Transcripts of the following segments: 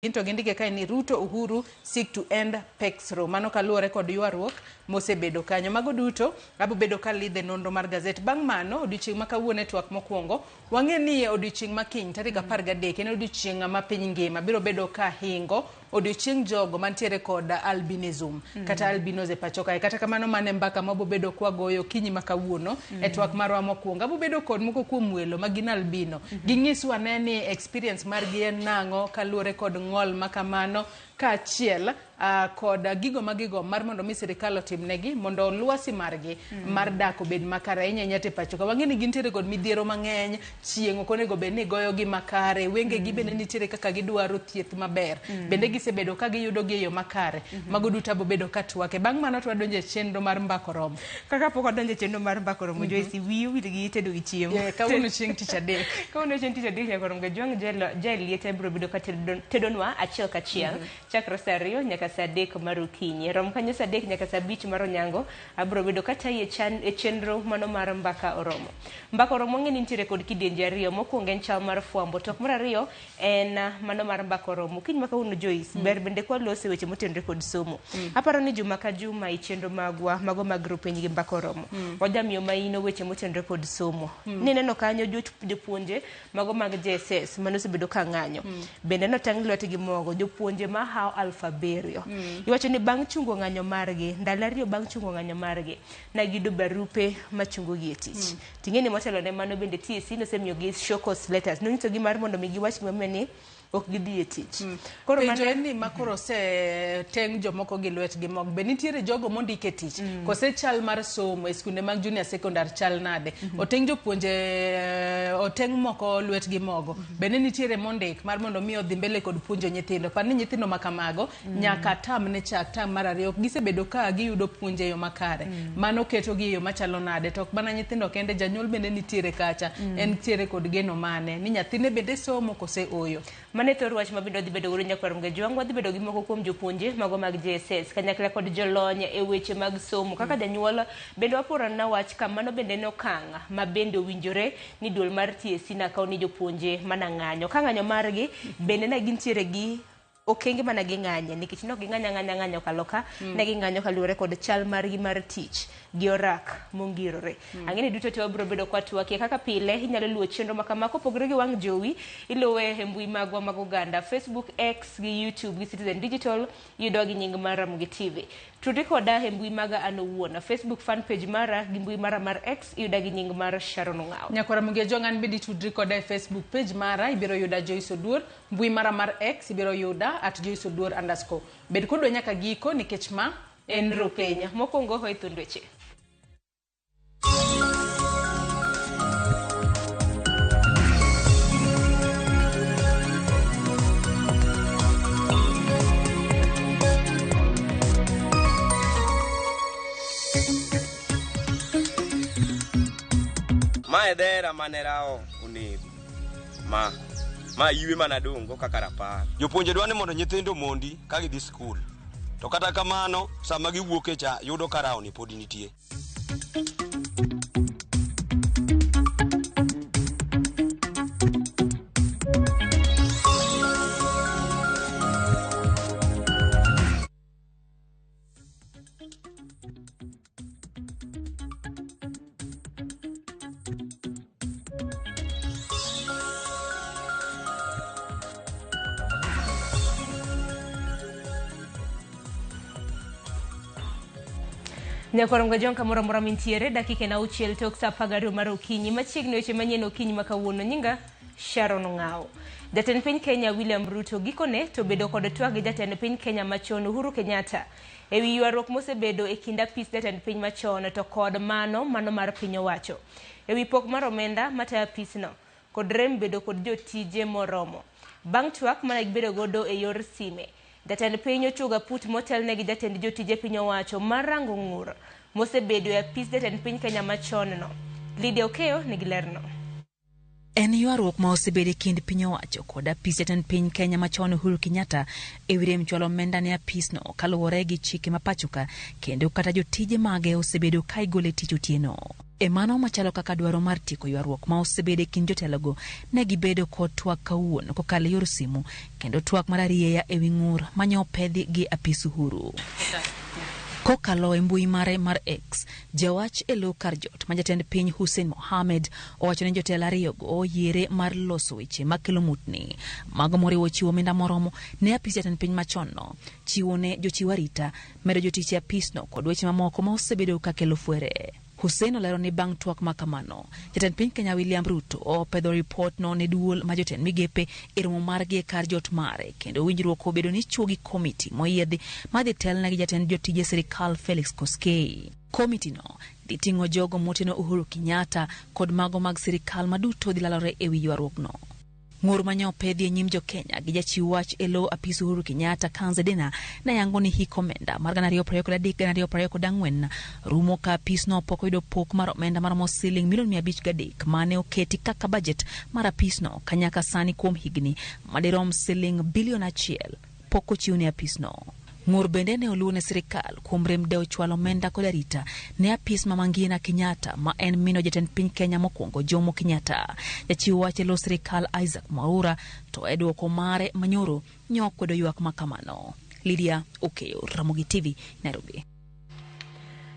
Into gindike kae ni Ruto Uhuru seek to end PEX row. Mano kaluwore kod ywaruok mosebedo kanyo. Mago duto abo bedo ka lidhe nonro mar gazet. Bang' mano odiochieng' ma kawuono e twak mokwongo wang'e ni odiochieng' ma kiny tarik 13 en odiochieng' ma piny ngima biro bedo ka hingo odiochieng' jogo mantiere kod albinism kata albinos e pacho kae. Kata kamano mane mbaka mabo bedo kwa goyo kinyi ma kawuono e twak marwa mokwongo abo bedo kod moko kuom welo magin albino. Ging'iswa ne ni experience margi en nang'o kaluwore kod ng'ol makamano kaachiel kod gigo magigo mar mondo mi sirikal otimnegi mondo lwasi margi mar dak obed makare ahinya nyate pacho ka. Wang'e ni gintiere kod midhiero mang'eny, chieng' ok onego bed ni goyogi makare, wengegi bende nitiere kaka gidwaro thieth maber, bende gisebedo ka giyudogi e yo makare. Mago duto abo bedo ka twake. Bang' mano to wadonjo e chenro mar mbako romo. Kaka pok wadonjo e chenro mar mbako romo, Joyce wiu wil gi tedo gi chiemo. Kawuono chieng' tich adek. Kawuono chieng' tich adek nyaka romo Jwang Liete biro bedo ka tedonwa achiel kachiel chakre saa 2 nyaka saa 3 mar okinyi. Rom kanyo saa 3 nyaka saa 5 mar onyango abiro bedo ka tayo e chenro mano mar mbaka oromo. Mbaka oromo ng'e ni nitiere kod kidienje ariyo. Mokwongo en chal mar fwambo, tok mar ariyo en mano mar mbaka oromo. Kiny ma kawuono Joyce ber bende kwa lose weche motenore kod somo. Aparo ni juma ka juma i chenro magwa mago mag grup gi mbaka oromo wadamiyo maino weche motenore kod somo. Nineno kanyo jopuonje mago mag JSS mano osebedo ka ng'anyo. Bende notang' lwetgi mogo jopuonje ma hao alfaberio. Iwacho ni bang' chungo ng'anyo margi, ndalo 2 bang' chungo ng'anyo margi, nagido barupe machungo gi e tich. Ting'eni motelo ne mano bende TSC nosemiyogi show cause letters. Nonyisogi mar mondo mi giwach gimomiyo ni ok gidhi e tich. Koro penjo en ni makoro se teng' jomoko gi lwetgi mok be nitiere jogo mondike tich kose chal mar somo e skunde mag junior secondary chal nade. Oteng' jopuonje oteng' moko lwetgi mogo bende nitiere mondik mar mondo mi odhi mbele kod puonjo nyithindo. Par ni nyithindo makamago nyaka tam ne chak tam mar 2 gisebedo ka giyudo puonjo e yo makare. Mano keto gi e yo machalo nade. Tok bana nyithindo kende, janyuol bende nitiere kacha. En nitiere kod geno mane ni nyathine bende somo kose oyo. Mane thor wach mabindo dhi bedo godo nyakwarom ga Jwang wadhi bedo gi moko kuom jopuonje mago mag JSS kanyakla kod jolony e weche mag somo. Kaka janyuol bende waporo na wach ka mano bende nokang' ma bende owinjore ni duol mar TSC na kaw ni jopuonje mana ng'anyo. Ka ng'anyo margi bende na gintiere gi okenge mana ging'anye nikech nok ging'anyo kaloka ne ging'anyo kaluwore kod chal margi mar tich gi orak mongirore. Ang'eni duto te wabiro bedo kwa twake kaka pile. Inyalo luwo chenro makama kopogore gi wang' jowi iluwe e mbui magwa mag oganda Facebook, X gi YouTube gi Citizen Digital yudo gi nying mara Ramogi TV. Tudri koda e mbui maga an owuon Facebook fan page mara gi mbui mara mar X yuda gi nying mar Sharon Ong'aw. Nyakwa Ramogi Jwang bidi tudri koda e Facebook page mara ibiro yuda Joyce Oduor, mbui mara mar X ibiro yuda @JoyceOduor_. Bed kodwa nyaka giko nikech ma en Rupenya. Mokwongo hoy thundeche. Ma edera manerao unego. Ma iwe manadongo kaka rapar. Jopuonje dwani mondo nyithindo mondi ka gidhi skul. To kata kamano sama giwuok e cha yudo karao ni podi nitie. Nyakwarom ga Jwang kamoro mora mintiere dakika na uchiel tok saa 12 mar okinyi machiegni weche manyien okinyi makawuono. Nyinga Sharon Ong'aw. Jatend piny Kenya William Ruto gikone to bedo kod twak gi jatend piny Kenya machon Uhuru Kenyatta ewi ywaruok mosebedo e kind apis jatend piny machon to kod mano mar piny owacho ewi pok mar omenda matayo apisno kod rem bedo kod jotije moromo. Bang' twak mane gibedo godo e yor sime, jatend piny ochuga put motelne gi jatend jotije piny owacho mar rango ng'ur mosebedo e apis jatend piny Kenya machon no. Lydia Okeo nigi lerno. En ywaruok ma osebedo e kind piny owacho kod apis jatend piny Kenya machon Uhuru Kenyatta e wi chwalo omenda ne apisno kaluwore gi chike ma pachoka kendo kata jotije mage osebedo ka igole tich otieno. E mano machalo kaka dwaro mar tieko ywaruok ma osebede kind jotelogo, ne gibedo kod twak kawuono kokalo yor simu, kendo twak mar arieya ewi ng'ur manyo pedhi gi apis Uhuru. Kokalo e mbui mare mar X, jawach e lo kar jot ma jatend piny Hussein Mohamed owacho ni jotelo ariyogo oyiere mar loso weche makelo mutni mago moriwo chiwo omenda moromo ne apis jatend piny machonno, chiwo ne jochiw arita, medo jotich e apisno kod weche mamoko ma osebedo kakelo fwere. Hussein olero ni bang' twak makamano, jatend piny Kenya William Ruto opedho ripot no ne duol ma jotend migepe e romo margi e kar jot mare, kendo winjruok obedo ni chuo gi komiti moyiedhi madhi telne gi jatend jotije sirikal Felix Koskei. Komiti no dhi ting'o jogo moteno Uhuru Kenyatta kod mago mag sirikal maduto dhi lalore e wi ywaruok no. Ng'ur manyo pedhi e nyim jo Kenya gi jachiw wach e lo apis Uhuru Kenyatta Kanzedina na yango ni hik omenda mar 2023-2024 rumo ka apis no pok oyudo pok mar omenda maromo siling milion 503 mane oketi kaka bajet mar apis no kanyaka sani kuom higni madirom siling bilion 1 pok ochiw ne apis no. Ng'ur bende ne oluwo ne sirikal kuom rem deo chwalo omenda kod arita ne apis ma Mangina Kenyatta ma en mino jatend piny Kenya mokwongo Jomo Kenyatta. Jachiw wach e lo sirikal Isaac Mwaura to e dwoko mare manyoro nyokwedo ywak makamano. Lydia Okeyo, Ramogi TV, Nairobi.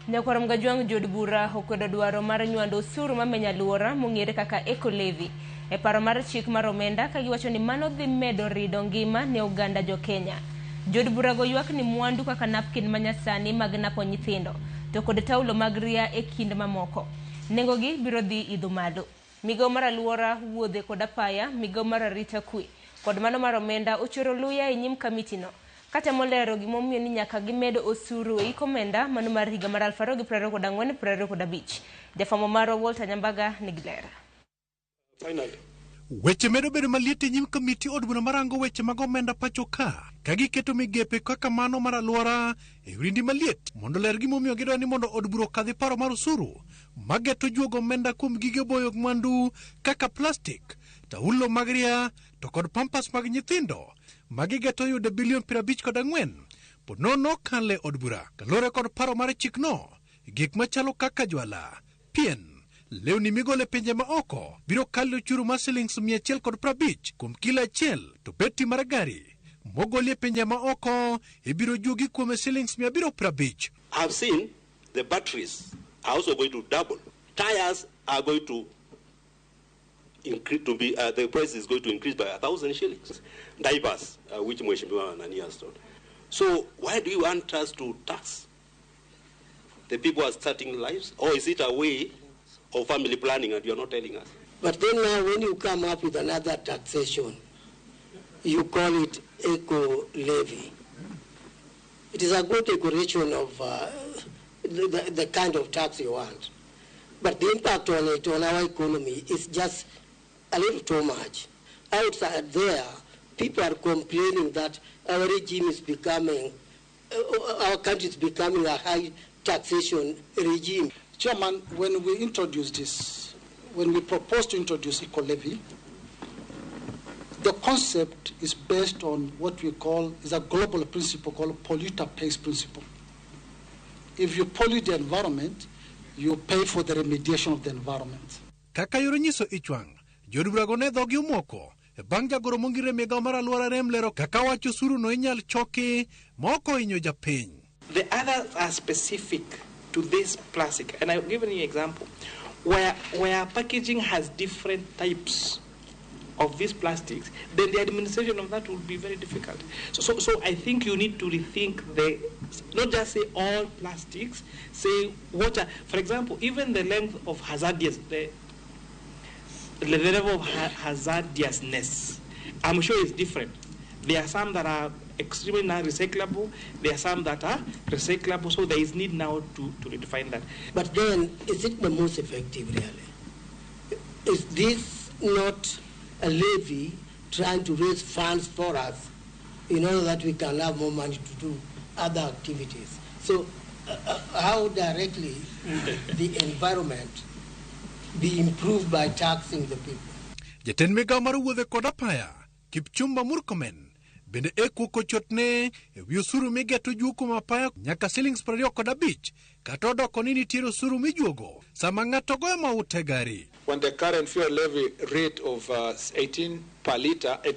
Nyakwarom Gajwang' jod bura okwedo dwaro mar nywando osuru mameny aluora mong'ere kaka eco levy e paro mar chik mar omenda ka giwacho ni mano dhi medo rido ngima ne oganda jo Kenya. Jod bura go ywak ni mwandu kaka napkin manyasani mag napo nyithindo to kod taulo mag ria e kind mamoko nengo gi biro dhi idho malo. Migawo mar aluora, wuodhe kod apaya, migawo mar arita kwe kod mano mar omenda ochoro luya e nyim kamiti no kata molero gimomiyo ni nyaka gimedo osuru e komenda mano mar higa mar 2024-2025. Jafamo mar Walter Nyambaga nigilera. Finally, weche medo bedo maliet e nyim kamiti od bura marango weche mag omenda pacho ka giketo migepe kaka mano mar aluora e rindi maliet mondo ler gimomiyo gidwa ni mondo od bura kadhi paro mar osuru mageto juogo omenda kuom gige boyo mwandu kaka plastik, taulo mag ria to kod pampas mag nyithindo magigeto yude bilion 54 ponono kale od bura kalore kod paro mar chikno. Gik machalo kaka jwala, pien, lewni migole pinje ma oko biro kalo churu ma silings 150 kuom kila achiel, to beti mar gari mogolie pinje ma oko ibiro juogi kuom silings 750. I've seen the batteries are also going to double. Tires are going to increase to be the price is going to increase by 1,000 shillings. Diapers, which Mheshimiwa Nani has told. So why do you want us to tax the people who are starting lives, or is it a way of family planning and you are not telling us? But then now when you come up with another taxation, you call it eco levy. It is a good decoration of the kind of tax you want. But the impact on it, on our economy, is just a little too much. Outside there, people are complaining that our regime is becoming, our country is becoming a high taxation regime. Chairman, when we introduced this, when we proposed to introduce eco levy, the concept is based on what we call is a global principle called polluter pays principle. If you pollute the environment, you pay for the remediation of the environment. Kaka yoro nyiso ichwang, jodurago ne dhogi umoko bang' jagoro mongire migawo mar aluora rem lero kaka wach osuru no inyal choki moko inyo japiny. The others are specific to this plastic, and I've given you an example where packaging has different types of these plastics, then the administration of that will be very difficult. So I think you need to rethink not just say all plastics, say what are, for example, even the length of hazardous, the level of hazardousness, I'm sure it's different. There are some that are extremely non-recyclable, there are some that are recyclable, so there is need now to redefine that. But then, is it the most effective really? Is this not a levy trying to raise funds for us in order that we can have more money to do other activities? So how directly will the environment be improved by taxing the people? Jatend migawo mar wuodhe kod apaya Kipchumba Murkomen Bende ekuoko chotne ewi osuru migeto juoko mapaya nyaka Sh25 kata odoko ni nitiere osuru mijuogo sama ng'ato goyo maute gari. When the current fuel levy rate of 18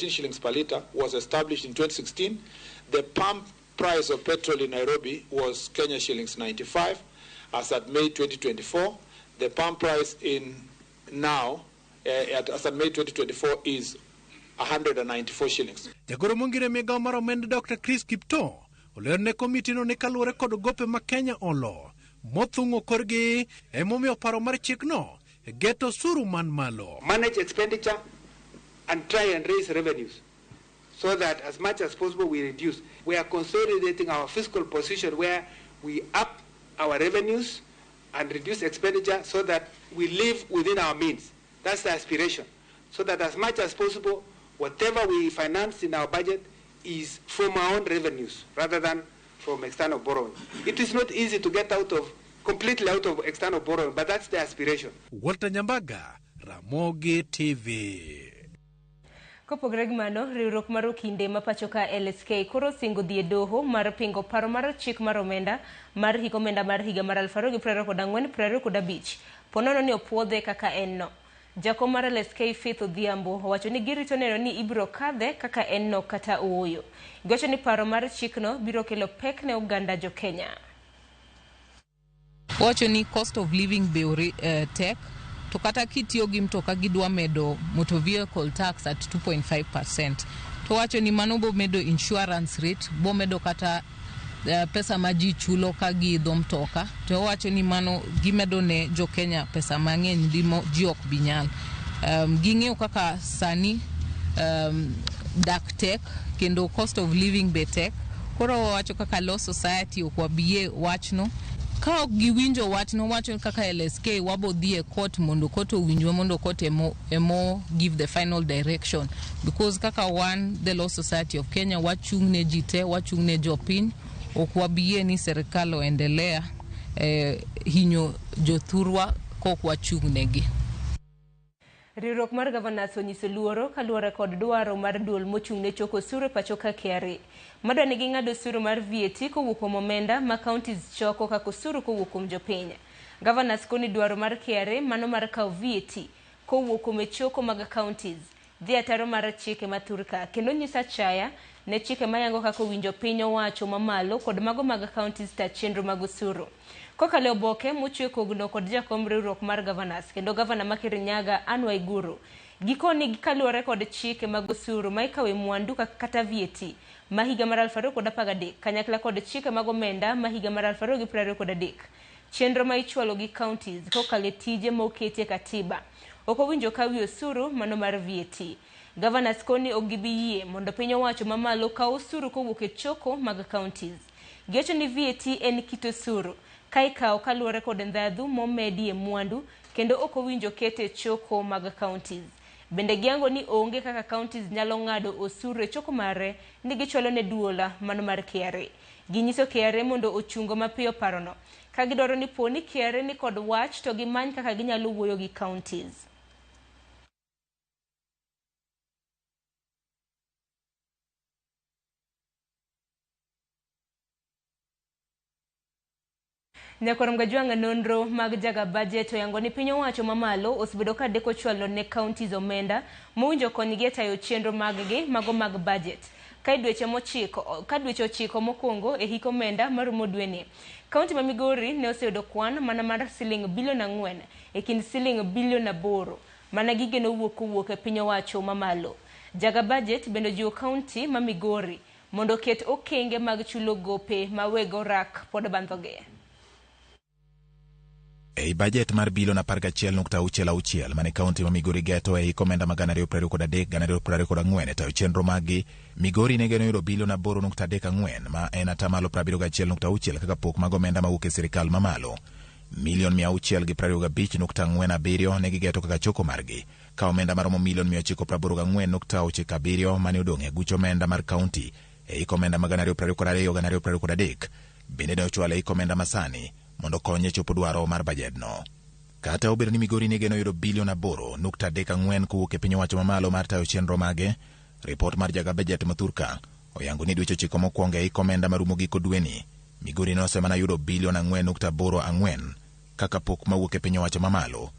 shillings per litre was established in 2016, the pump price of petrol in Nairobi was Kenya shillings 95. As at May 2024, the pump price in now, as at May 2024, is 194 shillings. Jagoro mongire migao mar omenda Dr. Chris Kipto olero ne komiti no ni kaluwore kod gope ma Kenya olo mothung'o korgi emomiyo paro mar chikno geto osuru man malo. Manage expenditure and try and raise revenues so that as much as possible we reduce. We are consolidating our fiscal position where we up our revenues and reduce expenditure so that we live within our means. That's the aspiration. So that as much as possible, whatever we finance in our budget is from our own revenues rather than from external borrowing. It is not easy to get completely out of external borrowing, but that's the aspiration. Walter Nyambaga, Ramogi TV. Kopogre gi mano, riwruok mar okinde ma pacho ka LSK koro singo dhi e doho mar pingo paro mar chik mar omenda mar higa omenda mar higa mar 2024-2025. Ponono ni opuodhe kaka en no. Jakom mar LSK Faith Odhiambo owacho ni girito neno ni ibiro kadhe kaka en no kata ooyo. Giwacho ni paro mar chikno biro kelo pek ne oganda jo Kenya. Wacho ni cost of living be tek to kata kitiyo gi mtoka gidwa medo motor vehicle tax at 2.5%. To wacho ni mano bo medo insurance rate, bo medo kata pesa maji chulo ka giidho mtoka. To wacho ni mano gimedo ne jo Kenya pesa mang'eny ji ok binyal. Ging'eyo kaka sani dak tek kendo cost of living be tek. Koro wacho kaka Law Society okwabiye wachno. Ka ok giwinjo wachno, wacho kaka LSK wabo dhi e court mondo court owinjwe mondo court emo give the final direction, because kaka the Law Society of Kenya wachung ne jite, wachung ne jopiny, ok wabie ni serikal oendelea hinyo jothurwa kok wachung negi. Riwruok mar Governors onyiso luoro kaluwore kod dwaro mar duol mochung ne choko osuru pacho ka KRA. Madwa ni ging'ado osuru mar VAT kowuok kuom omenda ma counties choko kaka osuru kowuok kuom jopiny. Governors koni dwaro mar KRA mano mar kawo VAT kowuok kuom choko mag counties dhi ataro mar chike maturka kendo nyisa chaya ne chike mayango kaka winjo piny owacho mamalo kod mago mag counties ta chenro mag osuru. Kokale oboke mochwe kogno kod jakom riwruok mar Governors kendo Governor ma Kirinyaga Anne Waiguru gikoni kaluwore kod chike mag osuru ma ikawe mwandu kata VAT ma higa mar 2013 kanyakla kod chike mag omenda ma higa mar 2023. Chenro ma ichwalo gi counties kokale tije ma oketie katiba ok owinjo kawi osuru mano mar VAT. Governors koni ogibiyie mondo piny owacho mamalo kawo osuru kowuok e choko mag counties. Giwacho ni VAT en kit osuru kai kawo kaluwore kod ndhadhu momedi e mwandu kendo ok owinjo kete choko mag counties. Bende giango ni onge kaka counties nyalo ng'ado osuru e choko mare ni gichwalo ne duola mano mar KRA. Ginyiso KRA mondo ochungo mapiyo parono ka gidwaro ni poni KRA ni kod wach to gimany kaka ginyalo wuoyo gi counties. Nyakorom gajwanga nonro mag jaga budget oyango ni piny owacho mamalo osebedo ka deko chwalo ne counties omenda mowinjo konygi e tayo chenro maggi mago mag budget. Ka dweche 9 mokwongo e hik omenda marumo dweni. County ma Migori ne oseyudo kwan mana mar siling bilion 4 e kind siling bilion 8 mana gigeno wuok e piny owacho mamalo. Jaga budget bendo jiwo county ma Migori mondo ket okenge mag chulo gope mawego rak pod bandhoge. Ei budget mar bilion 11.66 mane kaunti ma Migori geto e komenda mag 2023-2024 tayo chenro magi, Migori ne geno yudo bilion 8.34 ma en atamalo 71.6 kaka pok mag omenda mawuok e sirikal mamalo. Milion 625.47 ne gigeto kaka choko margi, ka omenda maromo milion 984.97 mane odong' e guch omenda mar kaunti e komenda mag 2022-2023 bende ne ochwalo e komenda masani mondo konye chopo dwaro mar bajedno. Kata obedo ni Migori ne geno yudo bilion 8.34 kowuok e piny owacho mamalo mar tayo chenro mage, ripot mar jaga budget mathurka oyango ni dweche 9 mokwongo e omenda marumo giko dweni, Migori nosemana yudo bilion 4.84 kaka pok mawuok e piny owacho mamalo.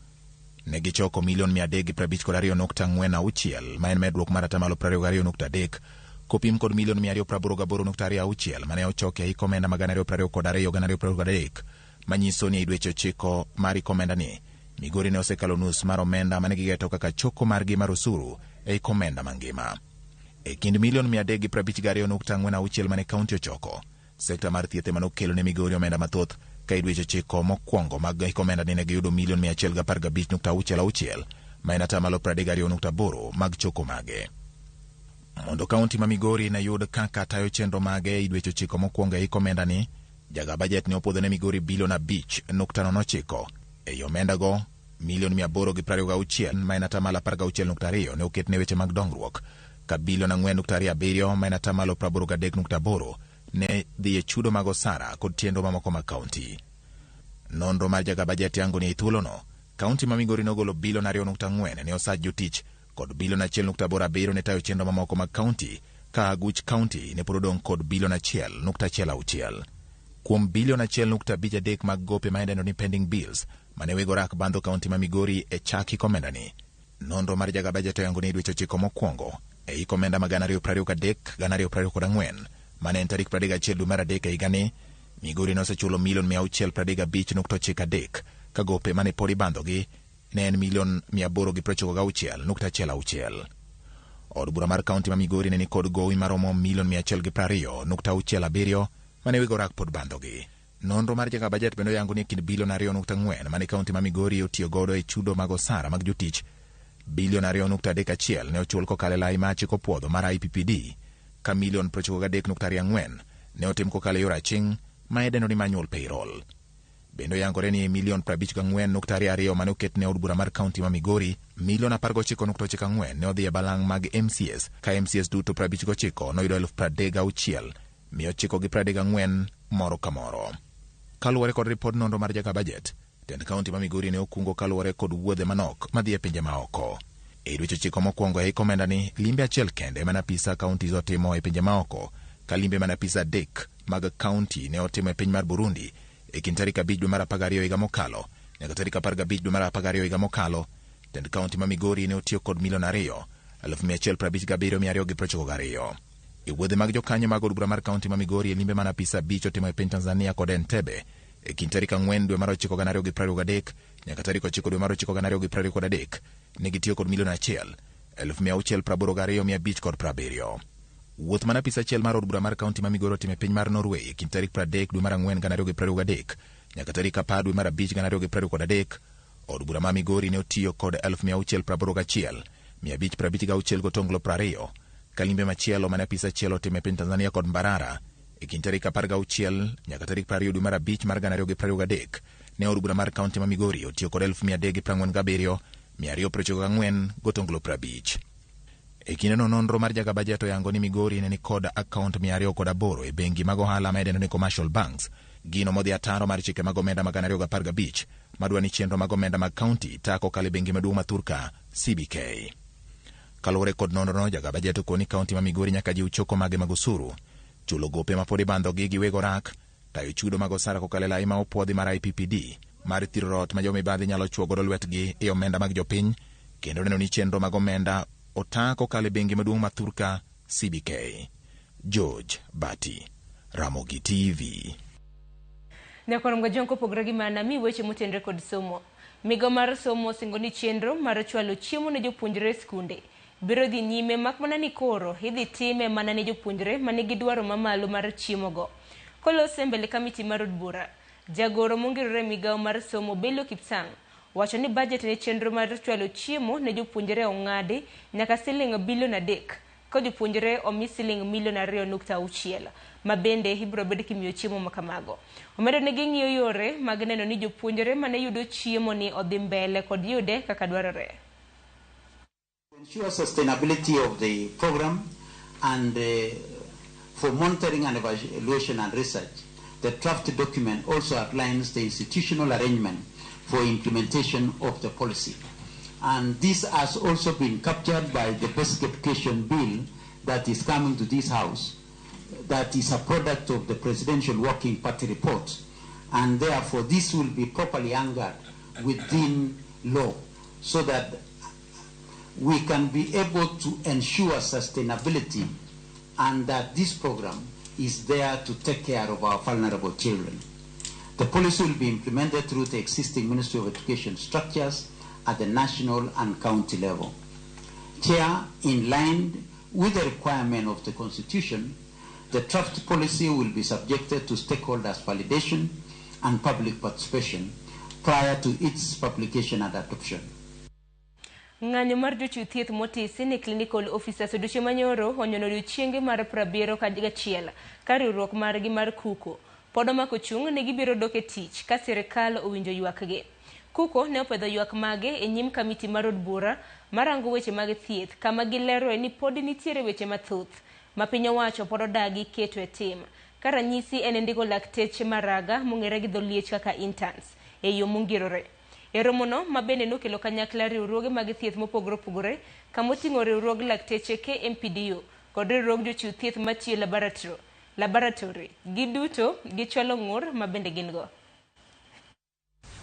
Ne gichoko milion 352.46 ma en medruok mar 22.3 kopim kod milion 288.26 mane ochoki e omenda mag 2022 manyiso ni e dweche 9 mar omenda ni Migori ne osekalo nus mar omenda mane gigeto kaka choko margi mar osuru e omenda mangima. E kind milion 352.46 mane kaunti ochoko, sekta mar thieth ema nokelo ne Migori omenda mathoth ka e dweche 9 mokwongo mag omenda ni ne giyudo milion 115.66 ma en 32.8 mag choko mage. Mondo kaunti ma Migori na yud kaka tayo chenro mage e dweche 9 mokwongo e omenda ni, jaga bajet ne opwodho ne Migori bilion 5.9 e omenda go. Milion 826 ma en 16.2 ne oket ne weche mag dongruok, ka bilion 4.27 ma en 83.8 ne dhi e chudo mag osara kod chenro mamoko mag kaunti. Nonro mar jaga bajet yango ni e thuolono, kaunti ma Migori nogolo bilion 2.4 ne osach jotich kod bilion 1.87 ne tayo chenro mamoko mag kaunti, ka Aguch kaunti ne pod odong' kod bilion 1.16. Kuom bilion 1.53 mag gope ma idendo ni pending bills mane wego rak bandho kaunti ma Migori e chaki komenda ni. Nonro mar jaga bajet yango ni dweche 9 mokwongo e komenda mag 2023-2024 mane en tarik 31 dwe mar adek e higa ni, Migori nosechulo milion 635.93 ka gope mane pod ibandhogi ne en milion 896.16. Od bura mar kaunti ma Migori ne ni kod gowi maromo milion 120.67 mane wego rak pod bandhogi. Nonro mar jaga bajet bendo yango ni kind bilion 2.4 mane kaunti ma Migori otiyo godo e chudo mag osara mag jotich, bilion 2.31 ne ochul kokalo lai machi kopwodho mar IPPD, ka milion 93.4 ne otim kokalo yor aching' ma idendo ni manual payroll. Bendo yangore ni milion 54.22 mane oket ne od bura mar kaunti ma Migori, milion 19.94 ne odhi e balang' mag MCS, ka MCS duto 59 noyudo 36,934 moro ka moro. Kaluwore kod ripod nonro mar jaga bajet, tend kaunti ma Migori ne okungo kaluwore kod wuodhe manok madhi e pinje maoko. E dweche 9 mokwongo e omenda ni, limbe achiel kende mana apisa kaunti zotimo e pinje maoko, ka limbe mana apisa 3 mag kaunti ne otimo e piny mar Burundi e kind tarik 5 dwe mar 12 higa mokalo nyaka tarik 15 dwe mar 12 higa mokalo. Tend kaunti ma Migori ne otiyo kod milion 2,157,292. E wuodhe mag jokanyo mag od bura mar kaunti ma Migori e limbe mana apisa 5 otimo e piny Tanzania kod Entebbe e kind tarik 4 dwe mar 9 2023 nyaka tarik 9 dwe mar 9 2023 ne gitiyo kod milion 1,682,570. Wuoth mana apisa achiel mar od bura mar kaunti ma Migori otimo e piny mar Norway e kind tarik 30 dwe mar 4 2023 nyaka tarik 10 dwe mar 5 2023. Od bura ma Migori ne otiyo kod 681,556 gotonglo 20, ka limbe machielo mana apisa achiel otimo e piny Tanzania kod Mbarara e kind tarik 16 nyaka tarik 20 dwe mar 5 mar 2023 ne od bura mar kaunti ma Migori otiyo kod 347,294 gotonglo 50. E kindeno nonro mar jaga bajet oyango ni Migori ne ni kod akaunt 208 e bengi mag ohala ma idendo ni commercial banks, gino modhi ataro mar chike mag omenda mag 2015 madwa ni chenro mag omenda mag kaunti tako kale bengi maduong' ma Thurka CBK. Kaluwore kod nonrono, jaga bajet okoni kaunti ma Migori nyaka jiw choko mage mag osuru, chulo gope ma pod ibandhogi gi wego rak, tayo chudo mag osara kokalo lai ma opwodhi mar IPPD, mar thiro rot ma jomibadhi nyalo chwo godo lwetgi e omenda mag jopiny, kendo neno ni chenro mag omenda ota kokalo bengi maduong' ma Thurka CBK. George Bati, Ramogi TV. Nyakoro mgajonko pogre gi mana mi weche motenre kod somo. Migo mar somo singo ni chenro mar chwalo chiemo ne jopuonjre skunde biro dhi nyime mak mana ni koro idhi time mana ne jopuonjre manigi dwaro mamalo mar chiemo go. Kolose mbele kamiti mar od bura, jagoro mongirore migao mar somo Bello Kipsang wacho ni budget ne chenro mar chwalo chiemo ne jopuonjre ong'adi nyaka siling bilion 3 ka jopuonjre omi siling milion 2.6 ma bende ibiro bed kimiyo chiemo makamago. Omedo ne ging'iyo yore mag neno ni jopuonjre mane yudo chiemo ni odhi mbele kod yude kaka dwarore. To ensure sustainability of the program and for monitoring and evaluation and research, the draft document also outlines the institutional arrangement for implementation of the policy. And this has also been captured by the Basic Education Bill that is coming to this House that is a product of the Presidential Working Party report, and therefore this will be properly anchored within law so that we can be able to ensure sustainability and that this program is there to take care of our vulnerable children. The policy will be implemented through the existing Ministry of Education structures at the national and county level. Chair, in line with the requirement of the Constitution, the draft policy will be subjected to stakeholders' validation and public participation prior to its publication and adoption. Ng'anyo mar jochiw thieth motisi ne clinical officers odiochieng' manyoro onyono odiochienge mar 71 ka riwruok margi mar KUKO pod omako chung' ne gibiro dok e tich ka sirikal owinjo ywakgi. KUKO ne opedho ywak mage e nyim kamiti mar od bura marango weche mag thieth kama gileroe ni pod nitiere weche mathoth ma piny owacho pod odagi keto e tim. Ka ranyisi en ndiko lakteche maraga mong'ere gi dholiech kaka interns e yo mongirore. E romono ma bende nokelo kanyakla riwruoge mag thieth mopogore opogore kamoting'o riwruog lakteche KMPDU kod riwruog jochiw thieth matiyo laboratory giduto gichwalo ng'ur ma bende gin go.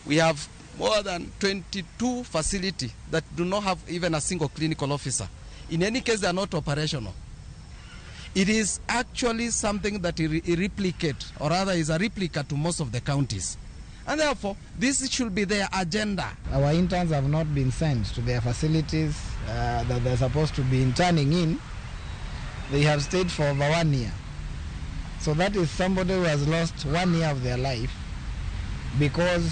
We have more than 22 facilities that do not have even a single clinical officer. In any case, they are not operational. It is actually something that replicate, or rather is a replica to most of the counties. And therefore, this should be their agenda. Our interns have not been sent to their facilities that they're supposed to be interning in. They have stayed for over 1 year. So that is somebody who has lost 1 year of their life because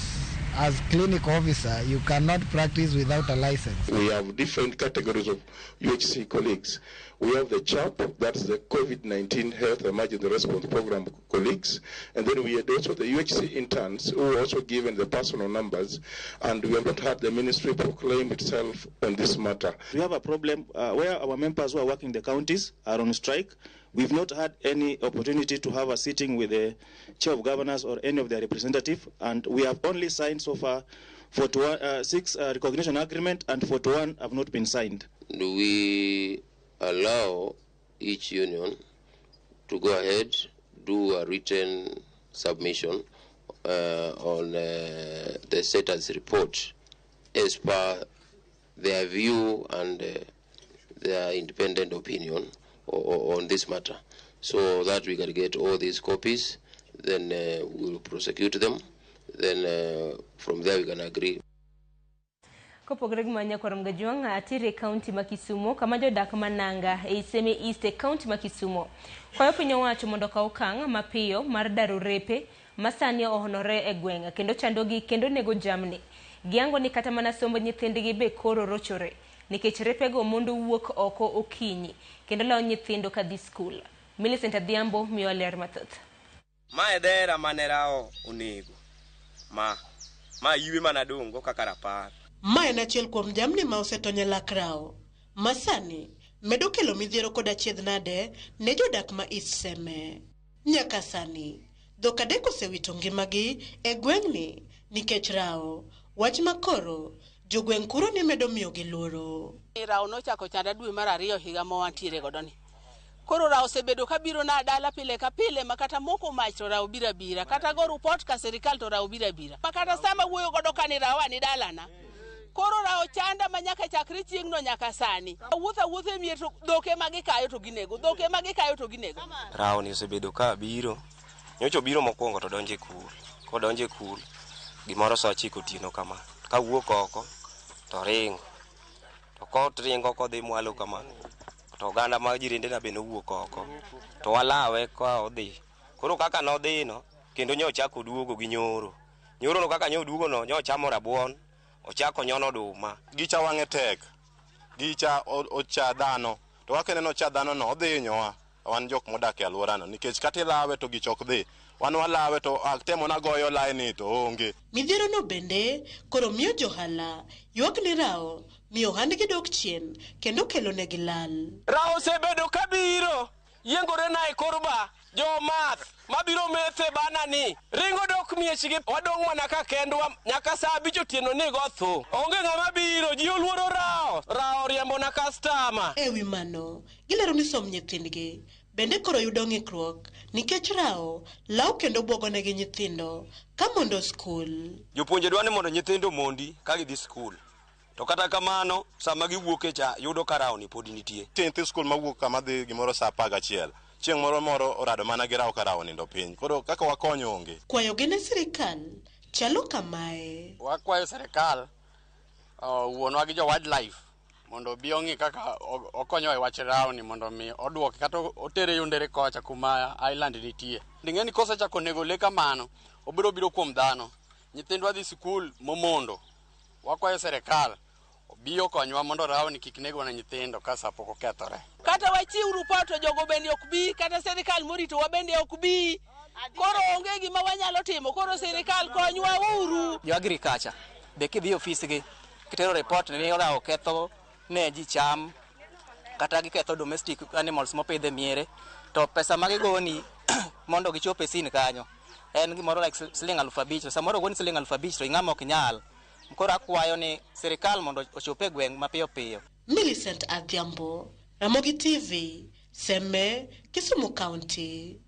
as clinical officer, you cannot practice without a license. We have different categories of UHC colleagues. We have the CHAP, that's the COVID-19 Health Emergency Response Program colleagues, and then we had also the UHC interns who were also given the personal numbers, and we have not had the ministry proclaim itself on this matter. We have a problem where our members who are working in the counties are on strike. We've not had any opportunity to have a sitting with the chair of governors or any of their representatives, and we have only signed so far 6 recognition agreement, and 41 have not been signed. Do we allow each union to go ahead, do a written submission on the status report as per their view and their independent opinion on this matter, so that we can get all these copies, then we'll prosecute them, then from there we can agree. Kopogore gi manya kwarom gajuang atire county ma Kisumu kama jodak mananga e Iseme East county ma Kisumu kwayo piny owacho mondo ka okang' mapiyo mar daro repe masani ohonore e gweng' kendo chandogi kendo nego jamni. Giango ni kata mana sombo nyithindgi be koro rochore nikech repego mondo wuok oko okinyi kendo lawo nyithindo kadhi skul. Millicent Adhiambo miyo ler mathoth. Ma edera manerao onego ma yiwe manadongo kaka rapar. Ma en achiel kuom jamni ma osetonye lakrao. Masani medo kelo midhiero kod achiedh nade ne jodak ma Iseme. Nyaka sani dhok adek osewito ngimagi e gweng'ni nikech rao. Wach makoro jogweng' kuro ni medo miyo gi luoro. Rao nochako chanda dwe mar 2 higa ma wantiere godo ni. Koro rao osebedo ka biro na dala pile ka pile makata moko mach to rao bira kata go report ka sirikal to rao bira makata sama wuoyo godo ka ni rao ani dala na. Koro rao chanda manyaka chakri chieng' no nyaka sani. Wuotha mier to doke magikayo to ginego. Rao ni osebedo ka biro. Nyocho biro mokwongo to donje kul. Kodonje kul. Gimoro sa chiko tino kama. Ka wuok oko to ringo. To kot ringo kodhi mwalo kama. To oganda mag jirende na beno wuok oko. To walawe ka odhi. Koro kaka nodhi no kendo nyochako duogo gi nyoro. Nyoro no kaka nyoduogo no nyochamo rabuon. Ochako nyono duma. Gicha wang'e tek. Gicha ocha dhano. To wakene no cha dhano no odhi nyowa. Wan jok modak e alworano nikech kata lawe to gichok dhi. Wan walawe to temo na goyo laini to onge. Midhiero no bende koro miyo johala ywak ni rao miyo ohandgi dok chien kendo kelo negi lal. Rao osebedo kabiro yiengore na e korba jomath mabiro methe bana ni ringo dok miechgi wadong' mana ka kendwa nyaka saa 5 otieno ni gotho onge ng'ama biro ji oluoro rao riembo na customer. Ewi mano gilero ni som nyithindgi bende koro yudo ng'ikruok nikech rao law kendo buogonegi nyithindo ka mondo skul. Jopuonje dwani mondo nyithindo mondi ka gidhi skul. To kata kamano sama giwuok e cha yudo ka rao ni pod nitie. Nyithi skul mawuok kama dhi gimoro saa 11. Chieng' moro orado mana gi rao ka rao nindo piny. Koro kaka wakonyo onge. Kwayo gine sirikal chalo kamae. Wakwayo sirikal wuonwa gi jo wildlife mondo bi ong'i kaka okonyo e wach rao ni mondo mi odwoke kata otere yundere kocha kuma island nitie. Nding'eni kosechako nego le kamano obiro biro kuom dhano. Nyithindwa dhi skul momondo. Wakwayo sirikal biyo konywa mondo rao ni kik nego na nyithindo ka sapoko kethore. Kata wachiw rupot to jogo bende ok bi, kata sirikal morito wa bende ok bi. Koro onge gima wanyalo timo, koro sirikal konywa uru. Jo agriculture be kidhi ofisgi kitero report ni rao ketho ne ji cham kata giketho domestic animals mopidhe miere, to pesa magigoni mondo gichope sin kanyo en gimoro like $5,000. To samoro goni $5,000 to ing'ama ok nyal. Mkoro akwayo ni serikal mondo ochope gweng' mapiyo piyo. Millicent Adhiambo, Ramogi TV, Seme, Kisumu County.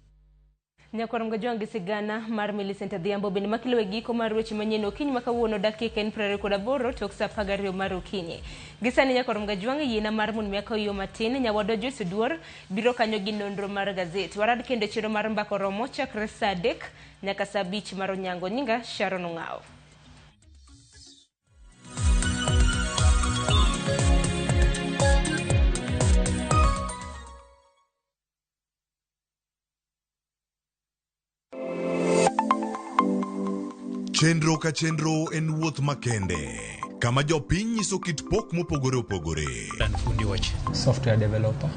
Nyakwarom gajongi sigana mar Millicent Adhiambo bende makilowe giko mar weche manyien okinyi makawuono dakika en 28 tok saa 12 mar okinyi. Gisani nyakwarom gajongi yina mar mun miaka yo matin nyawado Joyce Duor biro kanyo gi nonro mar gazeti. Warad kendo chiro mar mbako romo chakre saa 3 nyaka saa 5 mar onyango. Nyinga Sharon Ngao. Chenro ka chenro en wuoth makende kama jopiny nyiso kit pok mopogore opogore. Fundi wache software developer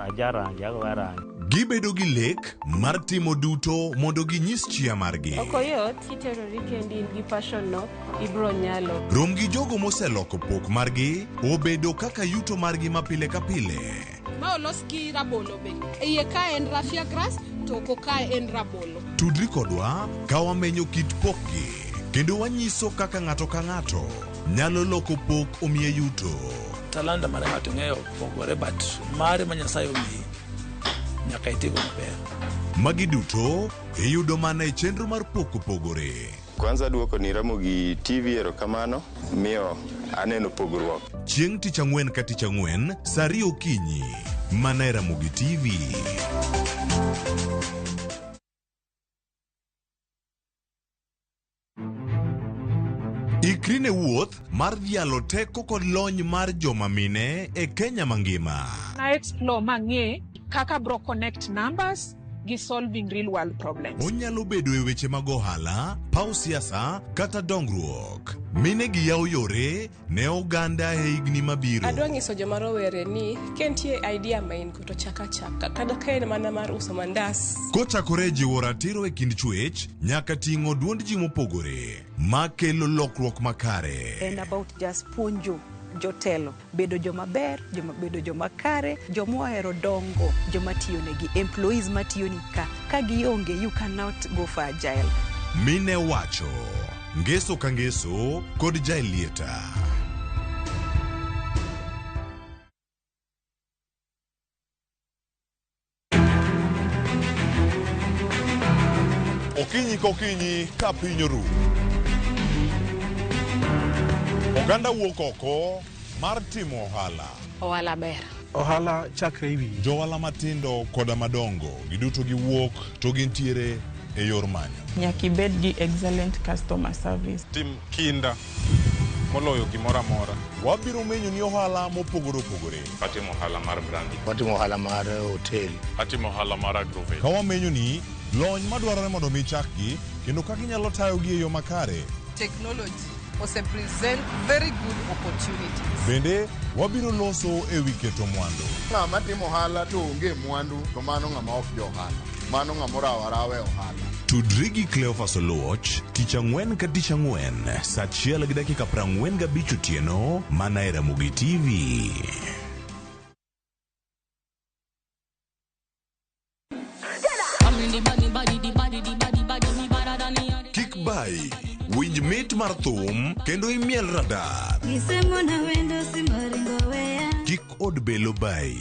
gibedo gi lek mar timo duto mondo ginyis chia margi. Okoyot kiterori kendi in gi passion no ibro nyalo. Rom gi jogo moseloko pok margi obedo kaka yuto margi mapile ka pile. Ma oloski rabolo be. Iye ka en raffia grass to koka en rabolo. Tudri kodwa ka wamenyo kit pokgi. Kendo wanyiso kaka ng'ato ka ng'ato nyalo loko pok omiye yuto. Talanta mane ng'ato ng'eyo pogore but mare ma Nyasaye omiyi nyaka itigo maber. Magi duto iyudo mana e chenro mar pok opogore. Kwanza duoko ni Ramogi TV erokamano miyo aneno pogruok. Chieng' tich ang'wen ka tich ang'wen saa 2 okinyi mana e Ramogi TV. Ikrine wuoth mar dhialo teko kod lony mar joma mine e Kenya mangima. Na explore mang'e kaka bro connect numbers gi solving real world problems. Onyalo bedo e weche mag ohala, paw siasa kata dongruok. Mine gi yawo yore ne oganda e higni mabiro. Adwa nyiso joma rowere ni kentie idea main kuto chaka kada kaen mana mar uso mandas. Kochakore jiwo ratiro e kind chwech nyaka ting'o duond ji mopogore makelo lokruok makare. And about just puonjo jotelo bedo joma ber, bedo joma kare, joma ohero dongo, joma tiyo negi, employees matiyo ni ka gionge you cannot go for agile. Mine wacho ngeso ka ngeso kod jailieta. Okinyi kokinyi ka piny oru. Oganda wuok oko mar timo ohala. Ohala ber. Ohala chakre iwi. Johala matindo koda madongo giduto giwuok to gintiere e yor manyo. Nyaki bed gi excellent customer service. Tim kinda moloyo gimora mora. Wabiro menyo ni ohala mopogore opogore. Atimo ohala mar branding. Watimo ohala mar hotel. Atimo ohala mar agrovet. Ka wamenyo ni lony madwarore mondo mi chakgi kendo kaka inyalo tayogi e yo makare. Technology ose present very good opportunities. Bende wabiro loso e wi keto mwandu. Ng'ama timo ohala to onge mwandu to mano ng'ama ok jo ohala. Mano ng'ama rawe ohala. Tudri gi Cleophas Oluoch tich ang'wen ka tich ang'wen saa 1:45 otieno mana e Ramogi TV. Kik bai winj mit mar thum kendo imiel radar. Kik od belo bai.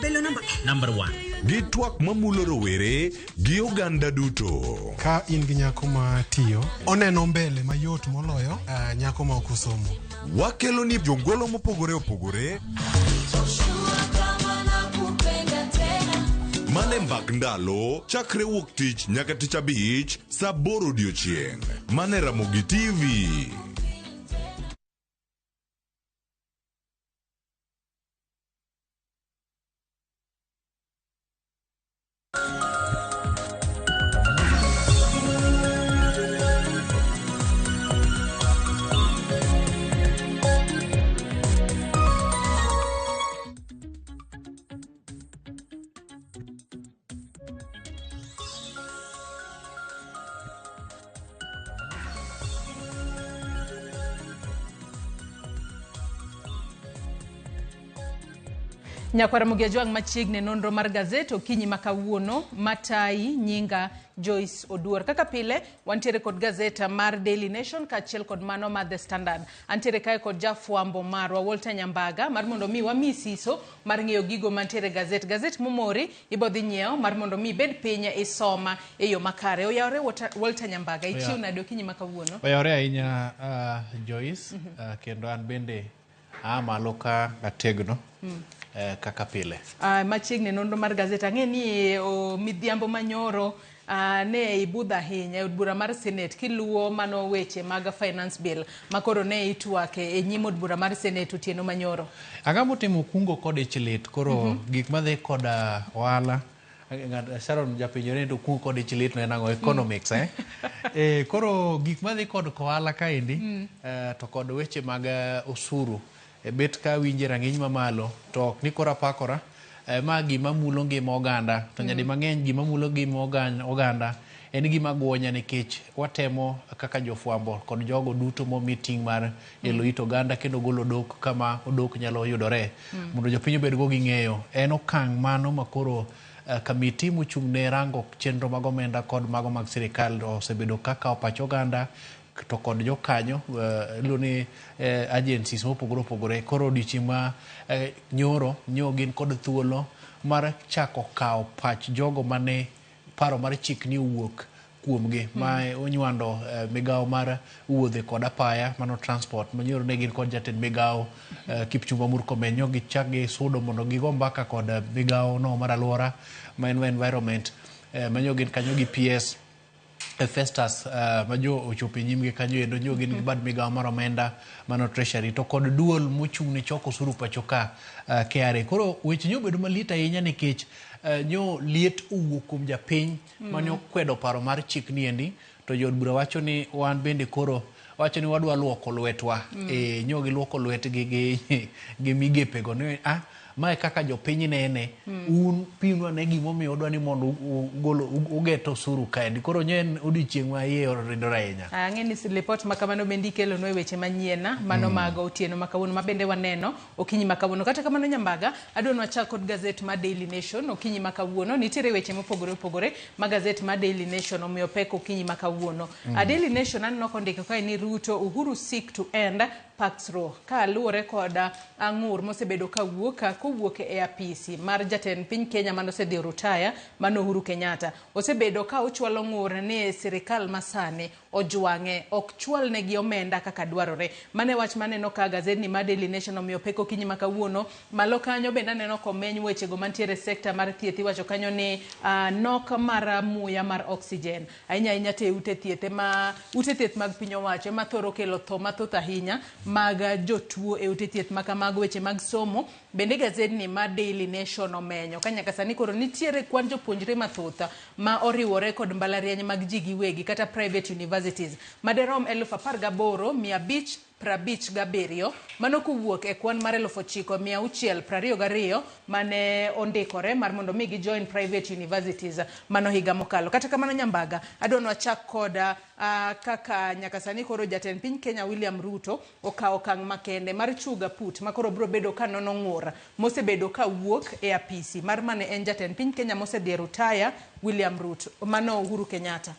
Belo number 1. gi twak mamulo rowere gi oganda duto. Ka in gi nyako ma tiyo, oneno mbele mayot moloyo nyako ma ok osomo. Wakelo ni jongolo mopogore opogore mane mbak ndalo chakre wuok tich nyaka tich abich saa 8 odiechieng'. Mane Ramogi TV. Nyakwara Mugiajwang machiegni nonro mar gazet okinyi makawuono matai nyinga Joyce Oduor. Kaka pile wantiere kod gazeta mar Daily Nation kachiel kod mano mar The Standard. Antiere kae kod jafwambo marwa Walter Nyambaga mar mondo mi wami siso mar ng'eyo gigo mantiere gazet momori ibodhi nyiewo mar mondo mi bed pinya isoma e yo makare. Oyawre Walter Nyambaga ichiw nade okinyi makawuono? Oyawre ahinya Joyce kendo an bende malo ka ategno kaka pile. Machiegni nonro mar gazeta ng'e ni midhiambo manyoro ne ibudha ahinya od bura mar Senate kiluwo mano weche mag finance bill makoro ne itwake e nyim od bura mar Senate otieno manyoro. Agamo timo kungo kod ichlit koro gik madhi kod ohala Sharon japinjore to kungo kod ichlit no enango economics koro gik madhi kod ohala kaendi to kod weche mag osuru bet ka winje rang'iny mamalo to ok ni kora pakora ma gima mulo ngima oganda to nyadi mang'eny gima mulo ngima oganda en gima gwonya nikech watemo kaka jofwambo kod jogo duto mo meeting mar elo it oganda kendo golo dok kama odok nyalo yudore mondo jopiny obed go gi ng'eyo en okang' mano makoro kamiti mochung' ne rango chenro mag omenda kod mago mag sirikal osebedo kaka opacho oganda to kod jokanyo luni agencies mopogore koro odiochieng' ma nyoro gin kod thuolo mar chako kawo pach jogo mane paro mar chik ni owuok kuomgi ma onywando migawo mar wuodhe kod apaya mano transport manyoro ne gin kod jatend migawo Kipchumba Murkomen gichak gi sudo mondo gigo mbaka kod migawo no mar alwora ma environment manyo gin kanyo gi PS Festus majo ochopo nyimgi kanyo endo nyo gin bad migawo mar omenda mano treasury to kod duol mochung' ne choko osuru pacho ka KRA. Koro weche nyo bedo malit ahinya nikech nyo liet owuok kuom japiny mane okwedo paro mar chik ni endi to jod bura wacho ni wan bende koro wacho ni wadwa luoko lwetwa nyo giluoko lwetgi gi migepe go ni mae kaka jopiny nene un pinwa ne gimomiyo odwa ni mondo ugeto osuru kaendi koro nyen odiochieng' ma iye oridore ahinya. Ang'e ni report makamano bende ikelonwa e weche manyiena mano mag otieno makawuono mabende waneno okinyi makawuono. Kata kamano Nyambaga adwa ni wachak kod gazet mar Daily Nation okinyi makawuono nitiere weche mopogore ma gazet mar Daily Nation omiyo pek okinyi makawuono. Daily Nation aneno kondiko kae ni Ruto Uhuru seek to end Pax Row ka luwore kod ang'ur mosebedo kowuok e apisi mar jatend piny Kenya mano osedhi rutaya mano Uhuru Kenyatta osebedo ka ochwalo ng'ur ne sirikal masane ojwang'e ok chwal ne gi omenda kaka dwarore mane wach maneno ka gazedni mar Daily Nation omiyo peko kinyi makawuono malo kanyo bende aneno komeny weche go mantiere sekta mar thieth iwacho kanyo ni nok mar muya mar oxygen ahinya te ute thieth mag piny owacho ma thoro kelo tho mathoth ahinya mag jotuo e ute thieth makamago weche mag somo bende gazedni mar Daily Nation omenyo ka nyaka sani koro nitiere kwan jopuonjre mathoth ma oriwore kod mbalariany mag ji giwegi kata private universities maderom 18,557 mano kowuok e kwan mar 9,622 mane ondikore mar mondo mi gi join private universities mano higa mokalo. Kata kamano Nyambaga adwa ni wachak kod kaka nyaka sani koro jatend piny Kenya William Ruto okawo okang' makende mar chuga put makoro bro bedo ka nono ng'ur mosebedo ka wuok e apisi mar mane en jatend piny Kenya mosedhi rutaya William Ruto mano Uhuru Kenyatta.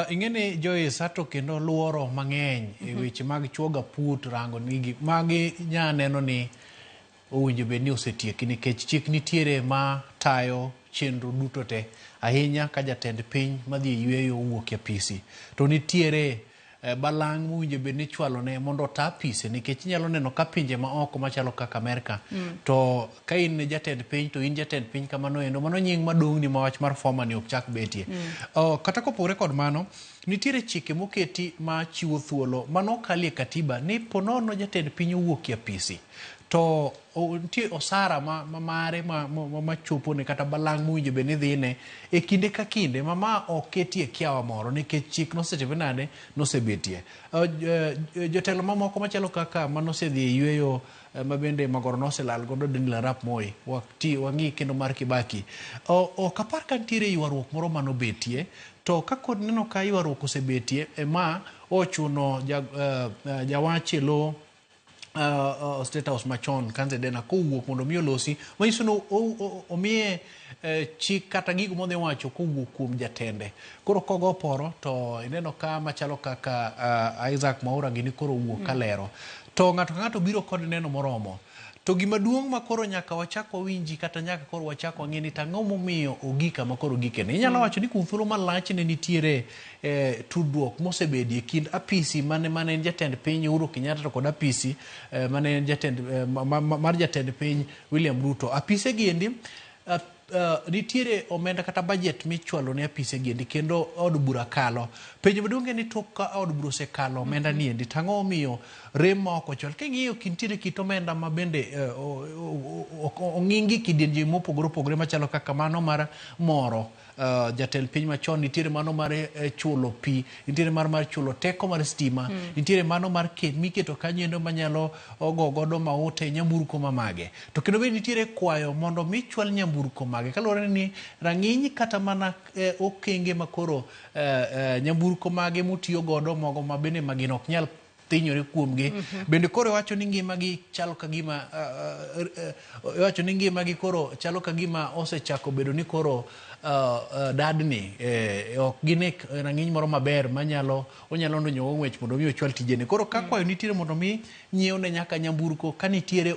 Ing'eni Joyce ato kendo luoro mang'eny e weche mag chuoga put rango nigi magi nya neno ni owinjo bed ni osetieki nikech chik nitiere ma tayo chenro duto te ahinya ka jatend piny madhi yweyo wuok e apisi to nitiere balang' mowinjo bed ni chwalo ne mondo ota apise nikech inyalo neno ka pinje ma oko machalo kaka Amerika to ka in jatend piny to in jatend piny kamano endo mano nying madong' ni mawach mar former ni ok chak betie kata kopogore kod mano nitiere chike moketi ma chiwo thuolo mano kalie katiba ni ponono jatend piny owuok e apisi to nitie osara mare ma chopo ne kata balang' mowinjo bed ni dhine e kinde ka kinde ma oketie kiawa moro nikech chik nosechepe nade nosebetie jotelo mamoko machalo kaka manosedhi e yweyo mabende magoro noselal godo Daniel Arap Moi wang'i kendo mar Kibaki ok apar ka nitiere ywaruok moro manobetie to ka kod neno ka ywaruok osebetie ema ochuno jawache lo State House machon Kanze Dena kowuok mondo mi olosi manyiso no omiye chik kata gigo modhi wacho kowuok kuom jatende koro kogo poro to ineno ka machalo kaka Isaac Mwaura gini koro wuok kalero to ng'ato biro kod neno moromo to gima duong' ma koro nyaka wachak wawinji kata nyaka koro wachak wang'e ni tang'o momiyo ogika ma koro gikene inyalo wacho ni kuom thuolo malach ne nitiere tudruok mosebedie kind apisi mane en jatend piny Uhuru Kenyatta to kod apisi mane en jatend mar jatend piny William Ruto apise giendi nitiere omenda kata budget michwalo ne apise giendi kendo od bura kalo penjo maduong' ni tok ka od bura osekalo omenda niendi tang'o omiyo rem ma ok ochwal king'iyo kintiere kit omenda ma bende ong'ingi kidienje mopogore opogore machalo kaka mano mar moro jatend piny machon nitiere mano mar chulo pi nitiere mar chulo teko mar stima nitiere mano mar miketo kanyendo manyalo gogodo maute nyamburko mamage to kendo bende nitiere kwayo mondo michwal nyamburko mage kaluwore ni rang'iny kata mana okenge makoro nyamburko mage mutiyo godo mogo ma bende magin ok nyal thinyore kuomgi bende koro wacho ni ngimagi chalo kagima wacho ni ngimagi koro chalo kagima osechako bedo ni koro dadni ok gine rang'iny moro maber onyalo ndonyo ng'wech mondo mi ochwal tijene koro ka kwayo nitiere mondo mi nyiew ne nyaka nyamburko ka nitiere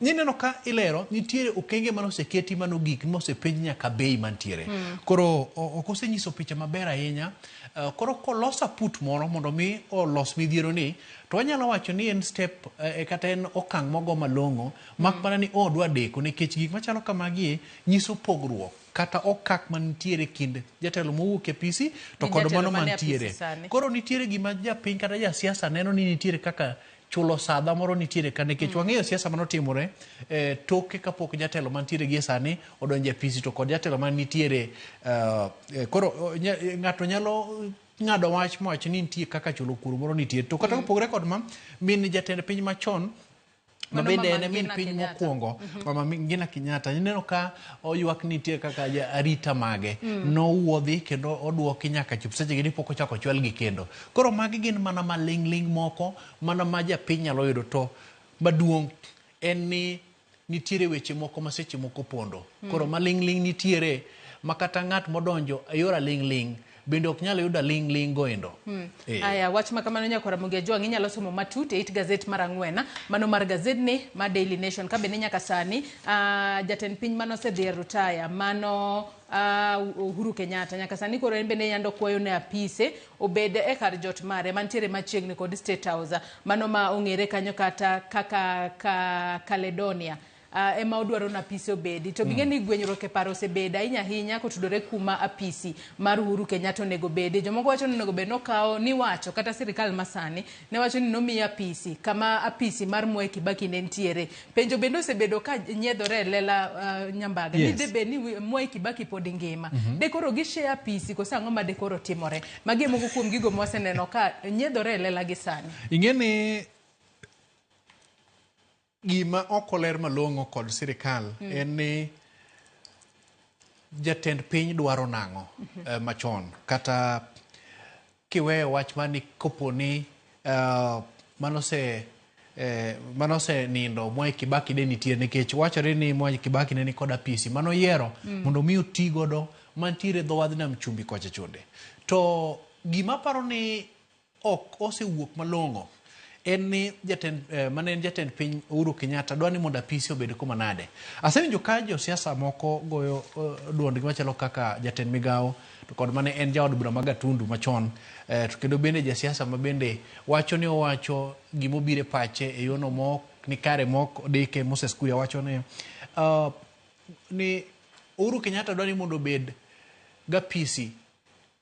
nineno ka ilero nitiere okenge manoseketi manogik mosepenj nyaka bei mantiere koro ok osenyiso picha maber ahinya koro kolos aput moro mondo mi olos midhiero ni to wanyalo wacho ni en step kata en okang' mogo malong'o mak mana ni odwa deko nikech gik machalo kamagi nyiso pogruok kata okak mantiere kind jatelo mowuok e apisi to kod mano mantiere koro nitiere gima japiny kata jasiasa neno ni nitiere kaka chulo sadha moro nitiere ka nikech wang'eyo siasa manotimore toke kapok jatelo mantiere gie sani odonje apisi to kod jatelo man nitiere koro ng'ato nyalo ng'ado wach mawach ni nitie kaka chulo kuro moro nitiere to kata kopogore kod ma min jatend piny machon mabende en min piny mokwongo Mama Ngina Kenyatta ineno ka oywak nitie kaka arita mage nowuodhi kendo odwoki nyaka chop sechegi ni pok ochako chwalgi kendo koro magi gin mana maling'ling moko mana ma japiny nyalo yudo to maduong' en ni nitiere weche moko ma seche moko pondo koro maling'ling nitiere makata ng'at modonjo e yor aling'ling bende ok nyalo yudo ling go endo. Aya wach makamano nyakora muge jwang' inyalo somo matut e it gazet mar ang'wena mano mar gazedni ma Daily Nation ka bende nyaka sani jatend piny mano osedhi e rutaya mano Uhuru Kenyatta nyaka sani koro en bende yando kwayo ne apise obed e kar jot mare mantiere machiegni kod State House mano ma ong'ere kanyo kata kaka Caledonia ema odwaro na apisi obedi to ging'e ni gwenyruok e paro osebeda ahinya kotudore kuma apisi mar Uhuru Kenyatta onego bedi jomoko wacho ni onego bed nokawo ni wacho kata sirikal masani ne wacho ni nomiyo apisi kama apisi mar Mwai Kibaki ne ntiere penjo bende osebedo ka nyiedhore lela nyambaga ni de bed ni Mwai Kibaki pod ngima de koro gishe apisi kosa ang'o ma de koro timore magi moko kuom gigo moseneno ka nyiedhore lela gi sani ing'eni gima okoler malong'o kod sirikal en ni jatend piny dwaro nang'o machon kata kiweyo wach mani koponi manose nindo Mwai Kibaki de nitie nikech wachore ni Mwai Kibaki ne ni kod apisi mano yiero mondo mi oti godo mantiere dho wadh nam chumbi kocha chonde to gima paro ni ok osewuok malong'o en ni mane en jatend piny Uhuru Kenyatta dwani mondo apisi obed kuma nade. Asewinjo ka josiasa moko goyo duond gima chalo kaka jatend migawo to kod mane en jaod bura mag Gatundu machon, to kendo bende jasiasa ma bende wacho ni owacho gimobire pache e yono mok ni kare mok dike. Moses Kuya wacho ni Uhuru Kenyatta dwani mondo obed gapisi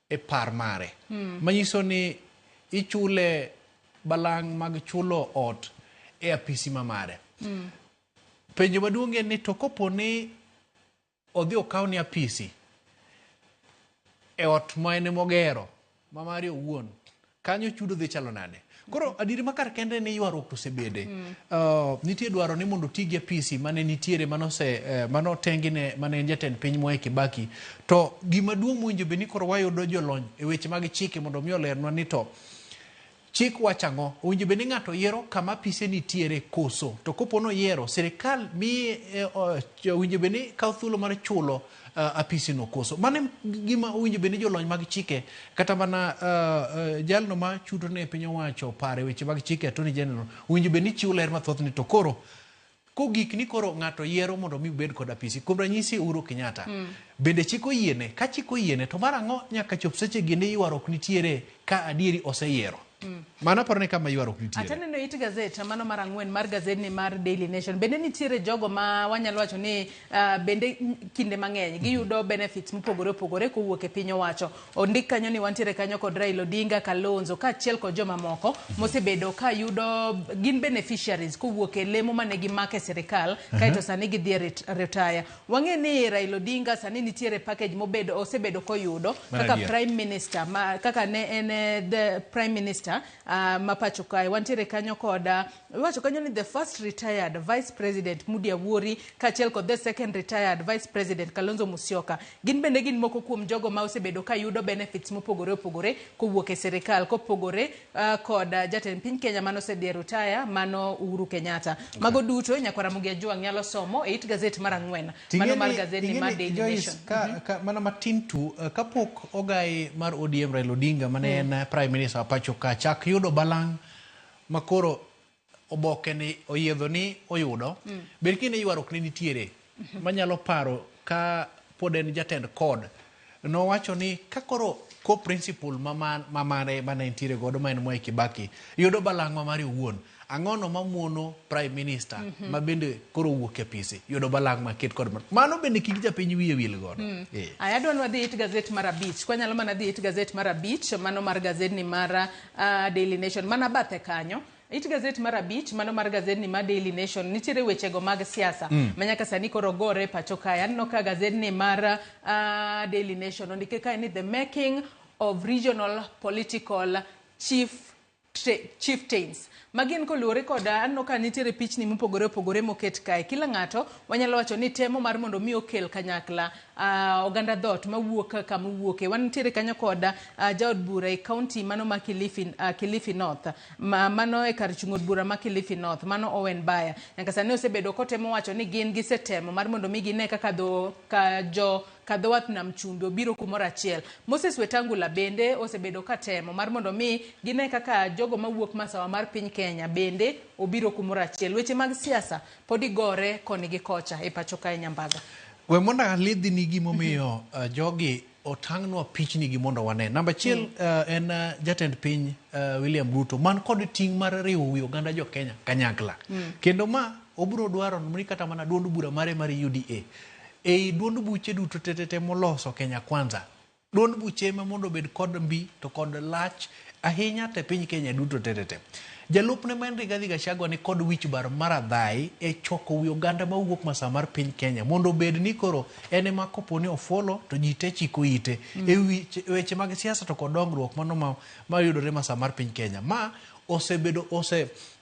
e par mare, manyiso ni ichule balang' mag chulo ot e apisi mamare. Penjo maduong' en ni to kopo ni odhi okaw ni apisi e ot ma en mogero ma mare owuon, kanyo chudo dhi chalo nade? Koro adiri makar kende ni ywaruok to sebede. Nitie dwaro ni mondo tigi apisi mane nitiere mano tengine mane jatend piny Mwai Kibaki. To gima duong' mwinjo be ni koro wayudo jolony e weche mag chike mondo mi olernwa ni to chik wachango owinjo be ni ng'ato yiero kama apise nitiere koso. To kopo no yiero sirikal mi owinjo be ni kaw thuolo mar chulo apisi no koso. Mane gima owinjo be ni jolony mag chike kata mana jalno ma chudo ne piny owacho pare weche mag chike Attorney General owinjo be ni chiwo ler mathoth ni to koro kogik ni koro ng'ato yiero mondo mi bed kod apisi. Kuom ranyisi Uhuru Kenyatta bende chiko yiene, ka chiko yiene to mar ang'o nyaka chop seche ginde ywaruok nitiere ka adieri oseyiero. Mana parne kama ywaruok nitiere. Ataneno it gazet mano mar ang'wen mar gazedni mar Daily Nation. Bende nitiere jogo ma wanyalo wacho ni bende kinde mang'eny giyudo benefits mopogore opogore kowuok e piny owacho. Ondik kanyo ni wantiere kanyo kod Raila Odinga, Kalonzo kaachiel kod joma moko mosebedo ka yudo gin beneficiaries kowuok e lemo mane gimake sirikal kaito sani gidhi retire. Wang'e ni Raila Odinga sani nitiere package osebedo koyudo kaka prime minister kaka ne en the prime minister mapacho kae. Wantiere kanyo koda wacho kanyo ni the first retired vice president Mudi Awuori kaachiel kod the second retired vice president Kalonzo Musyoka. Gin bende gin moko kuom jogo ma osebedo ka yudo benefits mopogore opogore kowuok e sirikal kopogore kod jatend piny Kenya mano osedhi retire mano Uhuru Kenyatta. Mago duto Nyakwara Mugia Jwang' nyalo somo e it gazet mar ang'wen mano mar gazet mar Daily Nation. Mana matin tu kapok ogai mar ODM Raila Odinga mane en prime minister pacho ka chak yudo balang' makoro oboke ni oyiedho ni oyudo ber kine ywaruok ni nitiere manyalo paro ka pod en jatend kod no wacho ni kakoro ko principal mamare mane nitiere godo ma en Mwai Kibaki yudo balang' mamare owuon, ang'ono mamuono prime minister ma bende koro wuok e apisi yudo balang' maket kod mano bende kik japiny wiye wil godo. Ayadwa nwa dhi it gazet mar abich, kwa nyalo mana dhi it gazet mar abich mano mar gazedni mar Daily Nation mana bathe kanyo. It gazet mar abich mano mar gazedni mar Daily Nation nitiere wechego mag siasa manyaka sani koro gore pacho kae. Anno ka gazedni mar Daily Nation ondike kae ni the making of regional political chieftains. Magin koluore koda anno ka nitiere pichni mopogore opogore moket kae. Kila ng'ato wanyalo wacho ni temo mar mondo mi okel kanyakla oganda dhot mawuok kama wuoke. Wan nitiere kanyo koda jaod bura e county mano ma Kilifi North mano e kar chung' od bura ma Kilifi North mano Owen Baya. Nyaka sani osebedo kotemo wacho ni gin gisetemo mar mondo mi gine kaka kadho wath nam chumbi obiro kumoro achiel. Moses Wetangula bende osebedo katemo mar mondo mi gine kaka jogo mawuok masawa mar piny Kenya bende obiro kumoro achiel. Weche mag siasa podi gore koni gi kocha e pacho kae Nyambaga. We monda lidhi ni gimomiyo jogi otang'nwa pichni gi mondo wane. Namba achiel en jatend piny William Ruto man kod ting' mar riwo wi oganda jo Kenya kanyakla. Kendo ma obiro dwaro ni kata mana duond bura mare mar UDA e duond buche duto tetete moloso Kenya Kwanza. Duond buche ma mondo bed kod mbi to kod lach ahinya te piny Kenya duto tetete. Jalupne ma Rigathi Gachagua ni kod wich bar maradhai e choko wi oganda mawuok masa mar piny Kenya mondo bed ni koro ene ma koponi ofolo to ji te chiko ite e weche mag siasa to kod dongruok mano ma yudore masa mar piny Kenya. Ma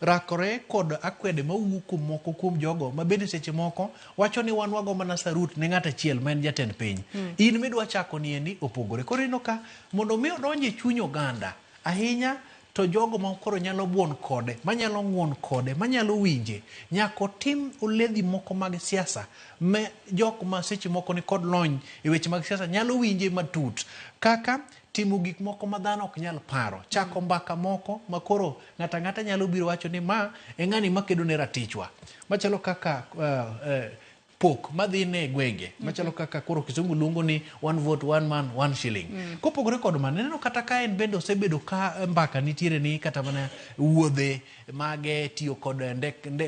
rakore kod akwede mawuok moko kuom jogo ma bende seche moko wacho ni wanwago mana sarut ne ng'at achiel ma en jatend piny. In midwa chako ni endi opogore. Koro ino ka mondo mi odonje chuny oganda ahinya to jogo ma koro nyalo buon kode, manyalo ng'uon kode, manyalo winje, nyako tim uledhi moko mag siasa, me jok ma seche moko ni kod lony e weche mag siasa nyalo winje matut, kaka timo gik moko ma dhano ok nyal paro, chako mbaka moko ma koro ng'ata ng'ata nyalo biro wacho ni ma e ng'ani makedo ne ratichwa, machalo kaka pok madhi ne gwenge, machalo kaka koro kisungu luongo ni one vote one man one shilling. Kopogore kod mano, neno kata ka en bende osebedo ka mbaka nitiere ni kata mana wuodhe mage tiyo kod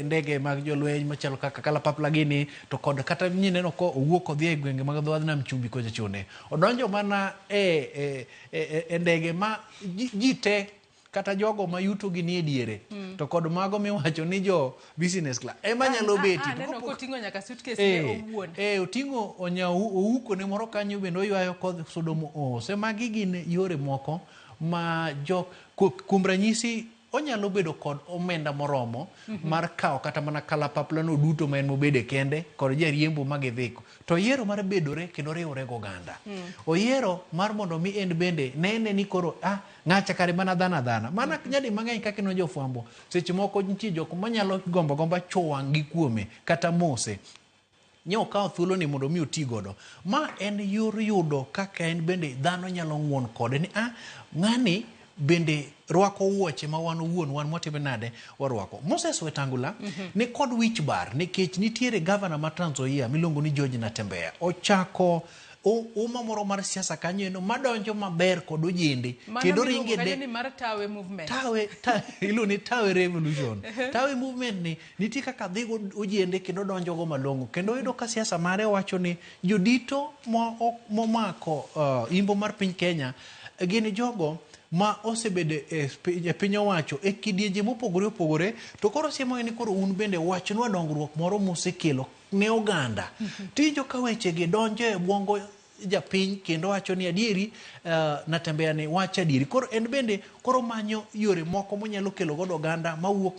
ndege mag jolweny machalo kaka kalapapla gini, to kod kata neno ko owuok odhi e gwenge mag dho nam chumbi kocha chone, odonjo mana e ndege ma ji te kata jogo ma yuto gi nie diere, to kod mago miwacho ni jo business class ema nyalo beti. Neno koting'o nyaka suitcase ne owuon. Oting'o ouko ne moro kanyo bende oywayo kod Sodomo ose. Magi gin yore moko ma kuom ranyisi onyalo bedo kod omenda moromo mar kawo kata mana kalapapla no duto ma en mobede kende kod jariembo magidhiko, to yiero mar bedore kendo riwore goganda. Oyiero mar mondo mi en bende nene ni koro ng'acha kare mana dhana mana nyadi mang'eny kaka no jofwambo seche moko nitie jok manyalo gomba chowang' gi kuome kata mose nyo kawo thuolo ni mondo mi oti godo. Ma en yor yudo kaka en bende dhano nyalo ng'won kode ni ng'ani bende rwako wuoche ma wan owuon wan mwatime nade warwako. Moses Wetangula ni kod wich bar nikech nitiere gavana ma Trans Nzoia miluongo ni George Natembeya ochako uma moro mar siasa kanyo eno madonjo maber kod ojende kendo ringe de mar tawe movement ilo ni tawe revolution tawe movement ni nitie kaka dhigo ojende kendo donjo go malongo kendo yudo ka siasa mare wacho ni jodito momako imbo mar piny Kenya gin jogo ma osebede e piny owacho e kidienje mopogore opogore, to koro siemo ni koro un bende wachnwa dongruok moro mosekelo ne oganda. Tijo ka weche gi donjo e bwongo japiny kendo wacho ni adieri Natembeya ni wacha adieri. Koro en bende koro manyo yore moko monyalo kelo godo oganda mawuok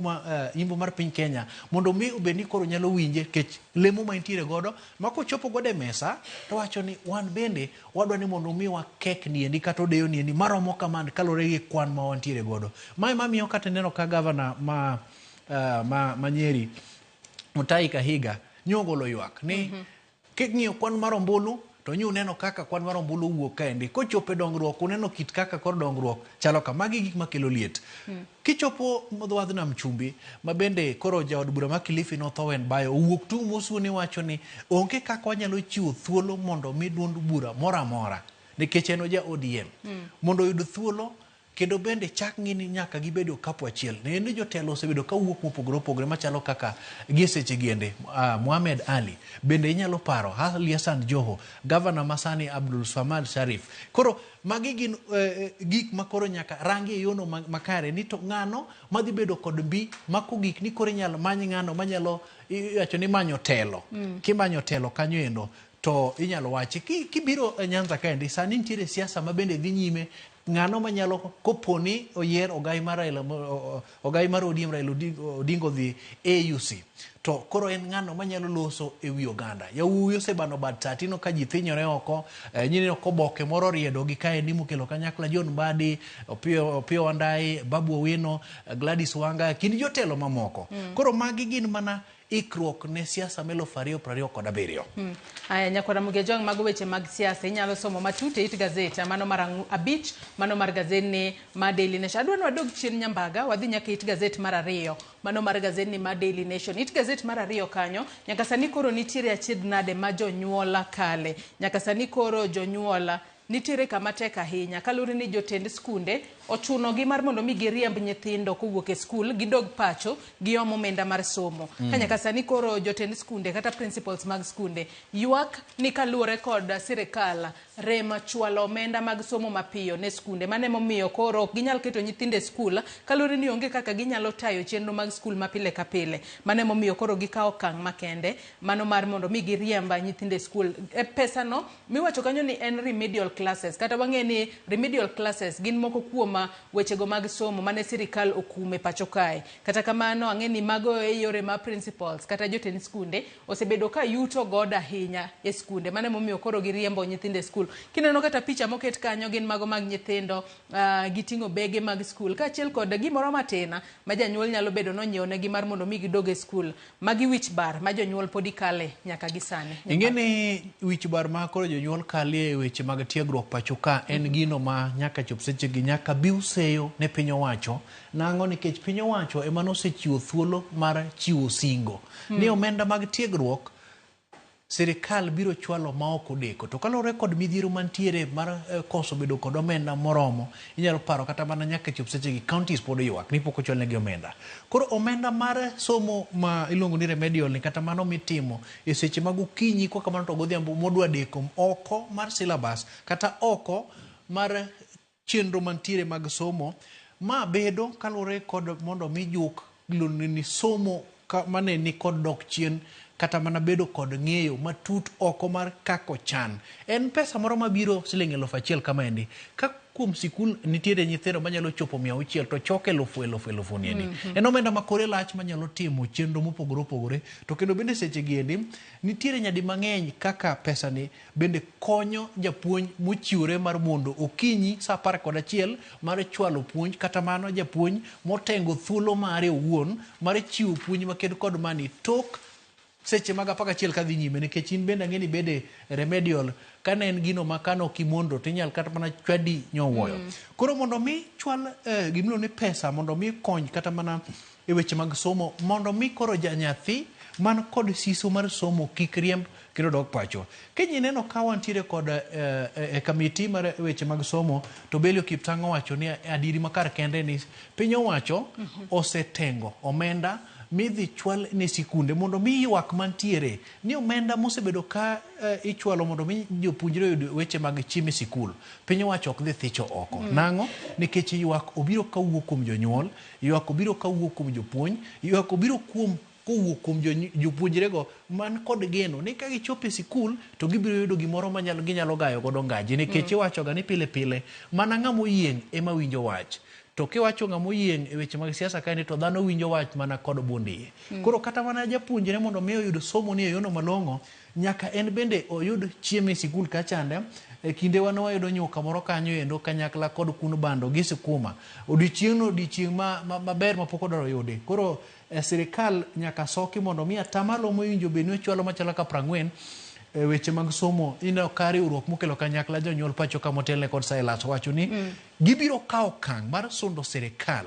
imbo mar piny Kenya mondo mi obeni koro nyalo winje kech lemo ma intiere godo makochopo godo e mesa to wacho ni wan bende wadwa ni mondo mi wakek niendi kata odeyo niendi maromo kamand kalore gi kwan ma wantiere godo. Mae mamiyo kata neno ka gavana ma Nyeri Mutahi Kahiga nyogolo ywak ni king'iyo kwan mar ombulu to nyu neno kaka kwan mar ombulu wuok kaendi kochopo dongruok uneno kit kaka kor dongruok chalo ka magi gik makelo liet. Kichopo modwadh nam chumbi ma bende koro jaod bura ma Kilifi North-Owen Bayo owuok tu mosuo ni wacho ni onge kaka wanyalo chiwo thuolo mondo mi duond bura mora mora nikech en oja ODM mondo yud thuolo kendo bende chak ng'ini nyaka gibedo kapo achiel. Ne jotelo osebedo ka wuok mopogore opogore machalo kaka Giseche Giende, Mohamed Ali, bende inyalo paro Ali Hassan Joho, Governor Masani Abdul Samad Sharif. Koro magi gin gik makoro nyaka rangi e yono makare ni to ng'ano madhi bedo kod mbi mako gik ni koro inyalo many ng'ano manyalo wacho ni manyo telo. Kimanyo telo kanyo endo to inyalo wachi kibiro Nyanza kaendi sani nitiere siasa ma bende dhi nyime ng'ano manyalo koponi oyier ogai mar ODM Raila Odinga dhi AUC to koro en ng'ano manyalo loso e wi oganda. Yawuoyo osebano bad tatino ka ji thinyore oko nyineno koboke moro riedo gi kae ni mokelo kanyakla John Mbadi, Opiyo Wandayi, Babu Owino, Gladys Wanga kindi jotelo mamoko. Koro magi gin mana ikruok ne siasa melo 2027. Aya nyakora mugejong mago weche mag siasa inyalo somo matute it gazeta mano mar abich mano mar gazeti ma Daily Nation. Adwa wadog chien nyambaga wadhi nyaka it gazeti mar 2 mano mar gazeti ma Daily Nation. It gazeti mar 2 kanyo nyaka sani koro nitiere achiedh nade ma jonyuola kale nyaka sani koro jonyuola nitiere kama tek ahinya kalure ni jotend skunde ochuno gi mar mondo mi giriemb nyithindo kowuok e skul gidog pacho gi omo omenda mar somo. Kanyaka sani koro jotend skunde kata principals mag skunde ywak ni kalure kod sirikal rema chwalo omenda mag somo mapiyo ne skunde mane momiyo koro ginyal keto nyithinde skul kalure ni onge kaka ginyalo tayo chenro mag skul mapile ka pile mane momiyo koro gikawo kang' makende mano mar mondo mi giriemba nyithinde skul. Pesa no miwacho kanyo ni en remedial classes kata wang'e ni remedial classes gin moko kuom wechego mag somo mane sirikal okume pacho kae. Kata kamano ang'e ni mago e yore ma principals kata jotend skunde osebedo ka yuto goda ahinya e skunde mane momiyo koro giriembo nyithinde skul. Kineno kata picha moket kanyo gin mago mag nyithindo giting'o bege mag skul kaachiel kod gimoro matina ma janyuol nyalo bedo nonyiewne gi mar mondo mi gidoge skul. Magi wich bar ma jonyuol podi kale nyaka gisane. Ing'eni wich bar ma koro jonyuol kale weche mag tiegruok tiegruok pacho ka en gino ma nyaka chop seche gi nyaka bi useyo ne piny owacho nang'o nikech piny owacho ema nosechiwo thuolo mar chiwo singo ni omenda mag tiegruok sirikal biro chwalo ma ok odeko to kalore kod midhiero mantiere mar koso bedo kod omenda moromo inyalo paro kata mana nyaka chop seche gi counties pod ywak ni pok ochwalnegi omenda koro omenda mar somo ma iluongo ni remedial ni kata mano mitimo e seche mag okinyi kwa kamano to godhiambo modwa deko oko mar syllabus kata oko mar chenro mantiere mag somo ma bedo kalore kod mondo mi juk ni somo mane ni kod dok chien kata mana bedo kod ng'eyo matut oko mar kako chan en pesa moro mabiro siling 1,000 kama endi ka kuom sikul nitiere nyithindo manyalo chopo 600 to choke 1,000 niendi en omenda makore lach manyalo timo chenro mopogore opogore to kendo bende seche gi endi nitiere nyadi mang'eny kaka pesa ni bende konyo japuonj mochiwore mar mondo okinyi saa 11 mar chwalo puonj kata mano japuonj motengo thuolo mare owuon mar chiwo puonj maked kod mani tok seche mag 11 kadhi nyime nikech in bende ang'eni bede remedial kana en gino makano kimondo tinyal kata mana chwadi nyowuoyo koro mondo mi chwal gimno ni pesa mondo mi kony kata mana e weche mag somo mondo mi koro janyathi man kod siso mar somo kik riemb kendo dog pacho kenyi neno ka wantiere kod kamiti mar weche mag somo to Belio Kiptang owacho ni adiri makar kende ni piny owacho osetengo omenda midhi chwal ne sikunde mondo mi ywak mantiere ni omenda mosebedo ka ichwalo mondo mi jopuonjre yud weche mag chiemo sikul piny owacho ok dhi thicho oko nang'o nikech ywak obiro kawuok kuom jonyuol ywak obiro kawuok kuom jopuonj ywak obiro kowuok kuom jopuonjrego man kod geno ni ka gichopo e sikul to gibiro yudo gimoro ginyalo gayo godo ngaji nikech iwachoga ni pile pile mana ng'amo yieng' ema winjo wach to kiwacho ng'amo yieng' e weche mag siasa kae to dhano winjo wach mana kod bundiye koro kata mana japuonjre mondo mi oyud somo ni e yono malong'o nyaka en bende oyud chiemo e sikul kachande e kinde wayudo nyuka moro kanyo endo kanyakla kod kun bando gi sikuma odiochieng' maber mapok odoro yude koro sirikal nyaka soki mondo mi atamalo mowinjo beni ochwalo machalo ka 40 weche mag somo ino kari riwruok mokelo kanyakla jonyuol pacho ka motelne kod Silas wacho ni gibiro kawo kang' mar sundo sirikal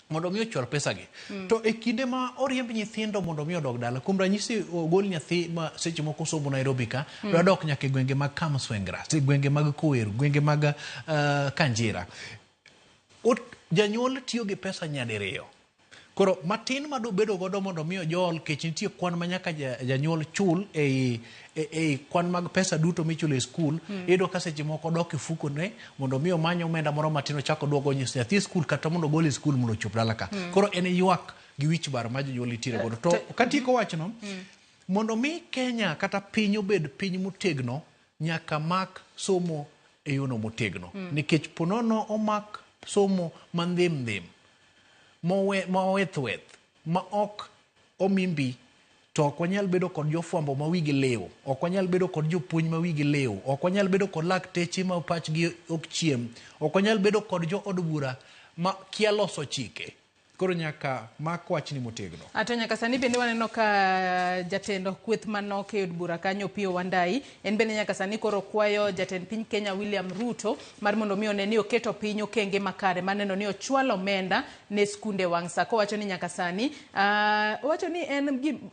mondo mi ochwal pesa gi to e kinde ma oriemb nyithindo mondo mi odog dala kuom ranyisi ogol nyathi ma seche moko somo Nairobi ka dok nyaka gwenge mag Kamswengra gwenge mag Koweru gwenge mag Kanjira janyuol tiyo gi pesa nyadiriyo koro matin mado bedo godo mondo mi ojol kech nitie kwan manyaka janyuol chul ei kwan mag pesa duto michulo e skul iyudo ka seche moko dok e fuko ne mondo mi omany omenda moro matin ochako duogo nyathi skul kata mondo ogol e skul mondo ochop dala ka koro en ywak gi wich bar ma jonyuol nitiere godo to katieko wachno mondo mi Kenya kata piny obed piny motegno nyaka mak somo e yono motegno nikech ponono omak somo mandhim maweth ma ok omimbi to ok wanyal bedo kod jofwambo ma wigi lew ok wanyal bedo kod jopuonj ma wigi lew ok wanyal bedo kod lakteche ma pachgi ok chiem ok wanyal bedo kod jo od bura ma kia loso chike koro nyaka mak wachni motegno ato nyaka sani bende waneno ka jatendo kweth manok e od bura kanyo Opiyo Wandayi en bende nyaka sani koro kwayo jatend piny Kenya William Ruto mar mondo mi oneni oketo piny okenge makare maneno ni ochwalo omenda ne skunde wang' sa kowacho ni nyaka sani owacho ni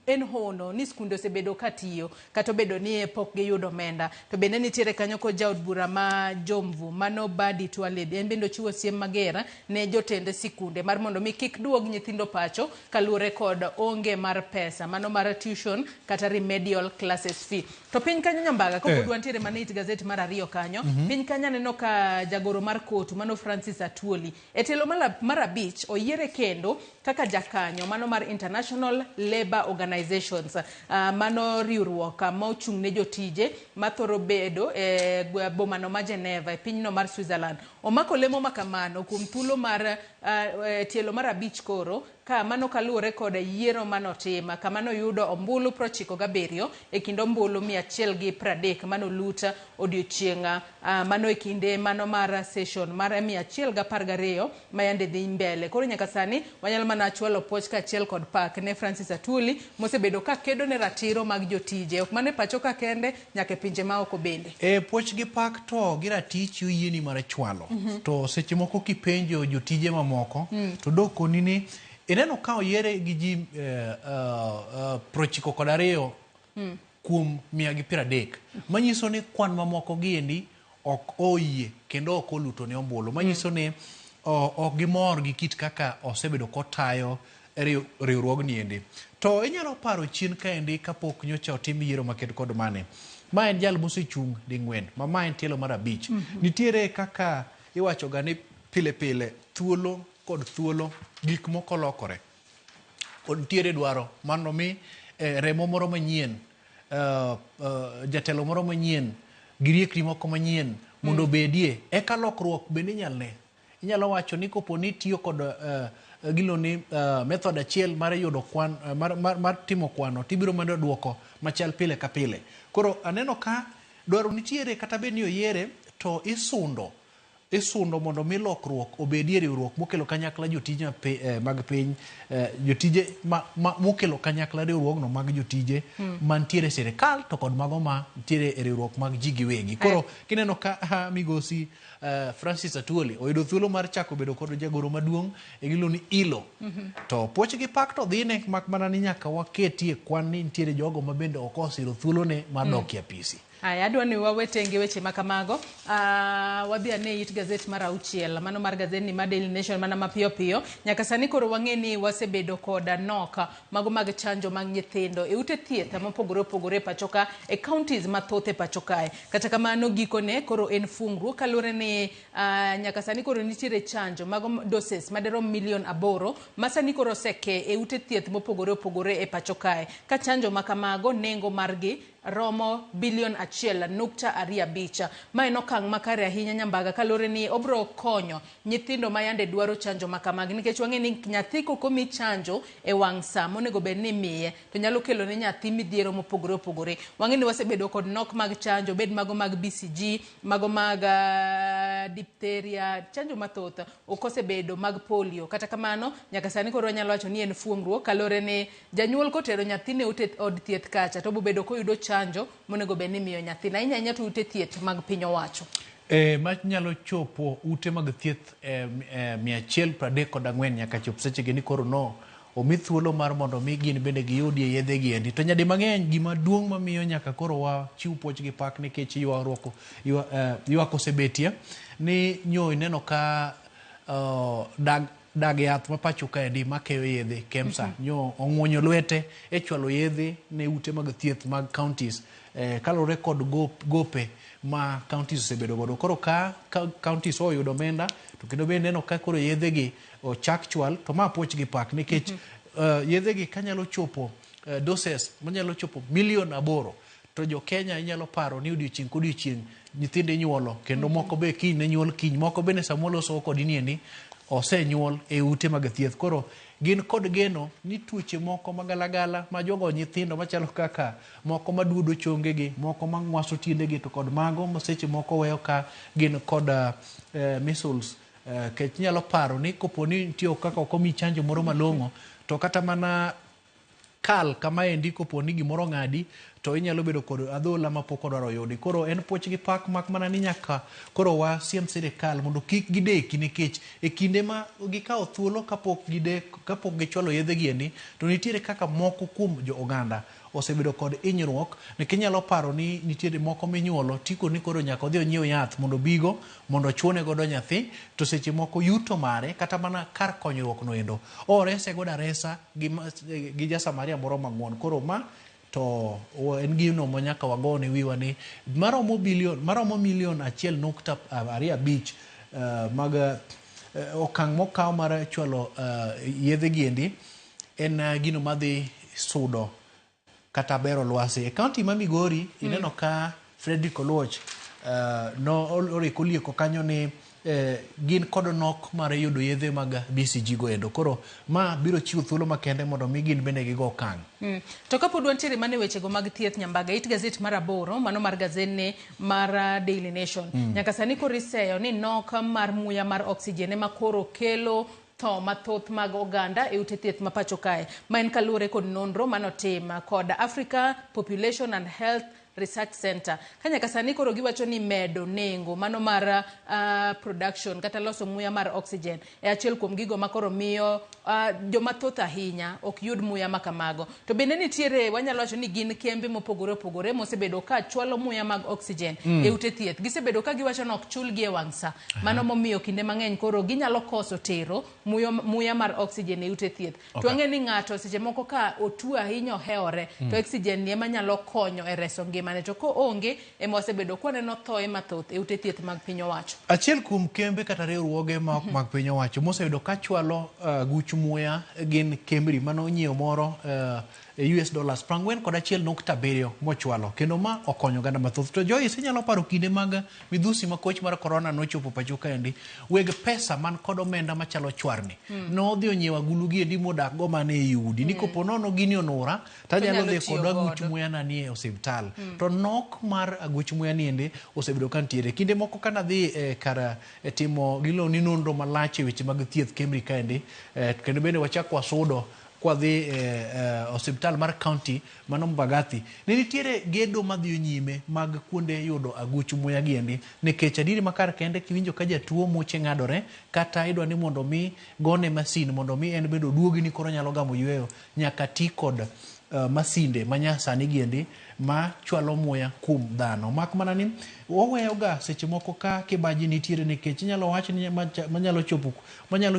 en hono ni skunde osebedo katiyo kata obedo ni pok giyudo omenda to bende nitiere kanyo ko jaod bura ma Jomvu mano Badi Twalebe en bende ochiwo siem magera ne jotende sikunde mar mondo mi kik duog nyithindo pacho kaluore kod onge mar pesa mano mar tuition kata remedial classes fee to piny kanyo nyambaga kopod wantiere manit gazeti mar 2 kanyo piny kanyo neno ka jagoro mar kotu mano Francis Atwoli e telo mar abich oyiere kendo kaka jakanyo mano mar International Labour Organizations mano riwruok ma ochung' ne jotije mathoro bedo e bomano ma Geneva e pinyno mar Switzerland omako lemo makamano kuom thuolo mar tielo mar abich koro ka mano kaluwore koda yiero manotima kamano yudo ombulu 97 e kind ombulu 130 mano luta odiochienga mano e kinde mano mar session mar 112 mayande dhi mbele. Koro nyaka sani wanyalo mana chwalo poch ka achiel kod pak ne Francis Atwoli mosebedo ka kedo ne ratiro mag jotije ok mane pacho ka kende nyaka pinje ma oko bende. Poch gi pak to gi ratich yieni mar chwalo to seche moko kipenjo jotije mamoko to dokoni ni ineno ka oyiere gi ji 92 kuom 130 manyiso ni kwan mamoko giendi ok oyie kendo ok oluto ne ombulu manyiso ni ok gimor gi kit kaka osebedo kotayo riwruogni endi. To inyalo paro chien kaendi kapok nyocha otim yiero maket kod mane. Ma en jal mosechung' ding'wen ma en tielo mar 5. Nitiere kaka iwacho ga ni pile pile thuolo kod thuolo gik moko lokore. Nitiere dwaro mano mi remo moro manyien, jatelo moro manyien, giriekni moko manyien mondo bedie eka lokruok bende inyalo wacho ni kopo ni tiyo kod gilo ni method achiel mar yudo kwan mar timo kwano tibiro medo duoko machal pile ka pile. Koro aneno ka dwaro nitiere kata bed ni oyiere to isundo mondo mi lokruok obedie riwruok mokelo kanyakla jotije mag piny jotije mokelo kanyakla riwruogno mag jotije mantiere sirikal to kod mago ma ntiere riwruok mag ji giwegi. Koro kineno ka migosi Francis Atwoli oyudo thuolo mar chako bedo kod jagoro maduong' e gilo ni ilo to poch gi pak to dhine mak mana ni nyaka waketie kwan ni ntiere jogo ma bende ok osiro thuolo ne mar dokia pisi. Aya adwa ni wawetenge weche makamago. Wadhi ane it gazet mar 6 mano mar gazet ni mar Daily Nation mana mapiyo piyo. Nyaka sani koro wang'e ni wasebedo koda noka mago mag chanjo mag nyithindo e ute thieth mopogore opogore pachoka e counties mathoth e pachokae. Kata kamano gikone koro en fungru kalure ni nyaka sani koro nitiere chanjo mago doses maderom 8,000,000 masani koro seke e ute thieth mopogore opogore e pachokae. Ka chanjo makamago nengo margi romo bilion 1.25. Ma en okang' makare ahinya nyambaga kalore ni obro konyo nyithindo ma yande dwaro chanjo makamagi nikech wang'e ni nyathi kokomi chanjo e wang' sa monego bed ni miye to nyalo kelo ne nyathi midhiero mopogore opogore. Wang'e ni wasebedo kod nok mag chanjo bed mago mag BCG mago mag diphtheria chanjo mathoth okosebedo mag polio. Kata kamano nyaka sani koro nyalo wacho ni en fuongruok kalore ni janyuol kotero nyathine od thieth kacha to bobedo koyudo chanjo monego bed ni miyo nyathi na inyanya to ute thieth mag piny owacho. Ma nyalo chopo ute mag thieth 134 nyaka chop sechegi ni koro no omi thuolo mar mondo mi gin bende giyudie yedhe giendi. To nyadi mang'eny gima duong' mamiyo nyaka koro wachiw poch gi pak nikech ywak osebetie ni nyo ineno ka dag yath ma pacho kaendi makeyo yedhe KEMSA nyo ong'wonyo lwete e chwalo yedhe ne ute mag thieth mag counties kalore kod gope ma counties osebedo godo. Koro ka counties oyudo omenda to kendo bende neno ka koro yedhe gi ochak chwal to ma poch gi pak nikech yedhe gi kanyalo chopo doses manyalo chopo 8 million to jo Kenya inyalo paro ni odiochieng' kodiochieng' nyithinde nyuolo kendo moko be kiny ne nyuol kiny moko bende samolo so kod niendi osenyuol e ute mag thieth. Koro gin kod geno ni tuoche moko magalagala ma jogo nyithindo machalo kaka moko maduodo chongegi moko mang'waso tiendegi to kod mago moseche moko weyo ka gin kod measles kech nyalo paro ni kopo ni tiyo kaka okomi chanjo moro malong'o to kata mana kal kama endi kopo ni gimoro ng'adi to inyalo bedo kod adhola ma pok odwaro yudi. Koro en poch gi pak mak mana ni nyaka koro wasiem sirikal mondo kik gideki nikech e kinde ma gikawo thuolo kapok gichwalo yedhe giendi to nitiere kaka moko kuom jo oganda osebedo kod inyruok nikech nyalo paro ni nitiere moko minyuolo tiko ni koro nyaka odhi onyiew yath mondo bigo mondo chwone godo nyathi to seche moko yuto mare kata mana kar konyruok no endo orese godo aresa gi jasamaria moro mang'won. Koro ma to en gino ma nyaka wagone wiwa ni maromo 1.25 mag okang' mokaw mar chwalo yedhe giendi en gino madhi sudo kata bero lwasi. E kaunti ma Migori ineno ka Fredrick Oluoch no oriko lieko kanyo ni gin kod nok mar yudo yedhe mag BCG go endo. Koro ma biro chiwo thuolo makende mondo mi gin bende gigo okang'. To kapod wantiere mane wechego mag thieth Nyambaga, it gazet mar 8 mano mar gazenne mar Daily Nation. Nyaka sani koro iseyo ni nok mar muya mar oxygen ema koro kelo tho mathoth mag oganda e ute thieth ma pacho kae. Ma en kaluwore kod nonro manotim kod Africa Population and Health Research Center. Kanya kasani koro giwacho ni medo nengo mano mar production kata loso muya mar oxygen e achiel kuom gigo makoro miyo joma thoth ahinya ok yud muya makamago. To bende nitiere wanyalo wacho ni gin kembe mopogore opogore mosebedo ka chwalo muya mag oxygen e ute thieth. Gisebedo ka giwacho ni ok chulgi e wang' sa. Mano momiyo kinde mang'eny koro ginyalo koso tero muya mar oxygen e ute thieth. To ang'e ni ng'ato seche moko ka otuo ahinya oheore to oxygen ni ema nyalo konyo e reso ngimane, to ko onge ema osebedo kwaneno thoe mathoth e ute thieth mag piny owacho. Achiel kuom kembe kata riwruoge mag piny owacho moseyudo ka chwalo guch muya gin Kemri mano nyiewo moro US dollars 41.7 mochwalo, kendo ma okonyo ganda mathoth. To Joyce inyalo paro kinde mag midhusi makoch mar corona nochopo pacho kaendi, weg pesa man kod omenda machalo chwarni nodhi onyiewo agulugi endi modak go mane e udi ni kopo nono gini onura tanyalo dhi kod aguch muya nani e osiptal. To nok mar aguch muya niendi osebedo kantiere. Kinde moko kana dhi kar timo gilo ni nonro malach e weche mag thieth Kemri kaendi, kendo bende wachako wasudo kwa dhi hospital mar county mano Mbagathi, ne nitiere gedo madhi nyime mag kuonde yudo aguch muya giendi, nikech adiri makar kende kiwinjo ka jatuo moche ng'adore kata idwa ni mondo mi gone masin mondo mi en bedo duogi ni koro nyalo gamo yweyo, nyaka ti kod masinde manyasani giendi ma chwalo muya kuom dhano. Mak mana ni oweyo ga seche moko ka kibaji nitiere nikech inyalo wacho ni manyalo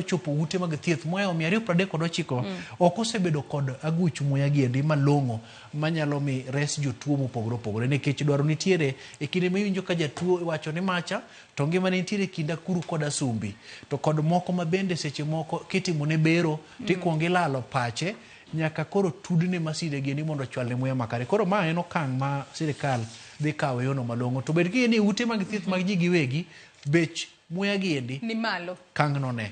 chopo ute mag thieth moya 239 ok osebedo kod aguch muya giendi malong'o manyalo mi res jotuo mopogore opogore, nikech dwaro nitiere e kinde miwinjo ka jatuo wacho ni macha to ngima nitiere kinda kuru kod asumbi to kod moko mabende seche moko kitimo ne bero tikwongi lalo pache nyaka koro tudne maside giendi mondo chwalne muya makare. Koro ma en okang' ma sirikal dhi kawo yono malong'o. To bed ki ni ute mag thieth mag ji giwegi bech muya giendi ni malo kang' none.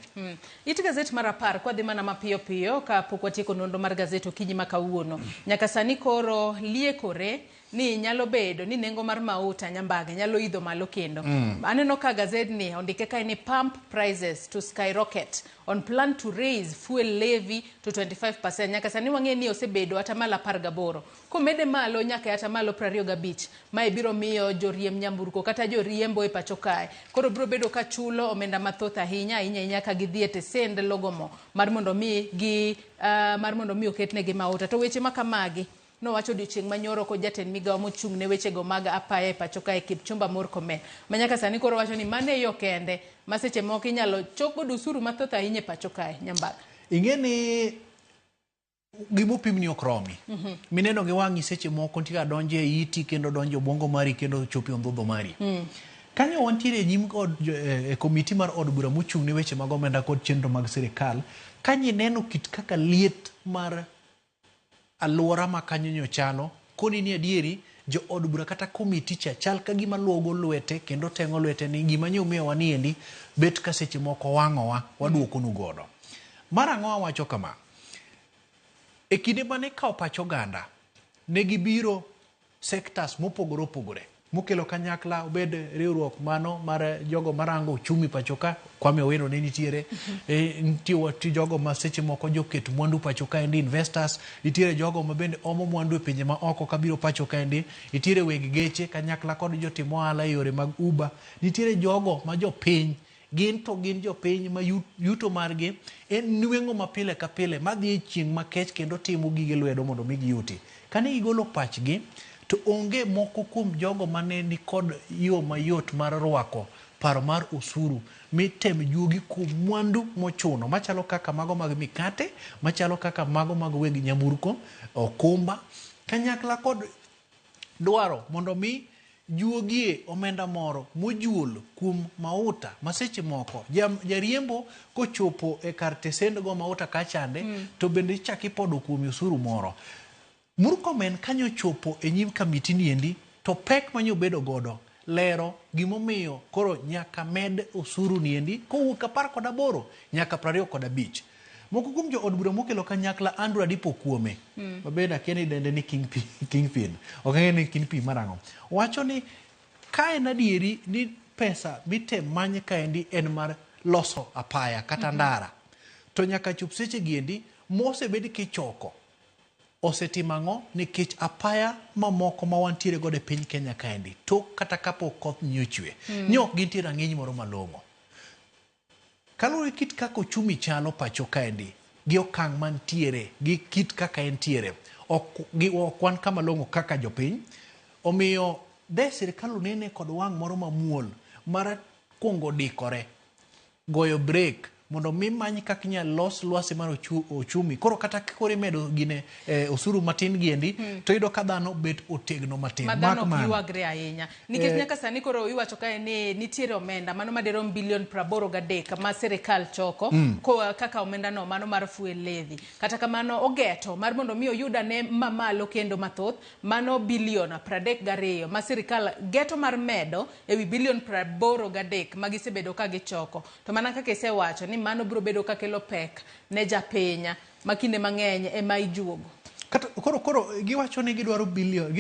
It gazet mar 10 kwa dhi mana mapiyo piyo ka pok watieko nonro mar gazet okinyi ma kawuono. Nyaka sani koro liekore ni nyalo bedo ni nengo mar mauta Nyambaga nyalo idho malo kendo. Aneno ka gazet ni ondike ka ni pump prices to skyrocket on plan to raise fuel levy to 25%. Nyaka sani wang'e ni osebedo hata malo 18. Komede malo nyaka hata malo 25. Ma ibiro miyo joriem nyamburko kata joriembo e pacho kae koro biro bedo ka chulo omenda mathoth ahinya ka gidhi e tesend logomo mar mondo mi oketnegi mauta. To weche makamagi no wacho odiochieng' manyoro ko jatend migawo mochung' ne weche go mag apaya e pacho kae Kipchumba Murkomen manyaka sani koro wacho ni mane yo kende ma seche moko inyalo choko dusuru mathoth ahinya e pacho kae Nyambaga. Ing'e ni gimopimni ok romi. Mineno gi wang'i seche moko nitie donje e iti kendo donjo obwongo mari kendo chopi ondhudho mari. Kanyo wantiere nyim kod komiti mar od bura mochung' ne weche mag omenda kod chenro mag sirikal, kanyi neno kit kaka liet mar alwora ma kanyo nyochalo koni ni adieri jo od bura kata komiti cha chal ka gima luogo lwete kendo tengo lwete ni gima nyomiyo waniendi bet ka seche moko wang'owa waduoko nugodo. Marang'o wacho kama, e kinde mane kao pacho ganda ne gibiro sectors mopogore opogore mokelo kanyakla, obed riwruok mano mar jogo marango uchumi pacho ka Kwame Owino ne nitiere, nitie jogo ma seche moko joket mwandu pacho ka endi investors, nitiere jogo ma bende omo mwandu e pinje ma oko kabiro pacho ka endi, nitiere weg geche kanyakla kod jotimo ohala e yore mag Uber, nitiere jogo ma jopiny gin jopiny ma yuto margi en nweng'o ma pile ka pile madhi chieng' makech kendo timo gige lwedo mondo mi giyuti. Kane gigolo pachgi to onge moko kuom jogo mane ni kod yo mayot mar rwako paro mar osuru mitem juogi kuom mwandu mochuno machalo kaka mago mag mikate, machalo kaka mago mag weg nyamburko, okumba, kanyakla kod dwaro mondo mi juogie omenda moro mojuol kuom mauta maseche moko jariembo kochopo e kar tesend go mauta kachande to bende chaki podo kuom osuru moro. Murkomen kanyo chopo e nyim kamiti niendi to pek manyo bedo godo lero gimomiyo koro nyaka med osuru niendi kowuok 18 nyaka 25. Moko kuom jo od bura mokelo kanyakla Andrew Adipo kuome mabeda keni dende ni Kingpin okang'e ni Kingpin marango wacho ni kae nadieri ni pesa mitem manye kaendi en mar loso apaya kata ndara to nyaka chup seche giendi mosebed kichoko osetimang'o nikech apaya mamoko ma wantiere gode piny Kenya kaendi tok kata kapo koth nyochwe nyok gintie rang'iny moro malong'o kaluwore kit kaka ochumi chalo pacho kaendi gi okang' mantiere gi kit kaka entiere ok wan kama long'o kaka jopiny omiyo de sirikal onene kod wang' moro mamuol mar kuongo dikore goyo break mondo mi many kaka inyal los lwasi mar ochumi koro kata kore medo gine osuru matin giendi to yudo ka dhano bet otegno matin madhano ok yuagre ahinya nikech nyaka sani koro iwacho kae ni nitiere omenda mano madirom bilion 83 ma sirikal choko kaka omenda no mano mar fuel levy kata kamano ogeto mar mondo mi oyuda ne mamalo kendo mathoth mano bilion 32 ma sirikal geto mar medo ewi bilion 83 ma gisebedo ka gichoko to mana kaka isewacho ni mano biro bedo ka kelo pek ne japenya makinde mang'eny ema ijuogo koro giwacho ni gidwaro bilion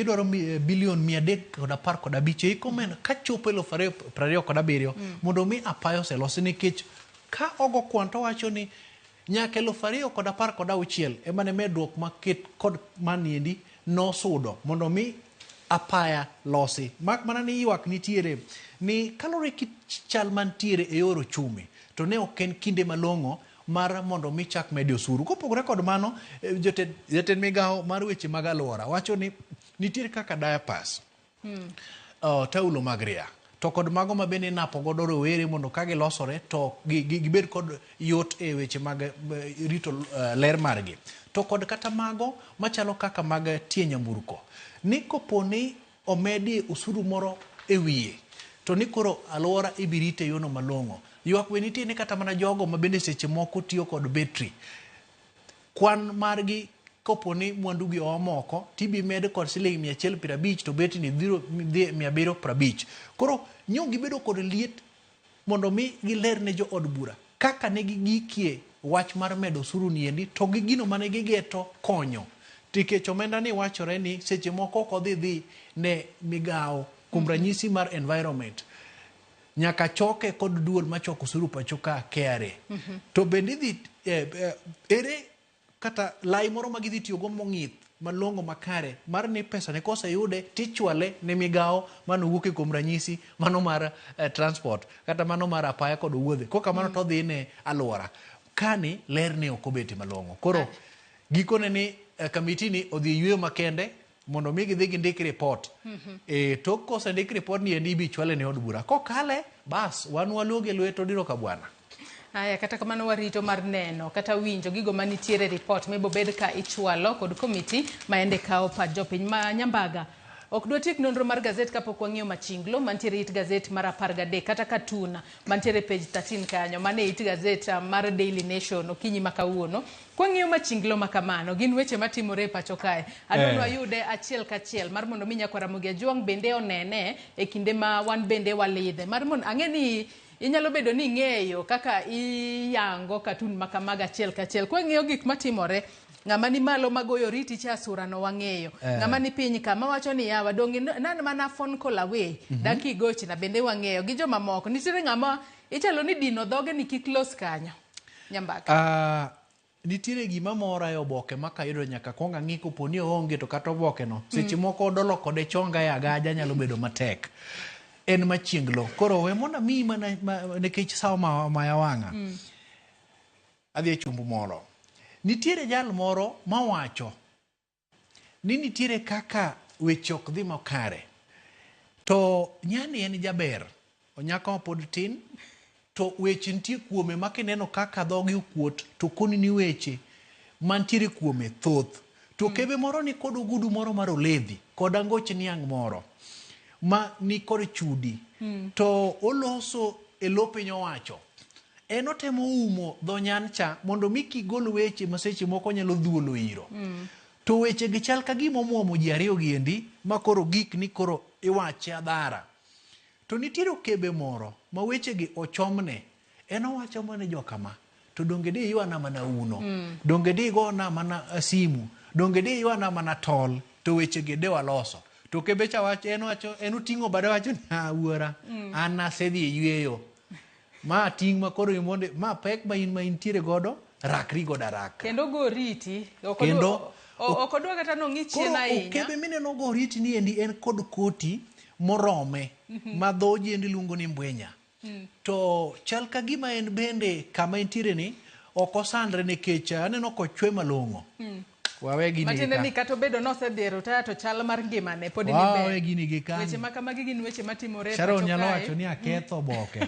315 ikomen ka chopo 2027 mondo mi apayo oselosi nikech ka ogo kwanto wacho ni nyaka 2016 ema ne medruok maket kod maniendi nosudo mondo mi apaya losi mak mana ni ywak nitiere ni kalore kit chal mantiere e yor ochumi to ne ok en kinde malong'o mar mondo mi chak medi osuru kopogore kod mano jatend migawo mar weche mag alwora wacho ni nitiere kaka diapers taulo mag ria to kod mago ma bende napo godo rowere mondo ka gilosore to gibed kod yot e weche mag rito ler margi to kod kata mago machalo kaka mag tie nyamburko ni koponi omedi osuru moro e wiye to ni koro alwora ibirite yono malong'o ywak we nitie ni kata mana jogo ma bende seche moko tiyo kod betri kwan margi koponi mwandu gi moko tibi med kod siling 150 to betri ni 750 koro nyong gibedo kod liet mondo mi giler ne jo od bura kaka ne gigikie wach mar medo osuru niendi to gi gino mane gigeto konyo tikech omenda ni wachore ni seche moko kodhi ne migawo kuom ranyisi mar environment nyaka choke kod duol machoko osuru pacho ka KRA to bende dhi ere kata lai moro ma gidhi tiyogo mong'ith malong'o makare mar ni pesa ne koseyude tichwale ne migawo mano wuok kuom ranyisi mano mar transport kata mano mar apaya kod wuodhe koka mano to dhi ne alwora kani ler ne ok obeti malong'o koro gikone ni kamiti ni odhi yweyo makende mondo mi gidhi gindik report tok kosendik report ni endi bichwale ne od bura kokale bas wan waluoge lweto diro ka bwana aya kata kamano warito mar neno kata winjo gigo manitiere report mebo bed ka ichwalo kod komiti maende kao pa jopiny ma Nyambaga ok dwa tiek nonro mar gazet kapok wang'iyo machinglo mantiere it gazet mar 13 kata katuna mantiere page 13 kanyo mane it gazet mar Daily Nation okinyi makawuono kwang'iyo machinglo makamano gin weche matimore pacho kae adonwa yude achiel kachiel mar mondo mi nyakwara Mugia Jwang bende onene e kinde ma wan bende walidhe mar mondo ang'eni inyalo bedo ni ng'eyo kaka iyango katun makamaga achiel kachiel kwang'iyo gik matimore ng'ama ni malo magoyo riti cha sura no wang'eyo ng'ama ni piny kama wacho ni yawa dongi nan mana phone call away daki gochi na bende wang'eyo gi joma moko nitiere ng'ama ichalo ni dino dhoge ni kik los kanyo Nyambaga nitiere gima mora e oboke makayudo nyaka konga ng'i koponi onge to kata oboke no seche moko dolo kode chonga e agaja nyalo bedo matek en machienglo koro we mona mi mana nekech sawa maya wang'a adhi e chumbu moro nitiere jal moro mawacho ni nitiere kaka weche ok dhi makare to nyani en jaber onyako mapod tin to weche nitie kuome makineno kaka dhogi okuot to koni ni weche mantiere kuome thoth to kebe moro ni kod ogudu moro mar oledhi kod angoch niang' moro ma ni kod chudi to oloso e lo piny owacho en otemo umo dho nyancha mondo mi kigol weche maseche moko nyalo dhuolo iro to weche gi chal ka gima omuomo ji ariyo giendi ma koro gik ni koro iwache adhara to nitiere okebe moro ma wechegi ochomne, en owacho mana jo kama, to donge di ywana mana uno, donge di gona mana simu, donge di ywana mana tol, to wechegi de waloso. To kebecha wacho en uting'o bade wacho ni wuora an asedhi e yweyo ma ting' ma koro imonde ma pek ma intiere godo rakri godo rak kendo go riti kendo okodwa kata no ng'ichien ahinya kebe mineno go riti ni endi en kod koti morome ma dho jendi luongo ni mbwenya to chal ka gima en bende kama intiere ni ok osandre nikech aneno kochwe malong'o. Wawe gini matinde ni kato bedo no sedhiero to chal mar ngimane pod ni be. Wawe gini gi kan. Weche makamagi gin weche matimore Sharon nyalo wacho ni aketho boke.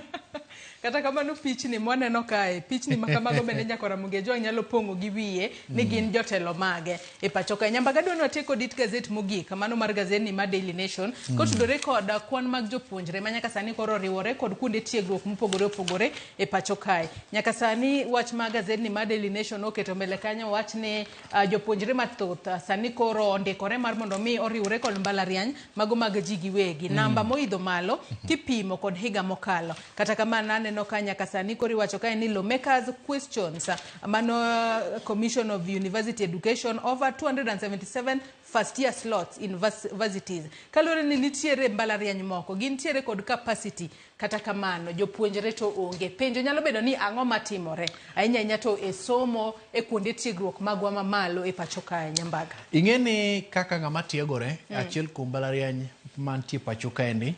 Kata kamano pichni mwaneno kae, pichni makamago bende nyako Ramogi Ajwang' nyalo pong'o gi wiye ni gin jotelo mage e pacho kae. Nyambaga dwa natieko dit gazet mogik, kamano mar gazedni ma Daily Nation, kotudore kod kwan mag jopuonjre ma nyaka sani koro riwore kod kuonde tiegruok mopogore opogore e pacho kae. Nyaka sani wach ma gazedni ma Daily Nation oketo mbele kanyo wach ni jopuonjre mathoth sani koro ondikore mar mondo mi oriwore kod mbalariany mago mag ji giwegi. Namba moidho malo kipimo kod higa mokalo. Kata kamano aneno ka nyaka sani koro iwacho kae ni lawmakers questions mano Commission of University Education over 277 first year slots in universities. Kalore ni nitiere mbalariany moko gintiere kod capacity, kata kamano jopuonjre to onge. Penjo nyalo bedo ni ang'o matimore ahinya to e somo e kuonde tiegruok magwa mamalo e pacho kae. Nyambaga ing'eni kaka ng'ama tiegore achiel kuom mbalariany mantie pacho kaendi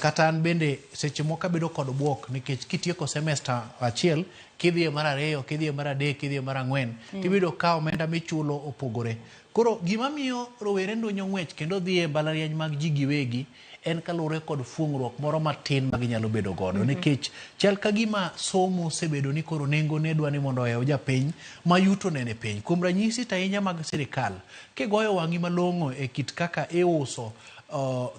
kata an bende seche moko abedo kod buok nikech kitieko semester achiel kidhi e mar ariyo, kidhi e mar adek, kidhi e mar ang'wen tibedo ka omenda michulo opogore. Koro gima miyo rowere ndonyo ng'wech kendo dhi e mbalariany mag ji giwegi en kaluwore kod fuong'ruok moro matin ma ginyalo bedo godo nikech chal ka gima somo osebedo ni koro nengo ne dwa ni mondo oyaw japiny ma yuto nene piny. Kuom ranyisi tahinya mag sirikal kigoyo wang'i malong'o e kit kaka iuso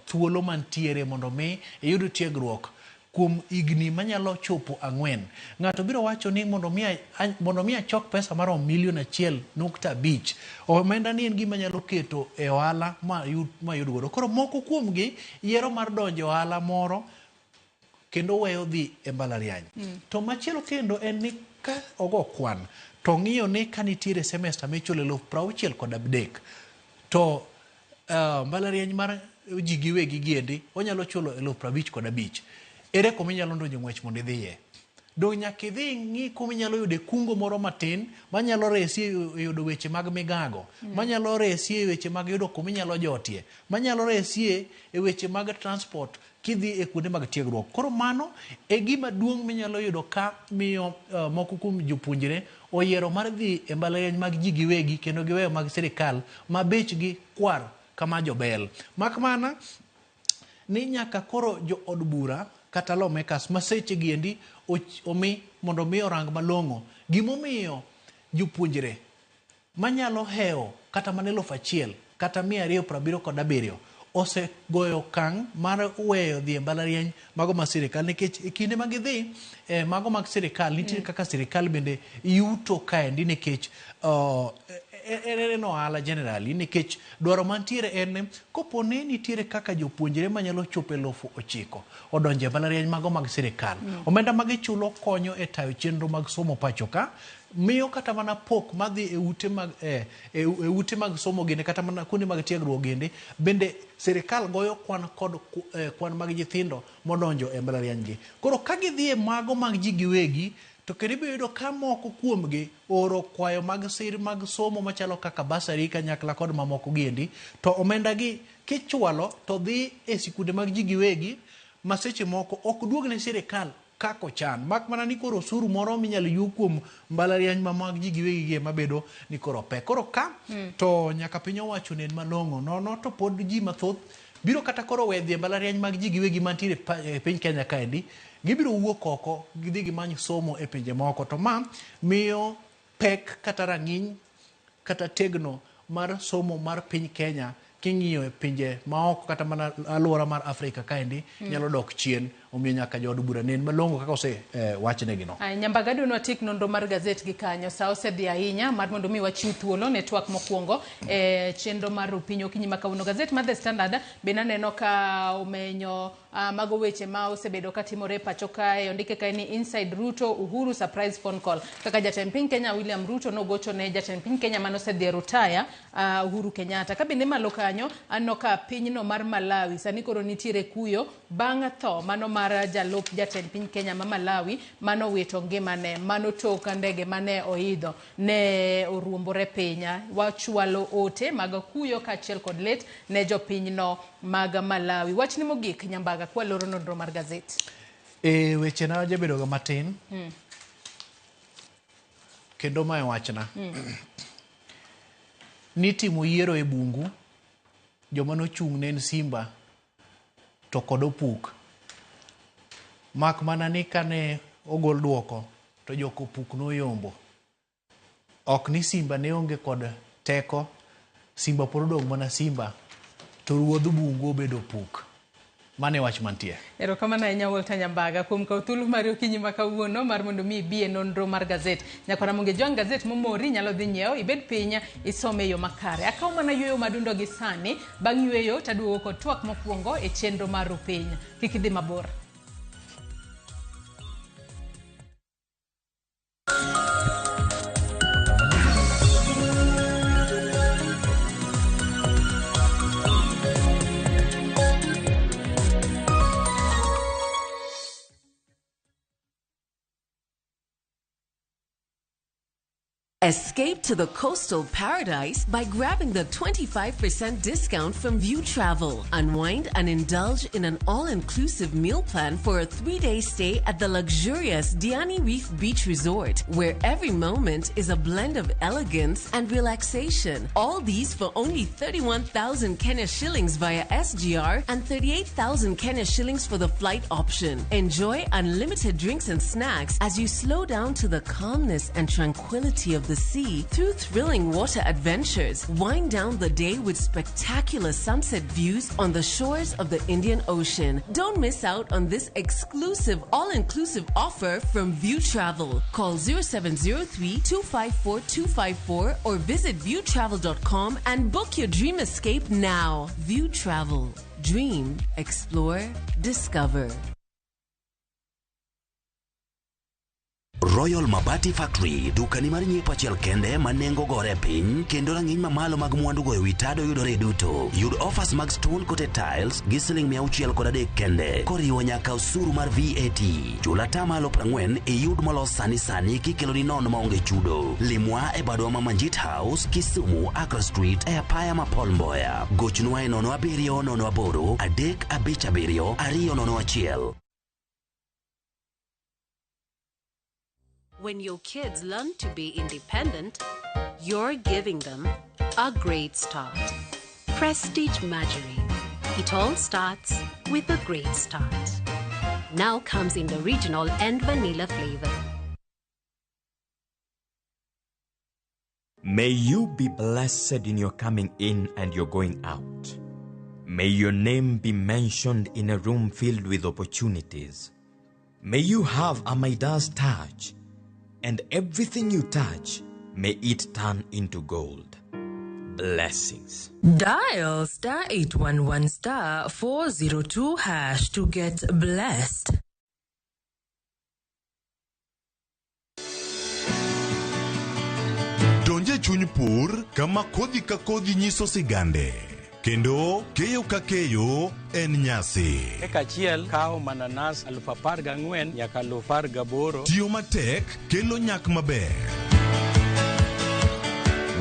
thuolo mantiere mondo mi iyud tiegruok kuom igni manyalo chopo 4, ng'ato biro wacho ni mondo mi achok pesa mar $1.5 omenda ni en gima nyalo keto e ohala ma yud godo. Koro moko kuomgi yiero mar donjo ohala moro kendo weyo dhi e mbalariany. To machielo kendo en ni ka ogo kwan to ng'iyo ni ka nitiere semester michulo $63 to mbalariany mar ji giwegi giendi onyalo chulo $55,000. Ere kuma inyalo ndonjo ng'wech mondo idhiye? Do nyaka idhi ng'i kuma inyalo yude kungo moro matin manyalo resi e yudo weche mag migago, manyalo resi e weche mag yudo kuma inyalo jotie, manyalo resi e weche mag transport kidhi e kuonde mag tiegruok. Koro mano e gima duong' minyalo yudo ka miyo moko kuom jopuonjre oyiero mar dhi e mbalariany mag ji giwegi kendo giweyo mag sirikal ma bechgi kwar kama jobel. Mak mana ni nyaka koro jo od bura kata lawmakers maseche giendi omi mondo mi orang malong'o gimomiyo jopuonjre manyalo hewo kata mana 1,000 kata 277 osegoyo okang' mar weyo dhi e mbalariany mago mag sirikal nikech e kinde ma gidhi mago mag sirikal nitie kaka sirikal bende yuto kaendi nikech en ohala generally nikech dwaro mantiere en kopo ne nitiere kaka jopuonjre manyalo chopo 9,000 odonje mbalariany mago mag sirikal. Omenda mag chulo konyo e tayo chenro mag somo pacho ka miyo kata mana pok madhi e ute mag somo gende kata mana kuonde mag tiegruok gende bende sirikal goyo kwan mag nyithindo modonjo e mbalariany gi. Koro ka gidhi e mago mag ji giwegi to kendo ibiro ka moko kuomgi oro kwayo mag sir mag somo machalo kaka basari kanyakla kod mamoko giendi to omenda gi kichwalo to dhi e sikunde mag ji giwegi maseche moko ok duogne sirikal kako chan. Mak mana ni koro osuru moro minyalo yu kuom mbalariany mag ji giwegi gi mabedo ni koro pek. Koro ka to nyaka piny owacho nen malong'o nono to pod ji mathoth biro kata koro wedhi e mbalariany mag ji giwegi mantiere e piny Kenya kaendi gibiro wuok oko gidhi gimany somo e pinje moko to ma miyo pek kata rang'iny kata tegno mar somo mar piny Kenya king'iyo e pinje maoko kata mana alwora mar Afrika kaendi nyalo dok chien omiyo nyaka jood bura nen malong'o kaka wachnegi no. Nyambaga dun watik nonro mar gazet gi kanyo sa osedhi ahinya mar mondo mi wachiw thuolo ne twak mokwongo chenro mar Rupiny Okinyi ma kawuono. Gazet mar The Standard be naneno ka omenyo mago weche ma osebedo katimore pacho kae. Ondike kae ni Inside Ruto Uhuru surprise phone call. Kaka jatend piny Kenya William Ruto nogocho ne jatend piny Kenya mano osedhi rutaya Uhuru Kenyatta. Ka bende malo kanyo anno ka pinyno mar Malawi sani koro nitiere kuyo bang' tho mano mar jalup jatend piny Kenya ma Malawi mano wito ngimane mano toka ndege mane oidho ne oruombore pinya. Wachwalo ote mag kuyo kaachiel kod let ne jopinyno mag Malawi. Wachni mogik Nyambaga kwa loro nonro mar gazet. Weche na jabedo ga matin. Kendo mae wachna. Nitimo yiero e bungu joma nochung' ne Simba to kod Opuk. Mak mana ni kane ogol duoko to joko Opuk noyombo. Ok ni Simba ne onge kod teko, Simba pod odong' mana Simba to ruodh bungu obedo Opuk. Mane wach mantie. Erokamano ahinya Walter Nyambaga kuom kawo thuolo mar okinyi ma kawuono mar mondo mi bi e nonro mar gazet. Nyakora monge jwang gazet momori nyalo dhi nyiewo ibed piny isome yo makare. Akaw mana yueyo madundo gi sani bang' yueyo taduogo kod twak mokwongo e chenro mar Rupiny. Kik idhi mabor. Escape to the coastal paradise by grabbing the 25% discount from View Travel. Unwind and indulge in an all-inclusive meal plan for a 3-day stay at the luxurious Diani Reef Beach Resort, where every moment is a blend of elegance and relaxation. All these for only 31,000 Kenya shillings via SGR and 38,000 Kenya shillings for the flight option. Enjoy unlimited drinks and snacks as you slow down to the calmness and tranquility of the sea through thrilling water adventures. Wind down the day with spectacular sunset views on the shores of the Indian Ocean. Don't miss out on this exclusive all-inclusive offer from View Travel. Call 0703-254-254 or visit viewtravel.com and book your dream escape now. View Travel. Dream, explore, discover. Royal Mabati Factory, dukani mar nyiepo achiel kende manengo gore piny, kendo rang'iny mamalo mag mwandu go ewi tado yudore duto. Yud offers mag stone coated tiles gi siling 603 kende, koriwo nyaka osuru mar VAT. Chula tamalo 40 yud molos sani sani kikelo ni nono maonge chudo. Limwa e badwa ma Manjit House, Kisumu, Accra Street, e apaya ma Paul Mboya. Gochnwa e 070 357 201. When your kids learn to be independent, you're giving them a great start. Prestige Margarine. It all starts with a great start. Now comes in the original and vanilla flavor. May you be blessed in your coming in and your going out. May your name be mentioned in a room filled with opportunities. May you have a Midas touch, and everything you touch, may it turn into gold. Blessings. Dial *811*402# to get blessed. Donje chuny pur kama kodhi ka kodhi nyiso sigande. Kendo keyo ka keyo en nyasi. Eka achiel kao mananas 14,000 nyaka 18,000. Tiyo matek kelo nyak maber.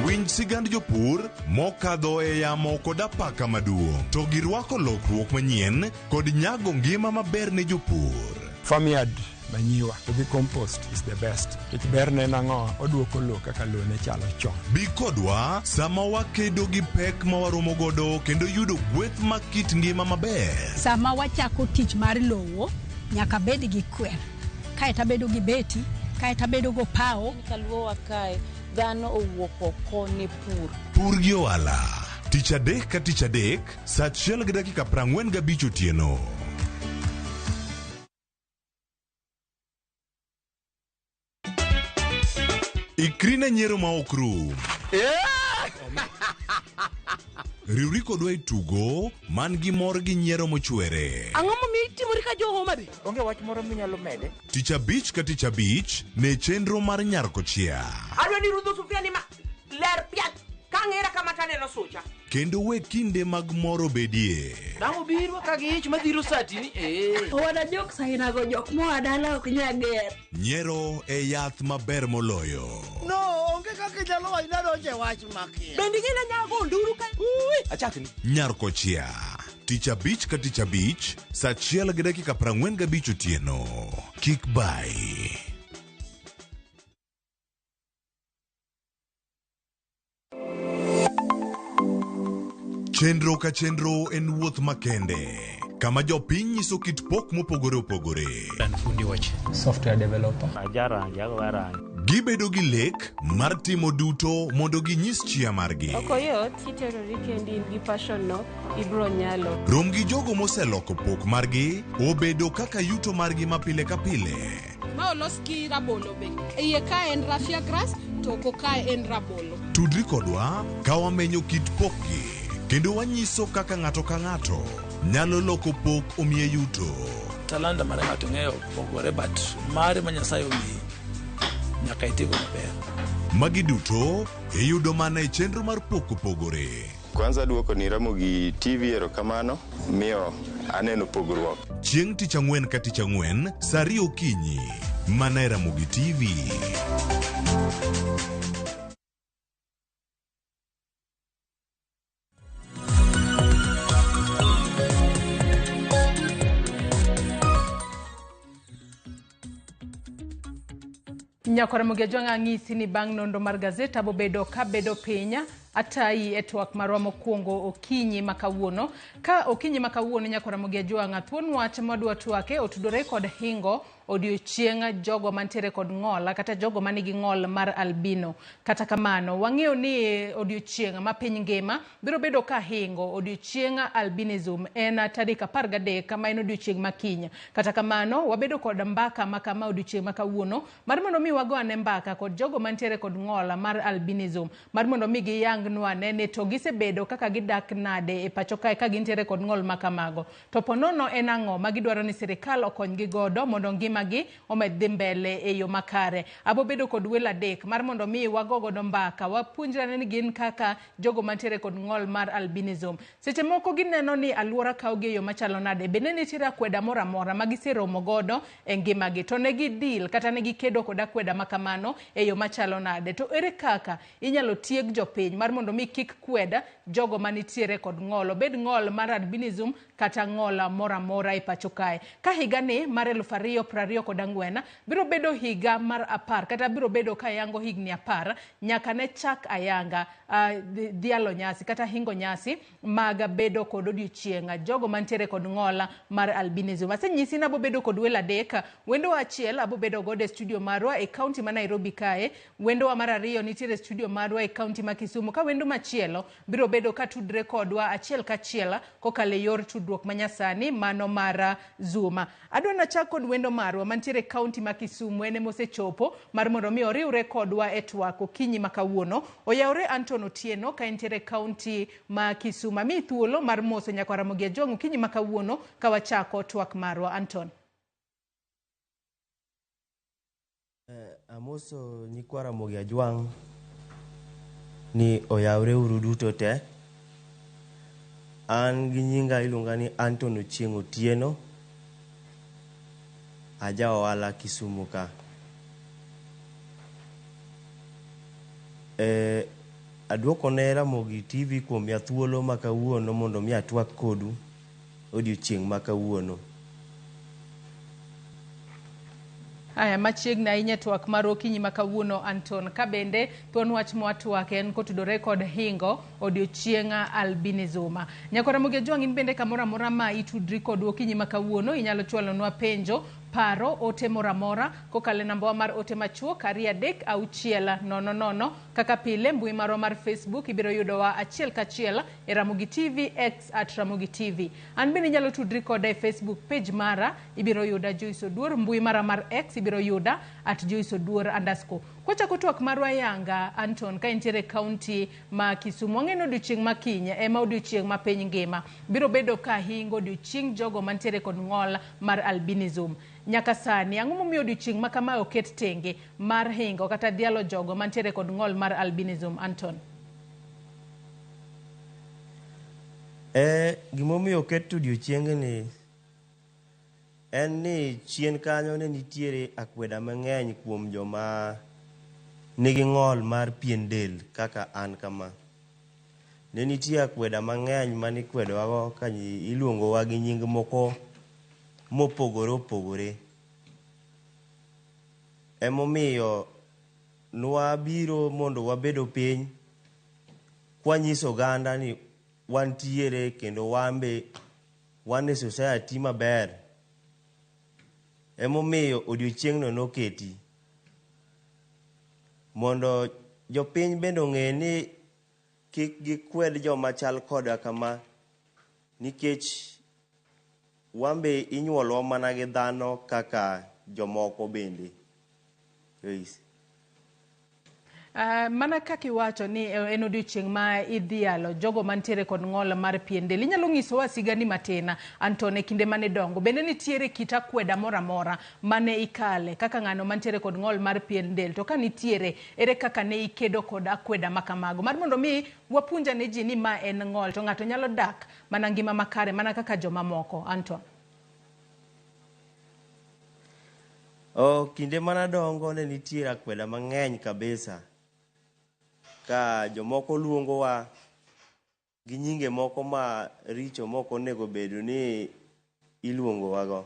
Winj sigand jopur mokadho e yamo kod apaka maduong'. To girwako lokruok manyien kod nyago ngima maber ne jopur. Farmyard manyiwa to compost is the best. It berne nango oduoko lo kaka lo ne chalo chon. Bi kodwa sama wakedo gi pek ma waromo godo kendo yudo gweth makit ngima maber. Sama wachako tich mar lowo nyaka bed gi kwer. Kae tabedo gi beti, kae tabedo go pao. Kaluowa kae dhano owuok oko ne pur. Pur gi ohala. Tich adek ka tich adek, saa 1:45 otieno. Ikrine nyiero ma ok rum. Riwri kodwa e tugo man gi mor gi nyiero mochwere. Ang'o momiyo itimori ka jo Homa Bay? Onge wach moro minyalo mede. Tich abich ka tich abich ne chenro mar nyarko chia. Adwa ni rudho sufria ni ma ler piat kang'era kama taneno sucha. Kendo we kinde mag moro bedie. Damo biro ka gi ich madhiro sati ni Owada jok saina go jok moa dala ok nyager. Nyiero e yath maber moloyo. No, onge kaka nyalo wayna donje wach makia. Bendi gina nyago nduru ka. Achakni. Nyarko chia. Tich abich ka tich abich, saa 1:45 otieno. Kik bai. Chenro ka chenro en wuoth makende, kama jopiny nyiso kit pok mopogore opogore. Fundi wach. Software developer. Gibedo gi lek mar timo duto mondo ginyis chia margi. Okoyot kiterori kendi in gi passion no ibro nyalo. Rom gi jogo moseloko pok margi obedo kaka yuto margi mapile ka pile. Ma olos gi rabolo be. Iye ka en raffia grass to oko ka en rabolo. Tudri kodwa ka wamenyo kit pokgi kendo wanyiso kaka ng'ato ka ng'ato nyalo loko pok omiye yuto. Talanta mar ng'ato ng'eyo pogore but mare ma Nyasaye omiyi nyaka itigo maber. Magi duto iyudo mana e chenro mar pok opogore. Kwanza duoko ni Ramogi TV erokamano miyo aneno pogruok. Chieng' tich ang'wen ka tich ang'wen saa 2 okinyi mana e Ramogi TV. Nyakora Mugiajwang' ng'isi ni bang' nondo mar gazeta bobedo ka bedo pinya atai e twak marwa mokwongo okinyi makawuono. Ka okinyi makawuono Nyakora Mugiajwang' thuon wach modwa twake otudore kod hingo odiochieng' jogo mantiere kod ng'ol kata jogo manigi ng'ol mar albino. Kata kamano wang'eyo ni odiochieng' ma piny ngima biro bedo ka hingo odiochieng' albinism en tarik 13 kama en odiochieng' makiny. Kata kamano wabedo kod mbaka makama odiochieng' makawuono mar mondo mi wago ane mbaka kod jogo mantiere kod ng'ol mar albinism mar mondo mi giyang nwa ne to gisebedo kaka gidak nade e pacho kae ka gintiere kod ng'ol makamago. To ponono en ang'o magidwaro ni sirikal okony gi godo mondo ngima gi omed dhi mbele e yo makare. Abo bedo kod welo adek mar mondo mi wagogo do mbaka wapuonjrane ni gin kaka jogo mantiere kod ng'ol mar albinism. Seche moko gineno ni aluora kaugi e yo machalo nade bende nitiere akweda moro amora magiseromo godo e ngima gi to negi deal kata negi kedo kod akweda makamano e yo machalo nade. To ere kaka inyalo tieg jopiny mar mondo mi kik kweda jogo manitiere kod ng'ol obed ng'ol mar albinism kata ng'ol moro amora e pacho kae. Ka higa ni mar 2024 biro bedo higa mar 10 kata biro bedo ka yango higni 10 nyaka ne chak ayanga dialo nyasi kata hingo nyasi maga bedo kod odiochieng' jogo mantiere kod ng'ol mar albinism. Asenyisi na bobedo kod welo adek. Wendo achiel abo bedo gode studio marwa e county ma Nairobi kae. Wendo wa mar ariyo nitiere studio marwa e county ma Kisumu. Ka wendo machielo biro bedo ka tudre kodwa achiel ka achiel kokale yor tudruok manyasani mano mar Zuma. Adwa na chak kod wendo marwa mantiere county ma Kisumu ene mosechopo mar mondo mi oriwre kodwa e twak okinyi makawuono. Oyawre Anton Otieno ka entiere county ma Kisumu. Mi thuolo mar moso Nyakora Mugiajwang' okinyi makawuono ka wachako twak marwa. Anton. Amoso Nyakora Mugiajwang' ni oyawre uru duto te. An gi nyinga iluonga ni Anton Ochieng' Otieno. Aja ohala Kisumu ka. Aduoko ne Ramogi TV kuom ya thuolo makawuono mondo mi atwak kodu odiochieng' makawuono. Aya machiegni ahinya twak mar okinyi makawuono Anton. Ka bende thuon wach mwatwak en kotudore kod hingo odiochieng' albinism. Nyakora Mugiajwang' in bende kamoro amora ma itudri kod okinyi makawuono inyalo chwalonwa penjo paro ote moramora kokale namba mar ote machuok 2-6-00 kaka pile mbui marwa mar Facebook ibiro yudo wa achiel kachiel e Ramogi TV X @Ramogi TV. An bende nyalo tudri koda e Facebook page mara ibiro yuda Joyce Oduor, mbui mara mar X ibiro yuda @JoyceOduor_. Kocha kutwak marwa yanga Anton ka intiere county ma Kisumu ngeno odiochieng' makinye ema odiochieng' ma piny ngima biro bedo ka hingo odiochieng' jogo mantiere kod ng'ol mar albinism. Nyaka sani ang'o momiyo odiochieng' ma kama oket tenge mar hingo kata dialo jogo mantiere kod ng'ol mar albinism, Anton? Gimomiyo oket odiochieng' ni en ni chien kanyo ne nitiere akweda mang'eny kuom joma nigi ng'ol mar pien del kaka an kama. Ne nitie akweda mang'eny mani kwedowago ka iluongowa gi nying moko mopogore opogore. Emomiyo nwabiro mondo wabedo piny kwanyiso oganda ni wantiere kendo wambe wan e society maber. Emomiyo odiochieng'no noketi mondo jopiny bende ong'e ni kik gikwed joma chal koda kama, nikech wambe inyuolwa mana gi dhano kaka jomoko bende. Mana kaka iwacho ni en odiochieng' ma idhialo jogo mantiere kod ng'ol mar pien del. Inyalo ng'isowa sigani matina Anton e kinde mane dongo bende nitiere kit akweda moramora mane ikale kaka ng'ano mantiere kod ng'ol mar pien del, to ka nitiere ere kaka ne ikedo kod akweda makamago mar mondo mi wapunja ne ji ni ma en ng'ol to ng'ato nyalo dak mana ngima makare mana kaka joma moko, Anton? Kinde mana dongo ne nitiere akweda mang'eny kabisa ka jomoko luongowa gi nyinge moko ma richo moko nego bedo ni iluongowago.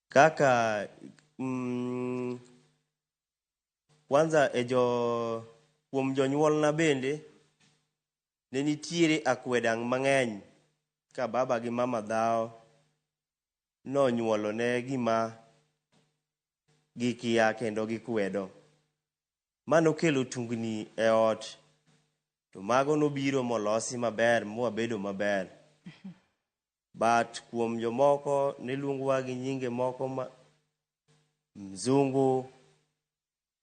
Kaka kwanza kuom jonyuolna bende ne nitiere akweda mang'eny ka baba gi mama dhao nonyuolo ne gima gikia kendo gikwedo. Mano kelo tungni e ot, to mago nobiro molosi maber mwabedo maber. But kuom jomoko ne luongowa gi nyinge moko ma mzungu,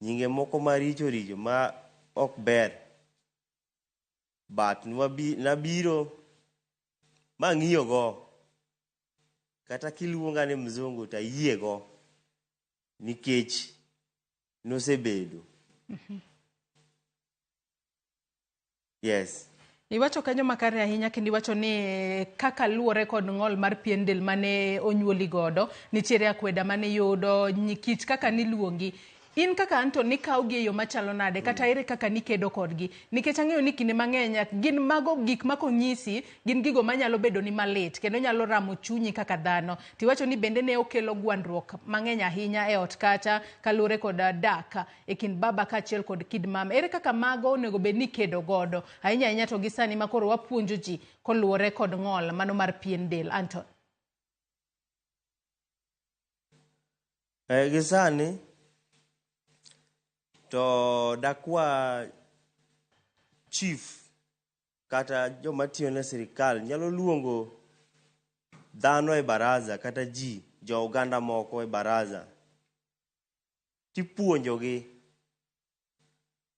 nyinge moko maricho richo ma ok ber. But nabiro mang'iyo go, kata kiluonga ni mzungu ta yie go, nikech nosebedo. Yes. Iwacho kanyo makare ahinya kendo iwacho ni kaka luore kod ng'ol mar pien del mane onyuoli godo nitiere akweda mane yudo kit kaka niluongi. In kaka Anton nikaw gi yo machalo nade kata ere kaka nikedo kodgi, nikech ang'eyo ni kinde mang'eny gin mago gik makonyisi gin gigo manyalo bedo ni malit kendo nyalo ramo chunyi kaka dhano. Tiwacho ni bende ne okelo gwandruok mang'eny ahinya e ot kacha kalure kod dak e kind baba kaachiel kod kid mama. Ere kaka mago onego bed ni kedo godo ahinya ahinya to gisani makoro wapuonjo ji koluore kod ng'ol mano mar pien del, Anton? Gisani to dakwa chief kata joma tiyo ne sirikal nyalo luongo dhano e baraza kata jo uganda moko e baraza tipuonjogi,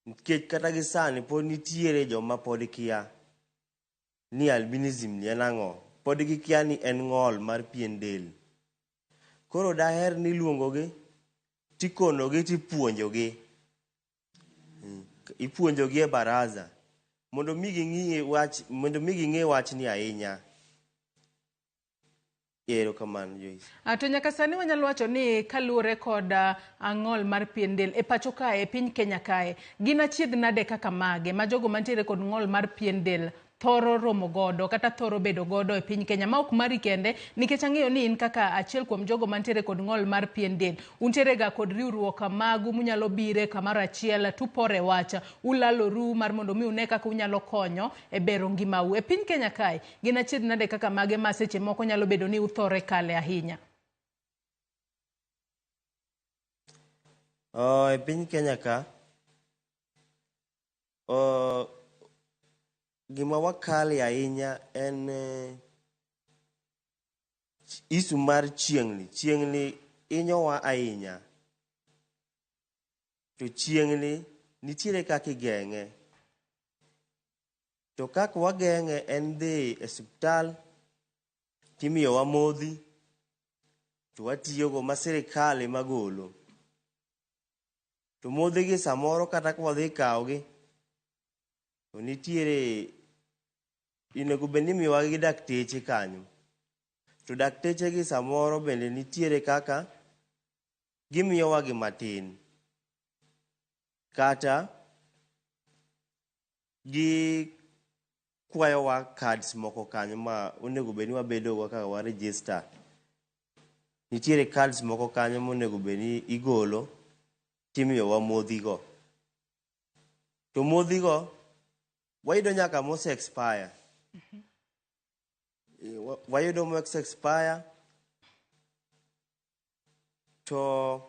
nikech kata gisani pod nitiere joma pod kia ni albinism ni en ang'o, pod gikia ni en ng'ol mar pien del. Koro daher ni luongogi tikonogi tipuonjogi. Ipuonjogi e baraza mondo mi ging'e wach ni ahinya. Erokamano Joyce. To nyaka sani wanyalo wacho ni kaluore kod ng'ol mar pien del e pacho kae e piny Kenya kae gin achiedh nade kaka mage ma jogo mantiere kod ng'ol mar pien del thoro romo godo kata thoro bedo godo e piny Kenya ma ok mari kende, nikech ang'eyo ni in kaka achiel kuom jogo mantiere kod ng'ol mar pien del untiere ga kod riwruok magu munyalo bire kamaro achiel tupore wacha ulaloru mar mondo mi une kaka unyalo konyo e bero ngimau. E piny Kenya kae gin achiedh nade kaka mage ma seche moko nyalo bedo ni uthore kale ahinya? E piny Kenya ka, gima wakale ahinya en isu mar chieng'ni. Chieng'ni inyowa ahinya. To chieng'ni nitiere kaka igeng'e. To kaka wageng'e en dhi e osiptal, timiyowa modhi, to watiyogo ma sirikal ema golo. To modhigi samoro kata ka wadhi kawogi, to nitiere onego bed ni imiyowa gi dakteche kanyo. To daktechegi samoro bende nitiere kaka gimiyowa gi matin. Kata gi kwayowa cards moko kanyo ma onego bed ni wabedogo kaka wa register. Nitiere cards moko kanyo monego bed ni igolo timiyowa modhigo. To modhigo wayudo nyaka mose expire. Wayudo mose expire. To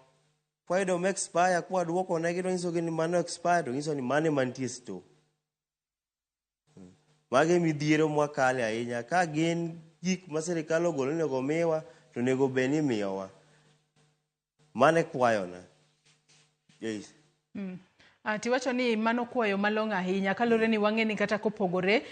wayudo mose expire kwa duoko negi to nyisogi ni mano expire, to nyiso ni mano mantie store. Mage midhiero mwakale ahinya. Ka gin gik ma sirikal ogolo nego miwa, to nego bed ni miyowa. Mane kwayona. Yes. Tiwacho ni mano kwayo malong' ahinya kalore ni wang'e ni kata kopogore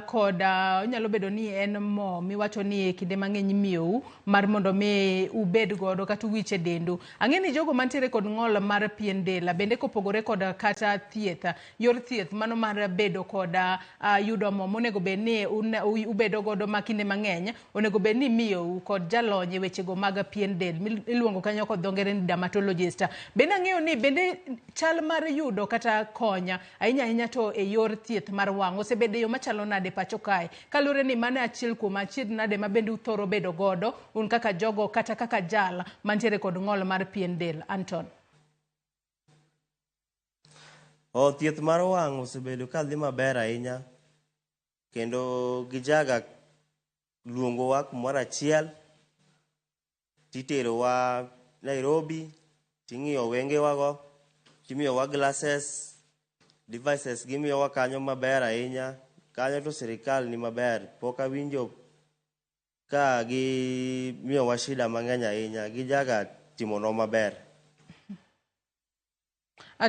kod onyalo bedo ni en mo miwacho ni kinde mang'eny miyou mar mondo mi ubed godo kata uwiche dendu. Ang'e ni jogo mantiere kod ng'ol mar pien del bende kopogore kod kata thieth, yor thieth mano mar bedo kod yudo mo monego bed ni ubedo godo ma kinde mang'eny onego bed ni miyou kod jalony e wechego mag pien del miluongo kanyo kod dho ngere ni dermatologist. Bende ang'eyo ni bende chal mar yudo kata konya ahinya to e yor thieth mar wang' osebedo yo machalo nade pacho kae kalure ni mane achiel kuom achiedh nade ma bende uthoro bedo godo un kaka jogo kata kaka jal mantiere kod ng'ol mar pien del. Anton. Thieth mar wang' osebedo ka dhi maber ahinya, kendo gijaga luongowa kumoro achiel titerowa Nairobi, ting'iyo wengewago, timiyowa glasses, devices gimiyowa kanyo maber ahinya. Kanyo to sirikal ni maber. Pok awinjo ka gimiyowa shida mang'eny ahinya. Gijaga timonwa maber.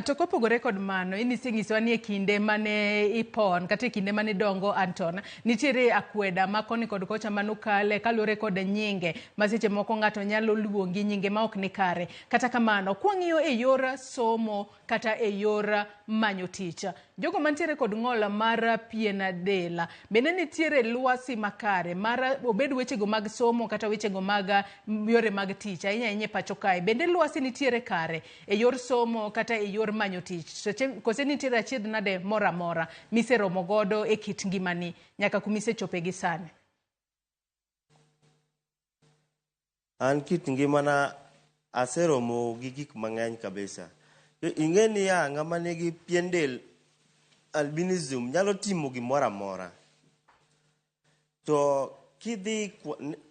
To kopogore kod mano, inyiswa ni e kinde mane ipon kata e kinde mane dongo Anton, nitiere akweda ma koni kod kocha manukale kalure kod nyinge ma seche moko ng'ato nyalo luongi nyinge ma ok ni kare. Kata kamano, kwang'iyo e yor somo kata e yor manyo tich, jogo mantiere kod ng'ol mar pien del, bende nitiere lwasi makare mar obed wechego mag somo kata wechego mag yore mag tich ahinya pacho kae. Bende lwasi nitiere kare e yor somo kata e yor manyo tich. Kose nitiere achiedh nade moro amora miseromo godo e kit ngimani nyaka kumisechope gi sani? An kit ngimana aseromo gi gik mang'eny kabisa. Ing'e ni ng'ama nigi pien del albinism nyalo timo gimoro amora. To kidhi,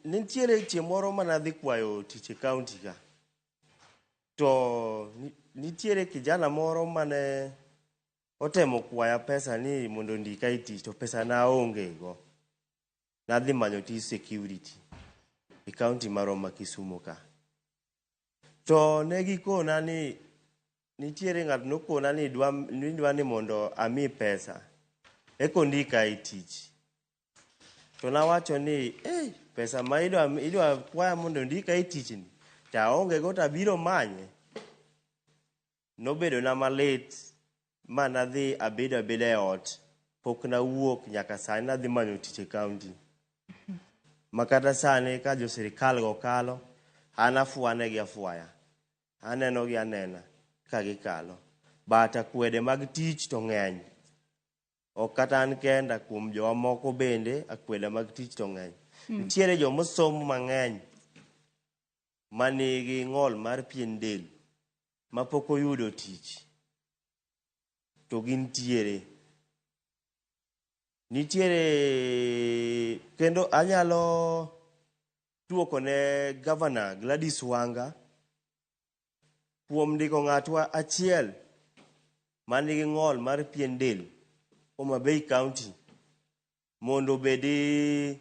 nitiere chieng' moro mana dhi kwayo tich e kaunti ka. To nitiere kijana moro mane otemo kwaya pesa ni mondo ndika e tich, to pesa na onge go. Nadhi manyo tich security e kaunti maroma Kisumu ka. To ne gikona ni nitiere ng'at nokona ni dwa ni mondo ami pesa eko ndika e tich. To nawacho ni pesa ma idwa kwaya mondo ndika e tich ni taonge go, tabiro manye. Nobedo na malit ma nadhi abedo abeda e ot, pok na wuok nyaka sani nadhi manyo tich e kaunti. Makata sani ka jo sirikal go kalo, an afuane gi afuaya, aneno gi anena ka gikalo. Bata kwede mag tich to ng'eny. Ok kata an kenda, kuom jowa moko bende akwede mag tich to ng'eny. Nitiere jomo somo mang'eny manigi ng'ol mar pien del ma pok oyudo tich. To gintiere. Nitiere kendo anyalo duoko ne Governor Gladys Wanga kuom ndiko ng'atwa achiel man nigi ng'ol mar pien del Homa Bay County mondo bedi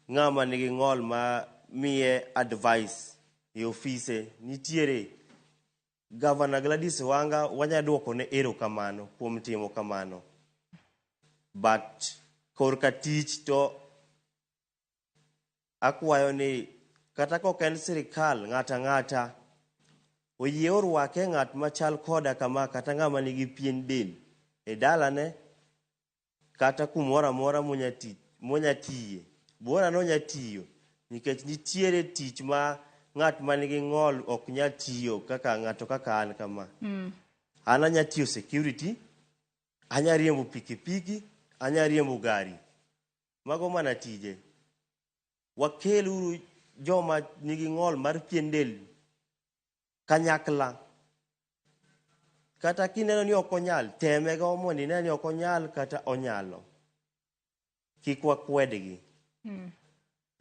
ng'ama nigi ng'ol ma miye advice e ofise nitiere Governor Gladys Wanga wanyaduoko ne erokamano kuom timo kamano but korka tich to akwayo ni kata koken sirikal ng'ata oyie orwake ng'at machal koda kama kata ng'ama nigi pien del e dalane kata kumoro amora monyatiye bora nonyatiyo nikech nitiere tich ma ng'at ma nigi ng'ol ok nyal tiyo kaka ng'ato kaka an kama an anyatiyo security anyariembo pikipiki anyariembo gari mago mana tije wakel uru joma nigi ng'ol mar pien del kanyakla kata kineno ni ok onyal teme go mondo ine ni ok onyal kata onyalo kik wakwedgi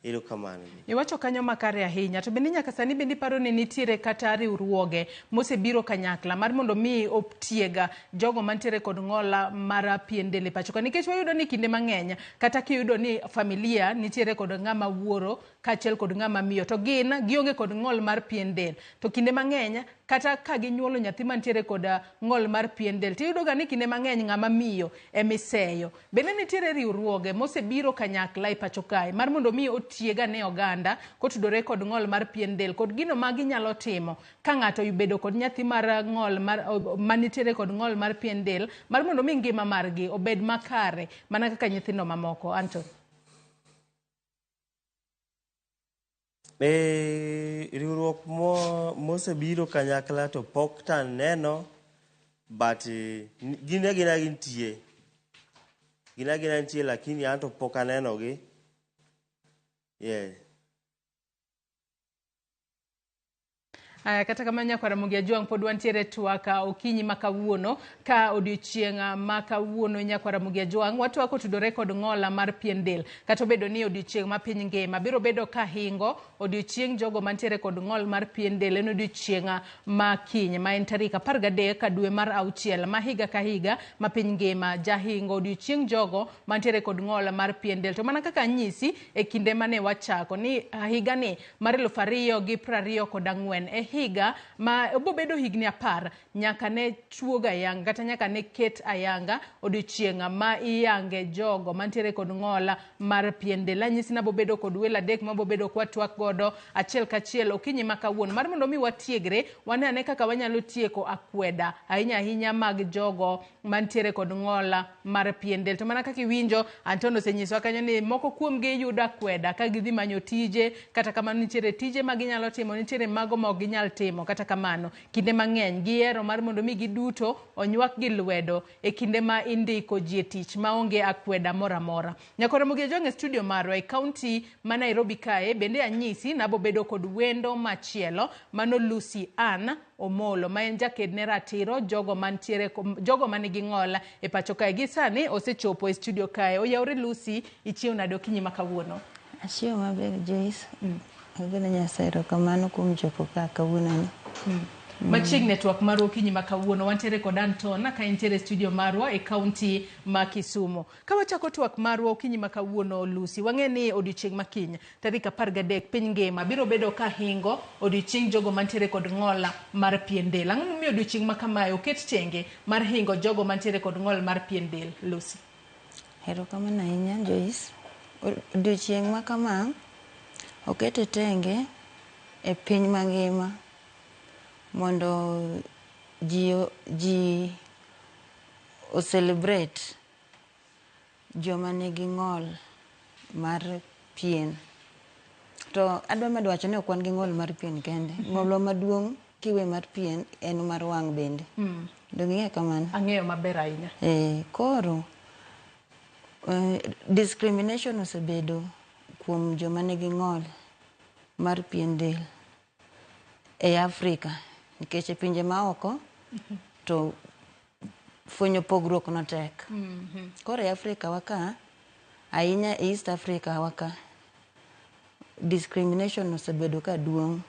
erokamano Iwacho kanyo makare ahinya to bende nyaka sani bende paro ni nitiere kata riwruoge mosebiro kanyakla mar mondo mi optiega jogo mantiere kod ng'ola mar pien del pacho ka nikech wayudo ni kinde mang'eny kata kiyudo ni familia nitiere kod ng'ama wuoro kaachiel kod ng'ama miyo to gin gionge kod ng'ol mar pien del to kinde mang'eny kata ka ginyuolo nyathi mantiere kod ng'ol mar pien del tiyudo ga ni kinde mang'eny ng'ama miyo emiseyo bende nitiere riwruoge mosebiro kanyakla e pacho kae mar mondo mi otiega ne oganda kotudore kod ng'ol mar pien del kod gino ma ginyalo timo ka ng'ato yubedo kod nyathi mar ng'ol mar manitiere kod ng'ol mar pien del mar mondo mi ngima margi obed makare mana kaka nyithindo mamoko. Anton. Riwruok mosebiro kanyakla to pok tan neno but gina gintie lakini anto pok anenogi Kata kama nyakwara Mugia Jwang pod wantiere twaka okinyi makawuono ka odiochieng' makawuono nyakwara Mugia Jwang watwako tudore kod ng'ola mar pien del kata bedo ni odiochieng' ma piny ngima biro bedo ka hingo odiochieng' jogo mantiere kod ng'ol mar pien del en odiochieng' ma kiny ma en tarik 13 dwe mar auchiel ma higa ka higa ma piny ngima jahingo odiochieng' jogo mantiere kod ng'ol mar pien del to mana kaka nyisi e kinde mane wachako ni higa ni mar 2024 higa ma obobedo higni 10 nyaka ne chuoga yang kata nyaka ne ket ayanga odiochieng' ma iyange jogo mantiere kod ng'ola mar pien del anyisi na bobedo kod welo adek ma bobedo kwa twak godo achiel kachiel okinyi makawuono mar mondo mi watiegre wanene kaka wanyalo tieko akweda ahinya mag jogo mantiere kod ng'ola mar pien del to mana kaka iwinjo Anton osenyiso kanyo ni moko kuom gi yudo akweda ka gidhi manyo tije kata kamano nitiere tije ma ginyalo timo nitiere mago ma ginyal timo kata kamano kinde mang'eny giero mar mondo mi giduto onywak gi lwedo e kinde ma indiko ji tich maonge akweda mora mora. Nyakora Mugia Jwang e studio marwa e county ma Nairobi kae bende anyisi na bobedo kod wendo machielo mano Lucy Ann Omolo ma en jakedne ratiro jogo manigi ng'ola e pacho kae gi sani osechopo e studio kae. Oyawre Lucy ichiew nade okinyi makawuono? Achiew maber Joyce. Agona Nyasaye erokamano kuom chopo ka kawuononi. Machiegni network mar okinyi makawuono wantiere kod Anton ka intiere studio marwa e county ma Kisumu. Ka wachako twak marwa okinyi makawuono Lucy wang'e ni odiochieng' makiny tarik 13 piny ngima biro bedo ka hingo odiochieng' jogo mantiere kod ng'ola mar pien del. Ang'o momiyo odiochieng' ma kamae oket tenge mar hingo jogo mantiere kod ng'ol mar pien del Lucy? Erokamano ahinya Joyce. Odiochieng' ma kama okete tenge e piny mangima mondo ji o celebrate joma nigi ng'ol mar pien. To adwa medo wacho ni ok wan gi ng'ol mar pien kende. Ng'olwa maduong' kiwe mar pien en mar wang' bende. Dong ing'e kamano? Ang'eyo maber ahinya. Koro discrimination osebedo kuom joma nigi ng'ol mar pien del e Afrika nikech e pinje ma oko to fwenyo pogruok no tek. Koro e Afrika waka ahinya e East Africa waka discrimination osebedo ka duong'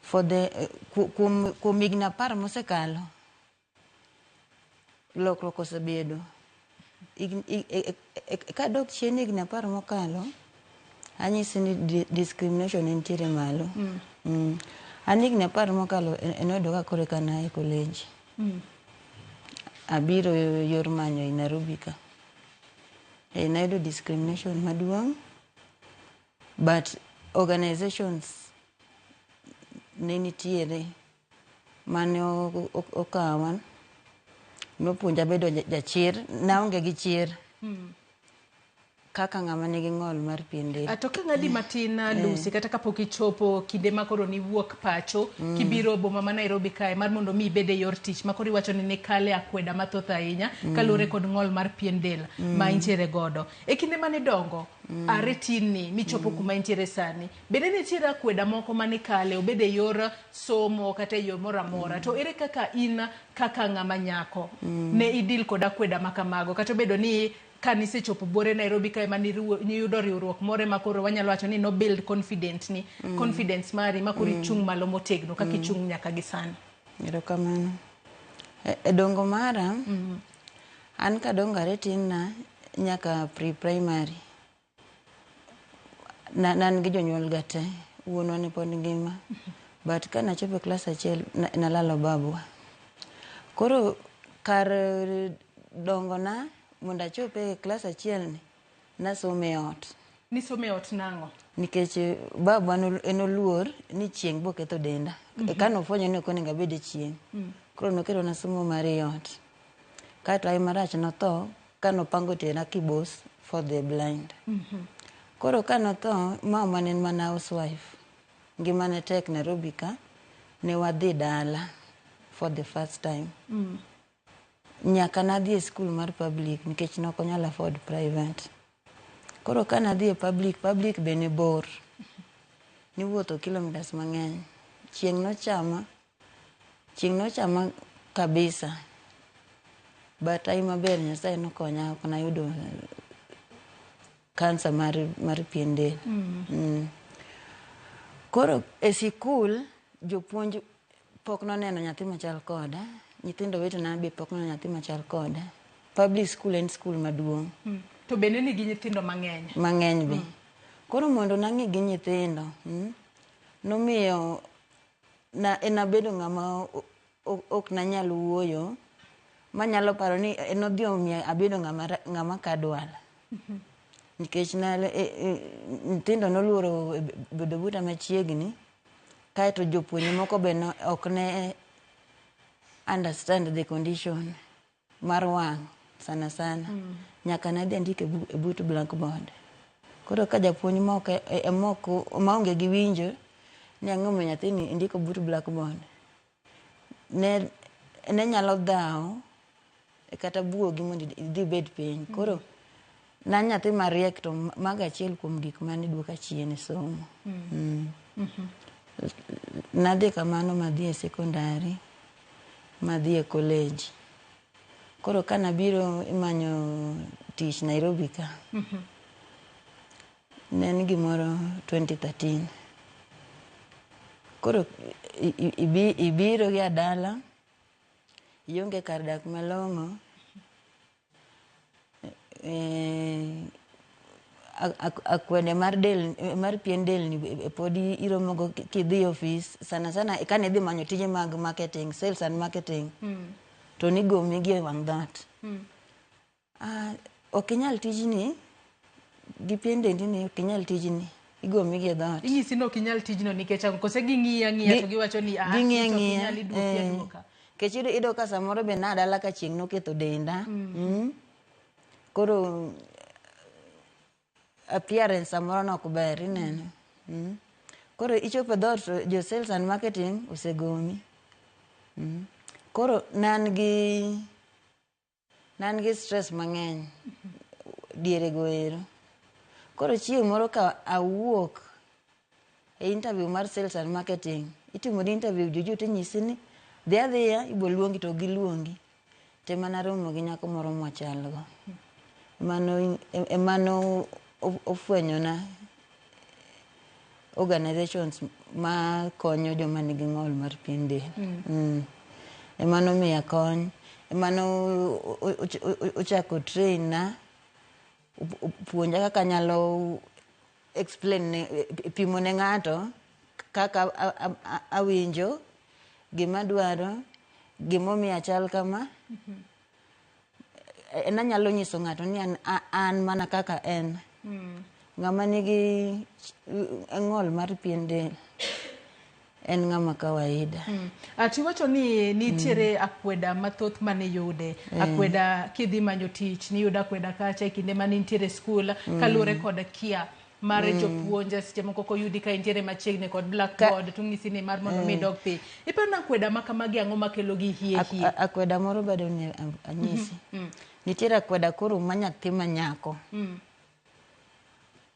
for the kuom higni 10 mosekalo lokruok osebedo. Kadok chien higni 10 mokalo, anyisi ni discrimination nitiere malo. An higni 10 mokalo enoyudo ka koro kana e college. Abiro yor manyo i Nairobi ka. Nayudo discrimination maduong', but organizations ne nitiere mane okawan nopuonja bedo jachir, naonge gi chir kaka ng'ama nigi ng'ol mar pien del. To ka ng'adi matin Lucy, kata kapok ichopo kinde ma koro niwuok pacho kibiro boma ma Nairobi kae mar mondo mi ibede yor tich ma koro iwacho ni kale akweda mathoth ahinya kalure kod ng'ol mar pien del ma intiere godo. E kinde mane dongo are tin ni michopo kuma intiere sani, bende nitiere akweda moko mane kale obede yor somo kata yor moro amora, to ere kaka in kaka ng'ama nyako ne idil kod akweda makamago, kata bedo ni kanisechopo bore Nairobi kae maniyudo riwruok more ma koro wanyalo wacho ni no build confidence mari ma koro ichung' malo motegno kaka ichung' nyaka gi sani. Erokamano. E dongo mara, an kadongare tin na nyaka pre-primary. Nan gi jonyuol gate, wuonwa ne pod ngima. But ka nachopo klas 1 nalalo babwa. Koro kar dongo na mondo achope klas 1 ni nasome e ot. Nisome e ot nang'o? Nikech babwa enoluor ni chieng' boketho denda. Kanofwenyo ni ok onego abed e chieng'. Koro nokelo na somo mar e ot. Kato ai marach notho kanopango tera Kibos for the blind. Koro kanotho, mama ne mana housewife. Ngimane tek Nairobi ka, ne wadhi dala for the first time. Nyaka nadhi e skul mar public nikech nokonyal afford private. Koro ka nadhi e public be ne bor. Niwuotho kilometers mang'eny. Chieng' nochama kabisa. But ai maber Nyasaye nokonya, ok nayudo kansa mar pien del. Koro e sikul jopuonj pok noneno nyathi machal koda. Nyithindo wetena be pok noneno nyathi machal koda. Public school en school maduong'. To bende nigi nyithindo mang'eny. Mang'eny be. Koro mondo nang'i gi nyithindo, nomiyo nabedo ng'ama ok nanyal wuoyo, manyalo paro ni nodhi omiyo abedo ng'ama kadwala. Nikech nyithindo noluoro bedo buta machiegni, kaeto jopuonje moko be ok ne understand the condition mar wang' sana. Nyaka nadhi andike e but blackboard. Koro ka japuonj maonge gi winjo ni ang'omo nyathini indiko but blackboard, ne nyalo dhaw kata buogi mondo idhi bed piny. Koro na nyathi mariek to maga achiel kuom gik mane duoka chien e somo. Nadhi kamano madhi e secondary, madhi e college. Koro ka nabiro imanyo tich Nairobi ka, ne en gimoro 2013. Koro ibiro gi adala, ionge kar dak malong'o, akwede mar pien del ni pod iromogo kidhi office sana kane idhi manyo tije mag marketing, sales and marketing. To nigomi gi e wang' dhat. Ok inyal tijni gi pien dendi ni, ok inyal tijni, igomi gi e dhat. Inyisi no ok inyal tijno nikech ang'o? Kose ging'iya to giwacho ni ging'iya. Kech ido ka samoro be nadala ka chieng' noketho denda. Koro appearance samoro nok ber ineno. Koro ichopo dhat to jo sales and marketing osegomi. Koro nan gi stress mang'eny diere goero. Koro chieng' moro ka awuok e interview mar sales and marketing, itimo ni interview jojo tinyisi ni dhi adhiya ibo luongi to giluongi. Tema naromo gi nyako moro mwachalgo. Emano ofwenyona organizations ma konyo joma nigi ng'ol mar pien del. Emano miya kony, emano ochako train na, puonja kaka nyalo explain pimo ne ng'ato kaka awinjo, gima dwaro, gimomiyo chal kama. Ena nyalo nyiso ng'ato ni an mana kaka en. Ng'ama nigi ng'ol mar pien del en ng'ama kawaida. Tiwacho ni nitiere akweda mathoth mane yude, akweda kidhi manyo tich, ni yuda akweda kacha kinde mane nitiere skul, kalure kod kia mare jopuonje seche moko koyudi ka nitiere machiegni kod blackboard tung'isi ni mar mondo mi dog pi. Iparo akweda ma kamagi ang'o makelo gi hie. Akweda moro bado ni anyisi. Nitiere akweda koro ma nyathi ma nyako.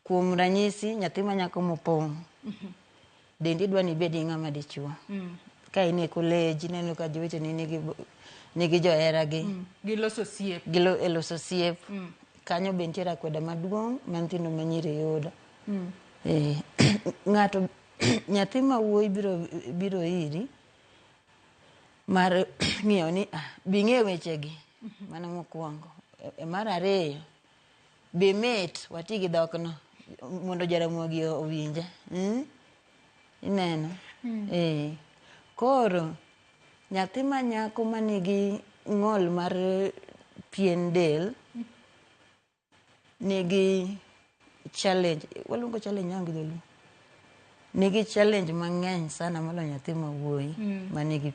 Kuom ranyisi nyathi ma nyako mopong'. Dendi dwa ni bedi ng'ama dichuo. Ka in e college ineno ka joweteni nigi johera gi. Giloso siep. Giloso siep. Kanyo be nitiere akweda maduong' ma nyithindo manyiri yudo. Ng'ato nyathi ma wuoyi biro iri mar ng'iyo ni bing'e wechegi. Mano mokwongo. Mar ariyo be met wati gi dhokno mondo Jaramogi owinje. Ineno? Koro nyathi ma nyako manigi ng'ol mar pien del nigi challenge, waluongo challenge nyango dholu. Nigi challenge mang'eny sana moloyo nyathi ma wuoyi manigi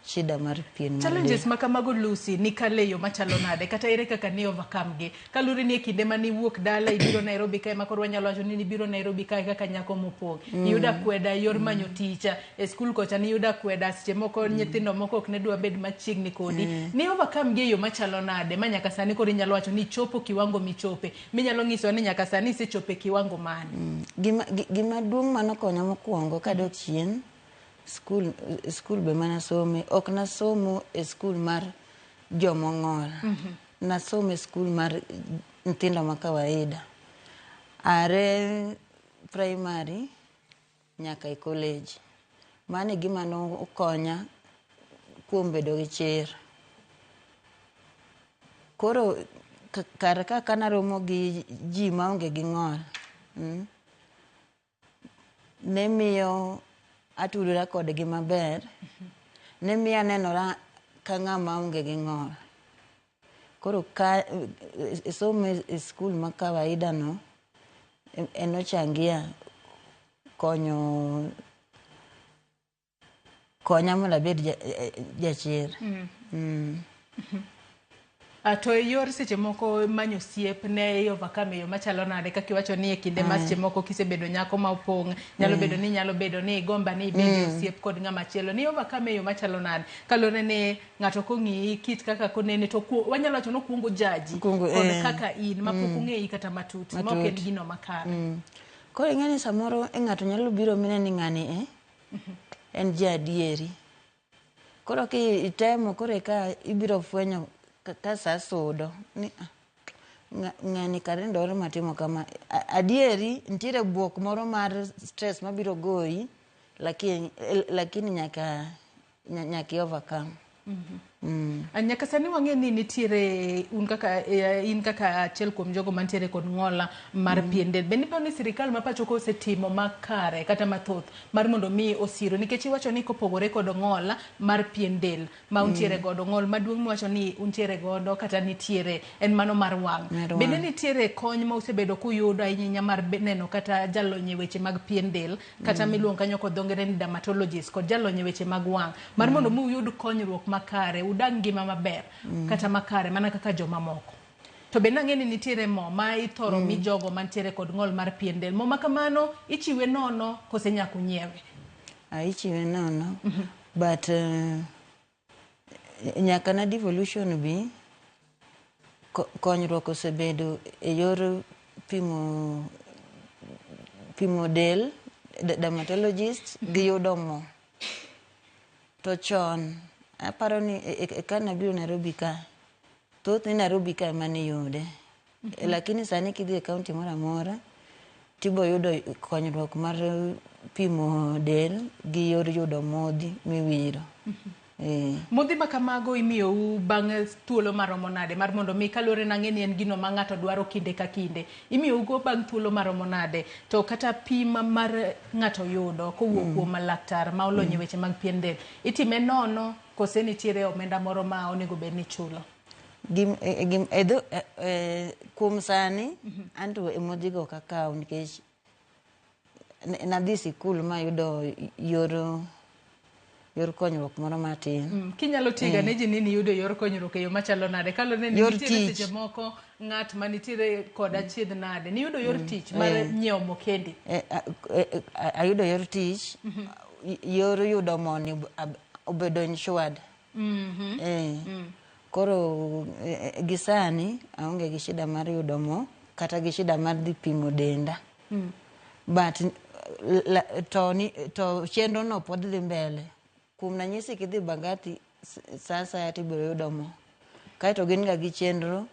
shida mar pien mar del. Challenges makamago Lucy ni kaleyo machalo nade kata ere kaka ni overcome gi. Kalure ni kinde mani wuok dala ibiro Nairobi kae makoro wanyalo wacho ni ibiro Nairobi kae kaka nyako mopong'. Yuda kweda yor manyo ticha e skul kocha ni yuda kweda seche moko nyithindo moko ok ne dwa bed machiegni kodi. Ni overcome gi yo machalo nade ma nyaka sani koro inyalo wacho ni chopo kiwango michope. Minyalo nyiso ni nyaka sani isechope kiwango mane. Gima duong' manokonya mokwongo kadok chien skul be mana some, ok nasomo e skul mar jomong'ol. Nasomo e skul mar nyithindo ma kawaida. Are primary nyaka e college. Mane gima no konya kuom bedo gi chir. Koro kar kaka naromo gi ji maonge gi ng'ol. Ne miyo atudora kodgi maber. Ne miyo anenora ka ng'ama onge gi ng'ol. Koro somo e skul ma kawaida no enochangia konya mondo abed jachir. To yor seche moko manyo siep ne overcome yo machalo nade kaka iwacho ni e kinde ma seche moko kisebedo nyako ma opong' nyalo bedo ni gomba ni ibed siep kod ng'ama chielo ni overcome yo machalo nade kalore ne ng'ato kong'i kit kaka konene to wanyalo wacho no kuongo jaji kod kaka in ma pok ong'eyi kata matut ma ok en gino makare. Koro ing'eni samoro ng'ato nyalo biro mine ni ng'ani en jadieri. Koro kitemo kore ka ibiro fwenyo ka sa sudo ni ng'ani kare ndore matimo kama. Adieri nitiere buok moro mar stress mabiro goyi lakini nyaka overcome. Nyaka sani wang'e ni nitiere in kaka achiel kuom jogo mantiere kod ng'ola mar pien del. Bende ni sirikal ma pacho osetimo makare kata mathoth mar mondo mi osiro nikech iwacho ni kopogore kod ng'ola mar pien del ma untiere godo ng'ol maduong' miwacho ni untiere godo kata nitiere en mano mar wang'. Bende nitiere kony ma osebedo kuyudo ahinya mar neno kata jalony e weche mag pien del kata miluongo kanyo kod dho ngere ni dermatologist kod jalony e weche mag wang' mar mondo mi uyud konyruok makare udag ngima maber kata makare mana kaka joma moko. To be nang'eni nitiere mo ma ithoro mi jogo mantiere kod ng'ol mar pien del. Mo makamano ichiwe nono kose nyaka nyiewe? Ichiwe nono. But nyaka na devolution bi konyruok osebedo e yor pimo del, dermatologist gi yudo mo. To chon aparo ni ka nabiro Nairobi ka thoth ni Nairobi ka mane yude. Lakini sani kidhi e kaunti moro amora tibo yudo konyruok mar pimo del gi yor yudo modhi miwiro. Modhi ma kamago imiyo u bang' thuolo maromo nade mar mondo mi kalore nang'eni en gino ma ng'ato dwaro kinde ka kinde. Imiyo ugo bang' thuolo maromo nade to kata pim mar ng'ato yudo kowuok kuom laktar ma olonyo weche mag pien del. Itime nono kose nitiere omenda moro ma onego bed ni chulo. Kuom sani anto modhi go kakao nikech nadhi sikul ma yudo yor konyruok moro matin. Kinyalo tiga ne ji ni yudo yor konyruok e yo machalo nade kalore ni nitiere seche moko ng'at ma nitiere kod achiedh nade ni yudo yor tich mar nyiewo mokendi. Ayudo yor tich, yor yudo moni obedo insured. Koro gisani aonge gi shida mar yudo mo kata gi shida mar dhi pimo denda. But to chenro no pod dhi mbele. Kuom nanyisi kidhi Bangati sasa tibiro yudo mo. Kaeto gin ga gi chenro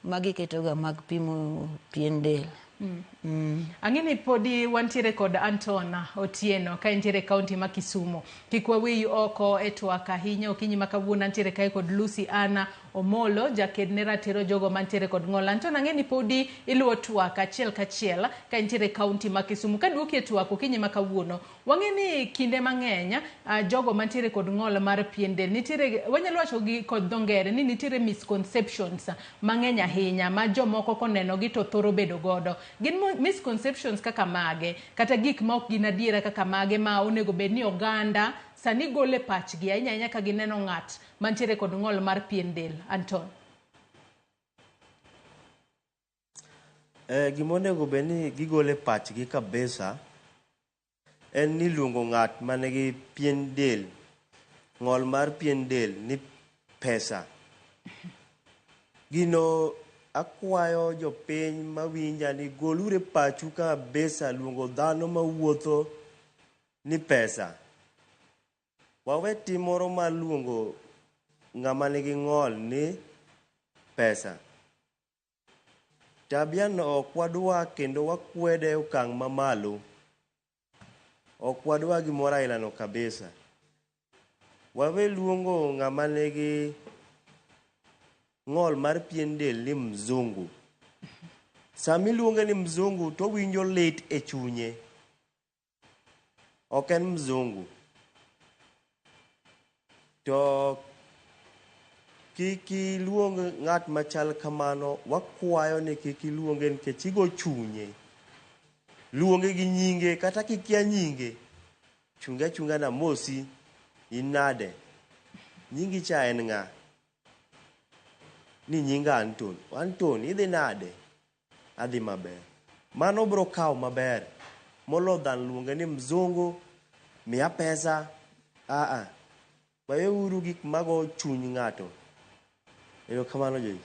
magiketo ga mag pimo pien del. Ang'eni podi wantiere kod Antona Otieno ka entiere kaunti ma Kisumu. Kik wawiyi oko e twak ahinya okinyi ma kawuono antiere kae kod Lucy Anna Omolo jaked ne ratiro jogo mantiere kod ng'ol. Antona ang'eni podi iluwo twak achiel kachiel ka entiere kaunti ma Kisumu. Ka duoki e twak okinyi ma kawuono wang'eni kinde mang'eny jogo mantiere kod ng'ol mar pien del nitiere wanyalo wacho gi kod dho ngere ni nitiere misconceptions mang'eny ahinya ma jomoko koneno gi to thoro bedo godo. Gin misconceptions kaka mage kata gik ma ok gin adiera kaka mage ma onego bed ni oganda sani gole pachgi ahinya ka gineno ng'at mantiere kod ng'ol mar pien del. Anton. Gimonego bed ni gigole pachgi kabisa en ni luongo ng'at manigi pien del, ng'ol mar pien del ni pesa. Gino akwayo jopiny mawinja ni golure pachu kabisa luongo dhano mawuotho ni pesa. Wawe timoro mar luongo ng'ama nigi ng'ol ni pesa. Tabia no ok wadwa kendo wakwede okang' mamalo. Ok wadwa gimoro aila no kabisa. Wawe luongo ng'ama nigi ng'ol mar pien del ni mzungu. Sami luonge ni mzungu to winjo lit e chunye. Ok en mzungu. To kiki luong ng'at machal kamano wakwayo ni kiki luonge nikech igo chunye. Luonge gi nyinge kata kikia nyinge. Chunga na mosi inade. Nyingi cha en ng'a? Ni nyinga Anton. Anton idhi nade? Adhi maber. Mano bro kawo maber. Molo dhan luonge ni mzungu, miya pesa. Wawe uru gik mago chuny ng'ato. Kamano jogi.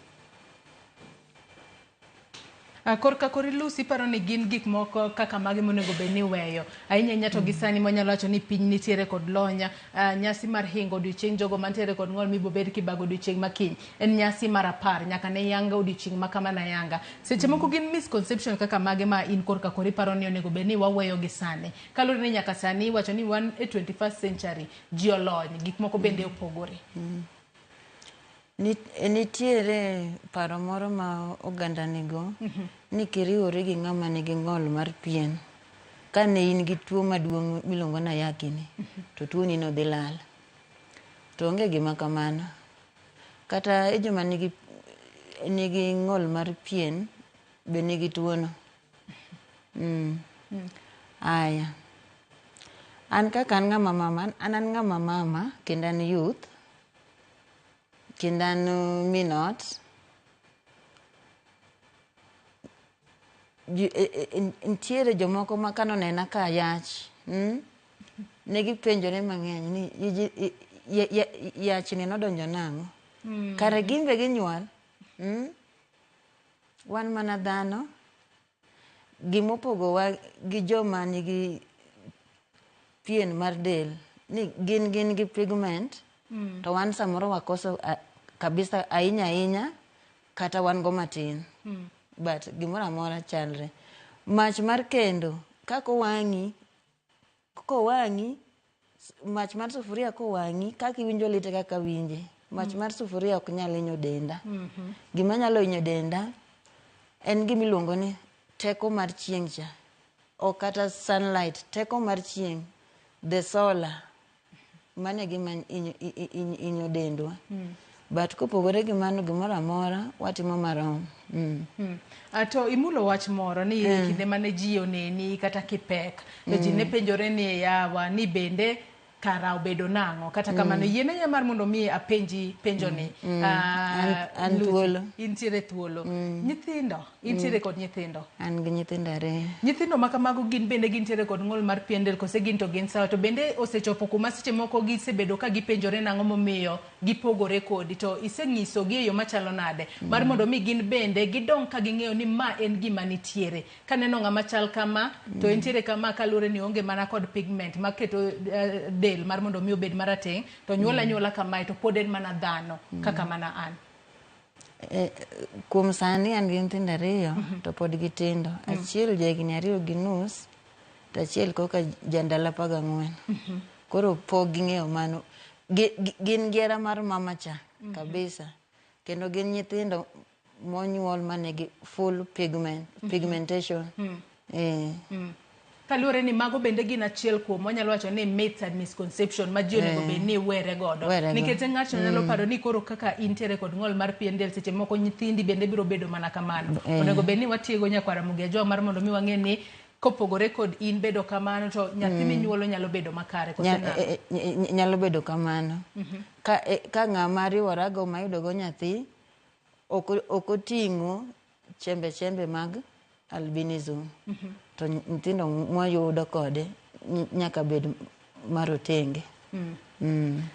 Korka kori Lucy paro ni gin gik moko kaka mage monego bed ni weyo. Ahinya to gisani manyalo wacho ni piny nitiere kod lonya. Nyasi mar hingo odiochieng' jogo mantiere kod ng'ol mibo bed kibago odiochieng' makiny. En nyasi mar 10 nyaka ne yanga odiochieng' makama na yanga. Seche moko gin misconception kaka mage ma in korka kori paro ni onego bed ni waweyo gisani. Kalore ni nyaka sani wacho ni wan e 21st century ji olony gik moko bende opogore. Nitiere paro moro ma oganda nigo ni kiriwore gi ng'ama nigi ng'ol mar pien ka ne in gi tuo maduong' miluongo na yakini to tuo ni no dhi lal. To onge gima kamano. Kata e joma nigi ng'ol mar pien be nigi tuo no. Aya. An kaka an ng'ama mama, an ng'ama mama kendo an youth. Kendo an minot. Ntiere jomoko ma kano nena ka yach. Negi penjore mang'eny ni yach ni nodonjo nang'o. Kare gimbe gi nyuol. Wan mana dhano. Gimopogo wa gi joma nigi pien mar del. Ni gin gi pigment. To wan samoro wakoso kabisa ahinya kata wan go matin. But gimora mora chalre. mach mar kendo kako wangi mach mar sufuria ko wangi kaka iwinjo lite kaka winje mach mar sufuria ok nyal hinyo denda gima nyalo hinyo denda en gima iluongo ni teko mar chieng' cha o kata sunlight teko mar chieng' the solar mane gima hinyo dendwa but kopogore gi mano gimoro amora watimo marom. To imulo wach moro ni kinde mane ji oneni kata kipek to ji ne penjore ni yawa ni bende kara obedo nang'o kata kamano yiene nya mar mondo mi apenji penjoni an thuolo intiere thuolo nyithindo intiere kod nyithindo an gi nyithindo 2 nyithindo makamago gin bende gintiere kod ng'ol mar pien del kose gin to gin sawa to bende osechopo kuma seche moko gisebedo ka gipenjore nang'o momiyo gipogore kodi to iseng'iso gi e yo machalo nade mar mondo mi gin bende gidong ka ging'eyo ni ma en gima nitiere kaneno ng'ama chal kama to entiere kama kalure ni onge mana kod pigment maketo del mar mondo mi obed marateng' to nyuola kamae to pod en mana dhano kaka mana an. Kuom sani an gi nyithindo 2 to pod gitindo achiel jahigni 2 gi nus to achiel koka jandalo 14 koro pok ging'eyo mano gin gera mar mama cha kabisa kendo gin nyithindo monyuol manegi full pigmentation. Kalure ni mago bende gin achiel kuom wanyalo wacho ni myths and misconception ma ji onego bed ni were godo nikech ng'ato nyalo paro ni koro kaka intiere kod ng'ol mar pien del seche moko nyithindi bende biro bedo mana kamano onego bed ni watiego Nyakwara Mugia mar mondo mi wang'e ni kopogore kod in bedo kamano to nyathi minyuolo nyalo bedo makare nyalo bedo kamano ka ng'ama riworago mayudo go nyathi ok oting'o chembe mag albinism to nyithindo mwayudo kode nyaka bed marotenge.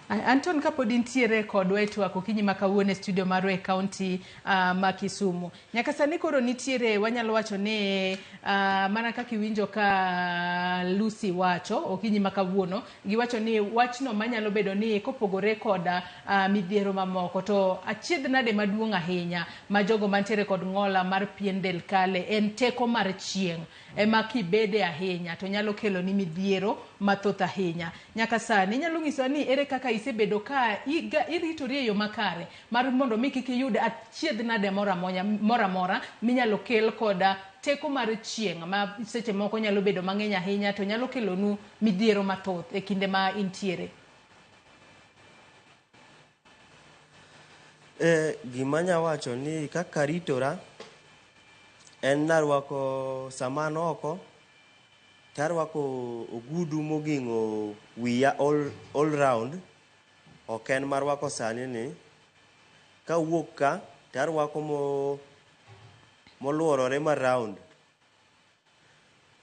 Anton kapod intiere kodwa e twak okinyi ma kawuono e studio marwa e kaunti ma Kisumu nyaka sani koro nitiere wanyalo wacho ni mana kaka iwinjo ka Lucy wacho okinyi ma kawuono giwacho ni wachno manyalo bedo ni kopogore koda midhiero mamoko to achiedh nade maduong' ahinya ma jogo mantiere kod ng'ola mar pien del kale en teko mar chieng' ema kibede ahinya to nyalo kelo ni midhiero mathoth ahinya nyaka sani nyalo ng'iso ni ere kaka isebedo ka iritori e yo makare mar mondo mi kik iyud achiedh nade mora mora minyalo kel koda teko mar chieng' ma seche moko nyalo bedo mang'eny ahinya to nyalo kelo nu midhiero mathoth e kinde ma intiere. Gima nya wacho ni kaka ritora en narwako samano oko tarwako ogudu moging'o wiya all round ok en marwako sani ni kawuok ka tarwako moluorore ma round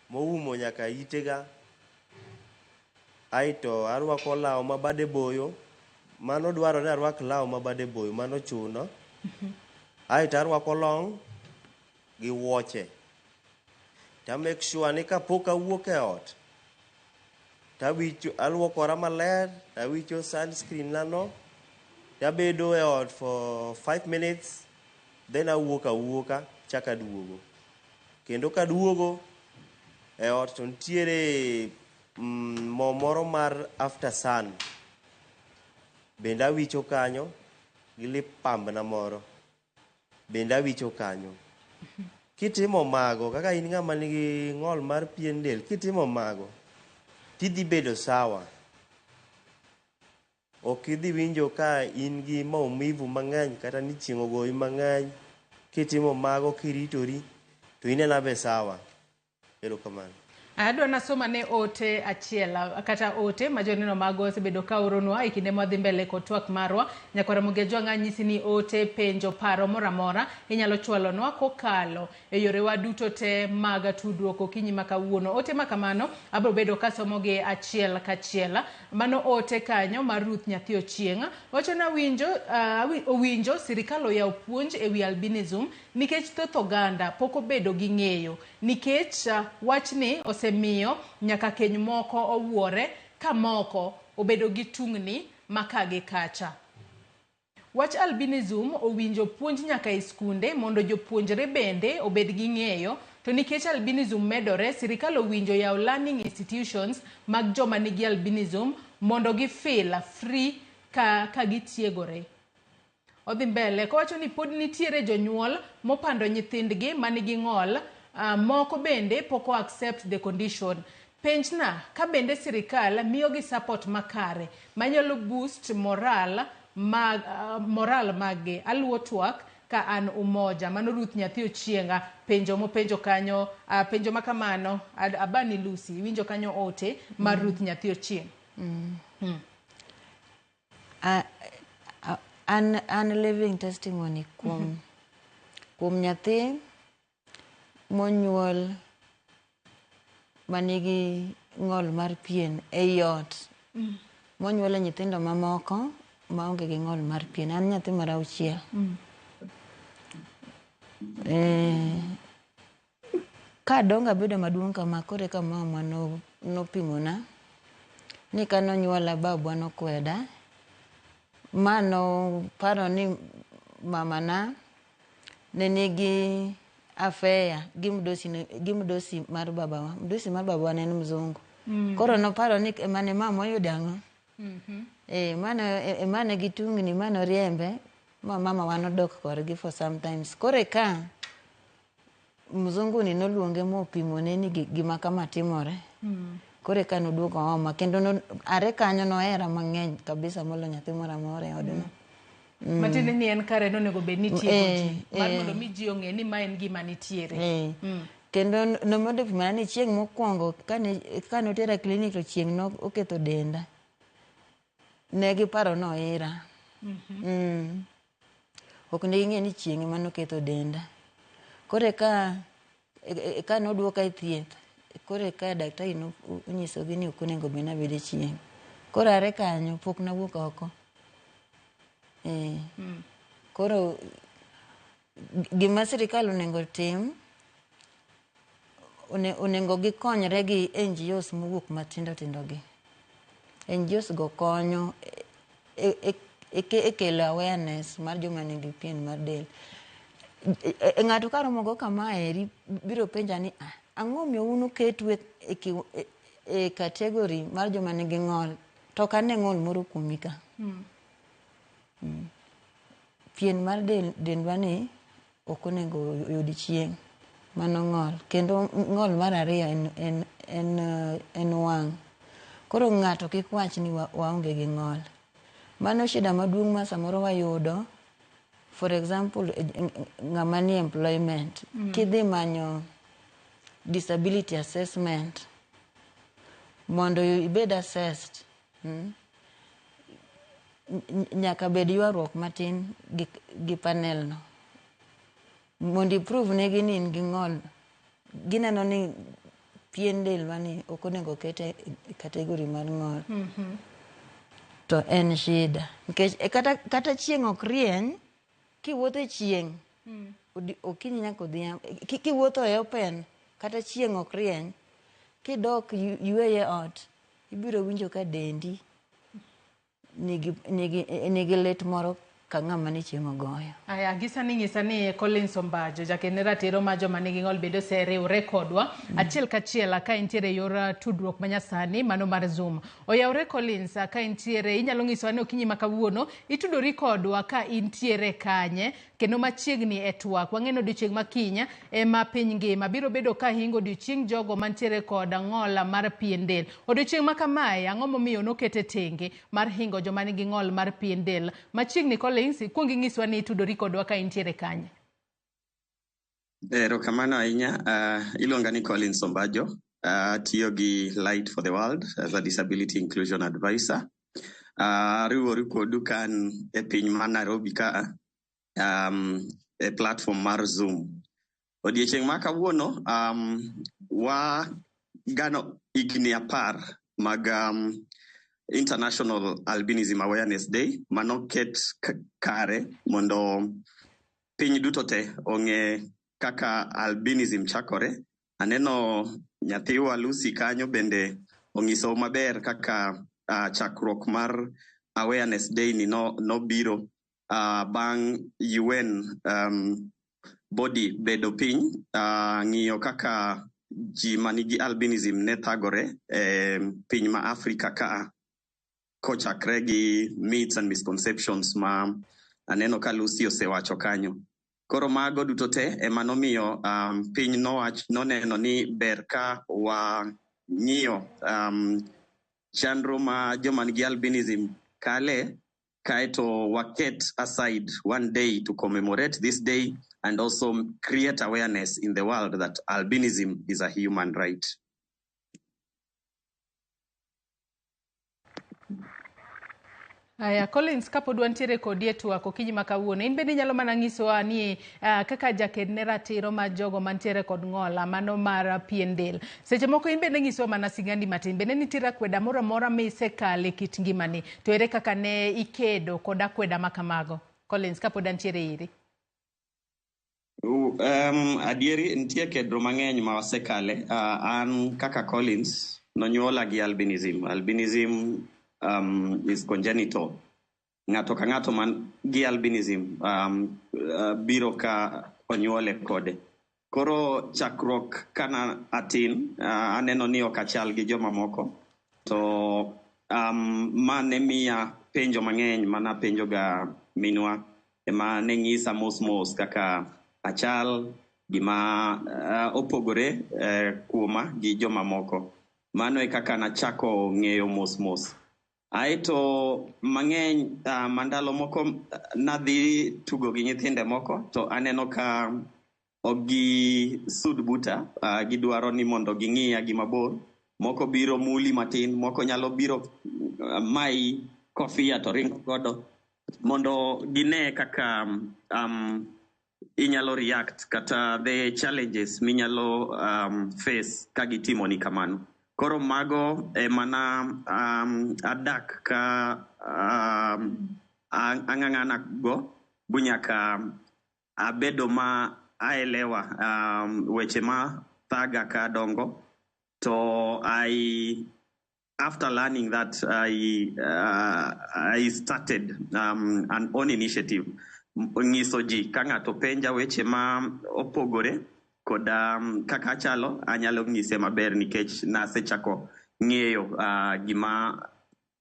moumo nyaka itega aito arwako law mabade boyo mano dwarore arwak law mabade boyo mano chuno aito arwako long gi wuoche ta make sure ni kapok awuok e ot tawicho alwokora maler tawicho sunscreen nano tabedo e ot for 5 minutes then awuoka chaka duogo kendo kaduogo e ot to ntiere mo moro mar after sun bende awicho kanyo gi lip pump na moro bende awicho kanyo. Kitimo mago kaka in ng'ama nigi ng'ol mar pien del kitimo mago tidhi bedo sawa ok idhi winjo ka in gi maumivu mang'eny kata ni chieng' ogoyi mang'eny kitimo mago kiritori to inena be sawa. Erokamano. Adwa nasoma ne ote achiel kata ote ma joneno mago osebedo ka oronwa e kinde madhi mbele kod twak marwa Nyakwara Mugia ng'anyisi ni ote penjo paro moramora inyalo chwalonwa kokalo e yorewa duto te mag tudruok okinyi ma kawuono. Ote ma kamano abro bedo kasomogi achiel kachiel. Mano ote kanyo mar Ruth Nyathi Ochieng' wacho na owinjo sirikal oyaw puonj e wi albinism nikech thoth oganda pok obedo gi ng'eyo nikech wachni osemiyo nyaka keny moko owuore ka moko obedo gi tungni makagi kacha. Wach albinism owinjo puonj nyaka e skunde mondo jopuonjre bende obed gi ng'eyo to nikech albinism medore, sirikal owinjo yaw learning institutions mag joma nigi albinism mondo gifil free ka gitiegore. Odhi mbele kowacho ni pod nitiere jonyuol mopando nyithindgi manigi ng'ol, moko bende poko accept the condition. Penjna ka bende sirikal miyogi support makare manyalo boost moral maggi. Aluo twak ka an Umoja mano Ruth Nyathi Ochienga penjo mopenjo kanyo, penjo makamano Abani Lucy winjo kanyo ote mar Ruth Nyathi Ochieng. An living testimony kuom nyathi monyuol manigi ng'ol mar pien ei ot. Monyuol nyithindo mamoko maonge gi ng'ol mar pien. An nyathi mar 6. Ka donga bedo maduong' kama kore ka mama nopimona ni kanonyuola babwa nokweda. Mano paro ni mama na ne nigi afeya gi mdosi mar babawa. Mdosi mar babawa ne en mzungu. Koro no paro ni mane mama oyudo ang'o. Mane gitungni mano riembe mama wa nodok korgi for sometimes. Kore ka mzungu ni noluonge mopimone ni gima kama timore. Kore ka noduogo oma kendo are kanyo nohera mang'eny kabisa molo nyathi moro amora e odno. Matinde ni en kare nonego bed nitie mar mondo mi ji ong'e ni ma en gima nitiere. Kendo nomedo pimana ni chieng' mokwongo kane otera klinik to chieng' no oketho denda. Ne giparo nohera. Ok ne ging'e ni chieng' ema noketho denda. Kore ka noduoka e thieth kore ka daktari nonyisogi ni ok onego bed nabede chieng'. Koro are kanyo pok nawuok oko. Koro gima sirikal onego tim, onego gikonyre gi NGOs mowuok matindo gi. NGOs go konyo e kelo awareness mar joma nigi pien mar del. Ng'ato karomo go kamaeri biro penja ni ang'o miyo uno ketu e kategori mar joma nigi ng'ol to kane ng'ol moro kuomi ka. Pien mar dendwa ni ok onego yud chieng' mano ng'ol. Kendo ng'ol mar ariyo en wang'. Koro ng'ato kik wach ni waonge gi ng'ol. Mano shida maduong' ma samoro wayudo. For example, ng'ama ni employment. Kidhi manyo disability assessment mondo ibed assessed. Nyaka bed ywaruok matin gi panel no. Mondo iprove negi ni in gi ng'ol. Gineno ni pien del mani ok onego kete e kategori mar ng'ol. To en shida. Nikech kata chieng' ok rieny, kiwuotho e chieng' okinyi nyaka odhiambo. Kiwuotho e open kata chieng' ok rieny, kidok yueye ot, ibiro winjo ka dendi nigi lit moro ka ng'ama ni chieng' ogoyo. Aya gisani nyisa ni Collins Ombajo jakene ratiro ma joma nigi ng'ol bedo riwre kodwa achiel kachiel ka entiere yor tudruok manyasani mano mar Zoom. Oyawre Collins ka entiere inyalo nyiso ni okinyi ma kawuono itudori kodwa ka intiere kanye kendo machiegni e twak. Wang'eno odiochieng' makinya ema piny ngima biro bedo ka hingo odiochieng' jogo mantiere kod ng'ol mar pien del. Odiochieng' ma kamae ang'o momiyo nokete tenge mar hingo joma nigi ng'ol mar pien del. Machiegni Collins kuong ing'iswa ni itudori kodwa ka intiere kanye. Erokamano ahinya. Iluonga ni Collins Ombajo. Tiyo gi Light for the World as a disability inclusion advisor. Riwori kodu kan e piny ma Nairobi ka e platform mar Zoom. Odiochieng' ma kawuono wa gano higni 10 mag International Albinism Awareness Day manoket kare mondo piny duto te ong'e kaka albinism chakore. Aneno nyathiwa Lucy kanyo bende ong'iso maber kaka chakruok mar Awareness Day ni nobiro bang' UN body bedo piny, ng'iyo kaka ji manigi albinism ne thagore piny ma Afrika ka kochakre gi myths and misconceptions ma aneno ka Lucy osewacho kanyo. Koro mago duto te ema nomiyo piny noneno ni ber ka wang'iyo chandro ma joma nigi albinism kale, kaeto waket aside one day to commemorate this day and also create awareness in the world that albinism is a human right. Aya, Collins, kapod wantiere kodi e twak okinyi ma kawuono, in bende nyalo mana nyisowa ni kaka jaked ne ratiro mar jogo mantiere kod ng'ola mano mar pien del. Seche moko in bende nyisowa mana sigandi matin, bende nitiere akweda moro amora misekale kit ngimani, to ere kaka ne ikedo kod akweda makamago? Collins, kapod antiere iri. Adieri nitie kedro mang'eny ma wasekale. An kaka Collins nonyuola gi albinism. Albinism is congenital. Ng'ato ka ng'ato man gi albinism biro ka onyuole kode. Koro chakruok kana atin, aneno ni ok achal gi joma moko. To mane miya penjo mang'eny mana penjo ga minwa, ema ne ng'isa mos kaka achal, gima opogore kuoma gi joma moko. Mano e kaka nachako ng'eyo mos. Aeto mang'eny mandalo moko nadhi tugo gi nyithinde moko, to aneno ka ogi sud buta, gidwaro ni mondo ging'iya gi mabor. Moko biro muli matin, moko nyalo biro mai kofia to ringo godo, mondo gine kaka inyalo react kata the challenges minyalo face ka gitimo ni kamano. Koro mago mana adak ka ang'ang'ana go bunyaka abedo ma aelewa weche ma thaga ka dongo. To after learning that, I started an own initiative. Ngiso ji ka ng'ato penja weche ma opogore koda kaka chalo, anyalo ng'ise maber nikech nasechako ng'eyo gima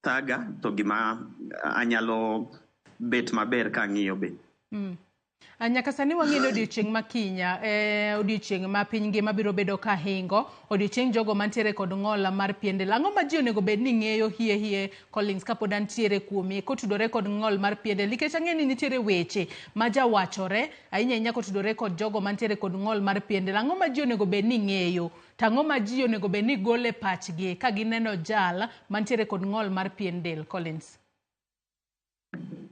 thaga to gima anyalo bet maber ka ng'iyo be. Nyaka sani wang'eyo odiochieng' ma kinya, odiochieng' ma piny ngima biro bedo ka hingo, odiochieng' jogo mantiere kod ng'ola mar pien del. Ang'o ma ji onego bed ni ng'eyo hie Collins kapod antiere kuomi kotudore kod ng'ol mar pien del? Nikech ang'e ni nitiere weche ma jawachore ahinya kotudore kod jogo mantiere kod ng'ol mar pien del. Ang'o ma ji onego bed ni ng'eyo? Tang'o ma ji onego bed ni gole pachgi ka gineno jal mantiere kod ng'ol mar pien del, Collins?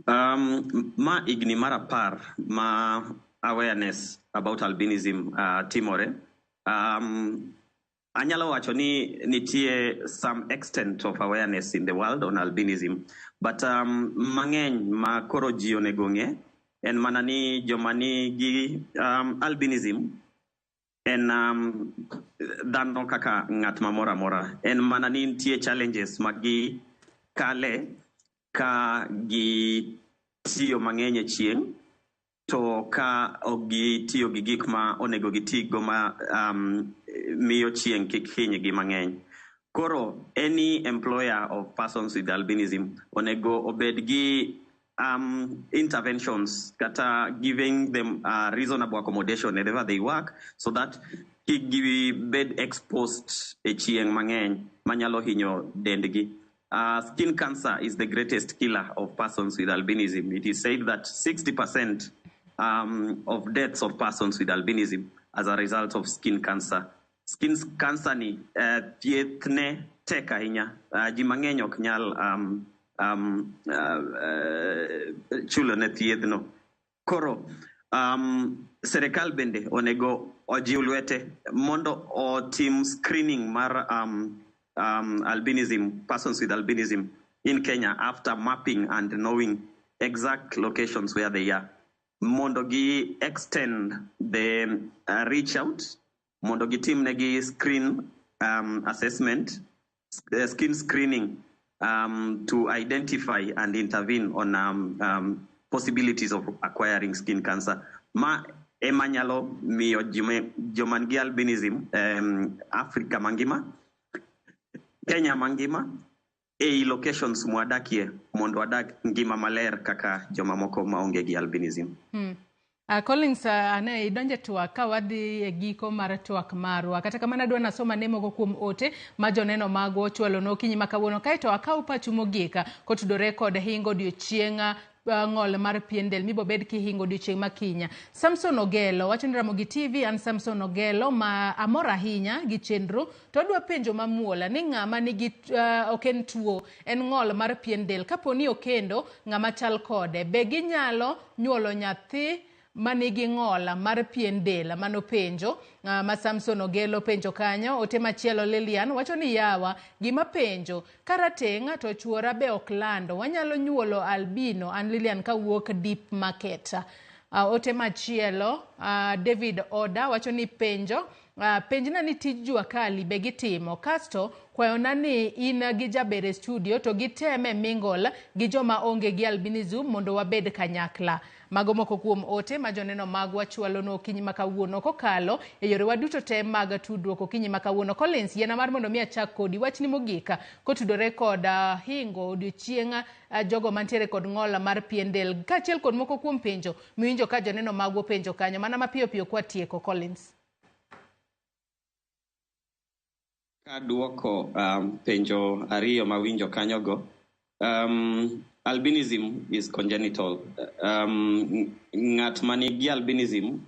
Ma igni mar 10 ma awareness about albinism timore. Anyalo wacho ni nitie some extent of awareness in the world on albinism, but mang'eny ma koro ji onego ng'e en mana ni joma nigi albinism en dhano kaka ng'at mamoro amora. En mana ni nitie challenges ma gi kale ka gi tiyo mang'eny e chieng', to ka gi tiyo gi gik ma onego gitigo ma miyo chieng' kik hinygi mang'eny. Koro any employer of persons with albinism onego obed gi interventions kata giving them reasonable accommodation wherever they work, so that kik gibed exposed e chieng' mang'eny manyalo hinyo dendgi. Skin cancer is the greatest killer of persons with albinism. It is said that 60% of deaths of persons with albinism as a result of skin cancer. Skin cancer ni thiethne tek ahinya. Ji mang'eny ok nyal chulo ne thiethno. Koro serikal bende onego ojiw lwete mondo otim screening mar albinism, persons with albinism in Kenya after mapping and knowing exact locations where they are. Mondo gi extend the reach out, mondo gi team negi screen assessment, skin screening to identify and intervene on possibilities of acquiring skin cancer. Ma ema nyalo miyo joma nigi albinism Afrika mangima, Kenya mangima, ei locations mwadakie mondo wadak ngima maler kaka joma moko maonge gi albinism. Collins, ane idonje twak ka wadhi e giko mar twak marwa. Kata kamano adwa nasoma ne moko kuom ote ma joneno magwa ochwalo nokinyi makawuono, kaeto akaw pacho mogika kotudore kod hingo odiochienga ng'ol mar pien del mibo bed kihingo odiochieng' makinya. Samson Ogelo wacho ni Ramogi TV, an Samson Ogelo ma amor ahinya gi chenro, to adwa penjo mamuola ni ng'ama nigi oken tuo en ng'ol mar pien del, kaponi okendo ng'ama chal kode, be ginyalo nyuolo nyathi manigi ng'ola mar pien del? Mano penjo ma Samson Ogelo penjo kanyo. Ote machielo Lilian wacho ni yawa gima penjo karateng' to chuora be oklando, wanyalo nyuolo albino? An Lilian kawuok Deep Market. Ote machielo David Oda wacho ni penjo penjna ni tij Jua Kali be gitimo, kasto kwayona ni in gi jabere studio to giteme mingol gi joma onge gi albinism mondo wabed kanyakla. Mago moko kuom ote ma joneno magwa chwalo no okinyi makawuono kokalo e yore waduto te mag tudruok okinyi makawuono. Collins, yena mar mondo mi achak kodi wachni mogika kotudore kod hingo odiochienga jogo mantiere kod ng'ola mar pien del, kaachiel kod moko kuom penjo miwinjo ka joneno magwa penjo kanyo, mana mapiyo piyo kwa tieko. Collins. Kaduoko penjo ariyo mawinjo kanyogo, albinism is congenital. Ng'at manigi albinism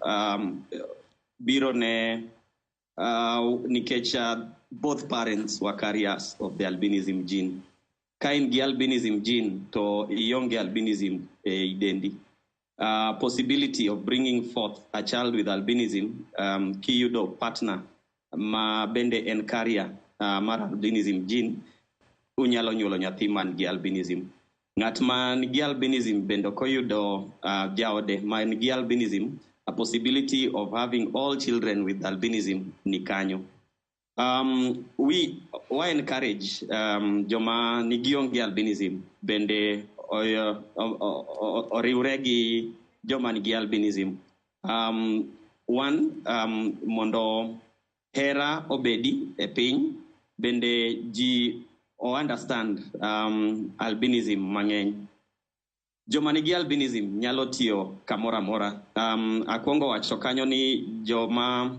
biro ne nikech both parents were carriers of the albinism gene. Ka in gi albinism gene to ionge albinism e dendi. Possibility of bringing forth a child with albinism kiyudo partner ma bende en carrier mar albinism gene, unyalo nyuolo nyathi man gi albinism. Ng'at man gi albinism bende koyudo jaode man gi albinism, a possibility of having all children with albinism ni kanyo. We encourage joma nigi onge albinism bende oriwre gi joma nigi albinism. Mondo hera obedi e piny, bende ji understand albinism mang'eny. Joma nigi albinism nyalo tiyo kamora mora. Akwongo wacho kanyo ni joma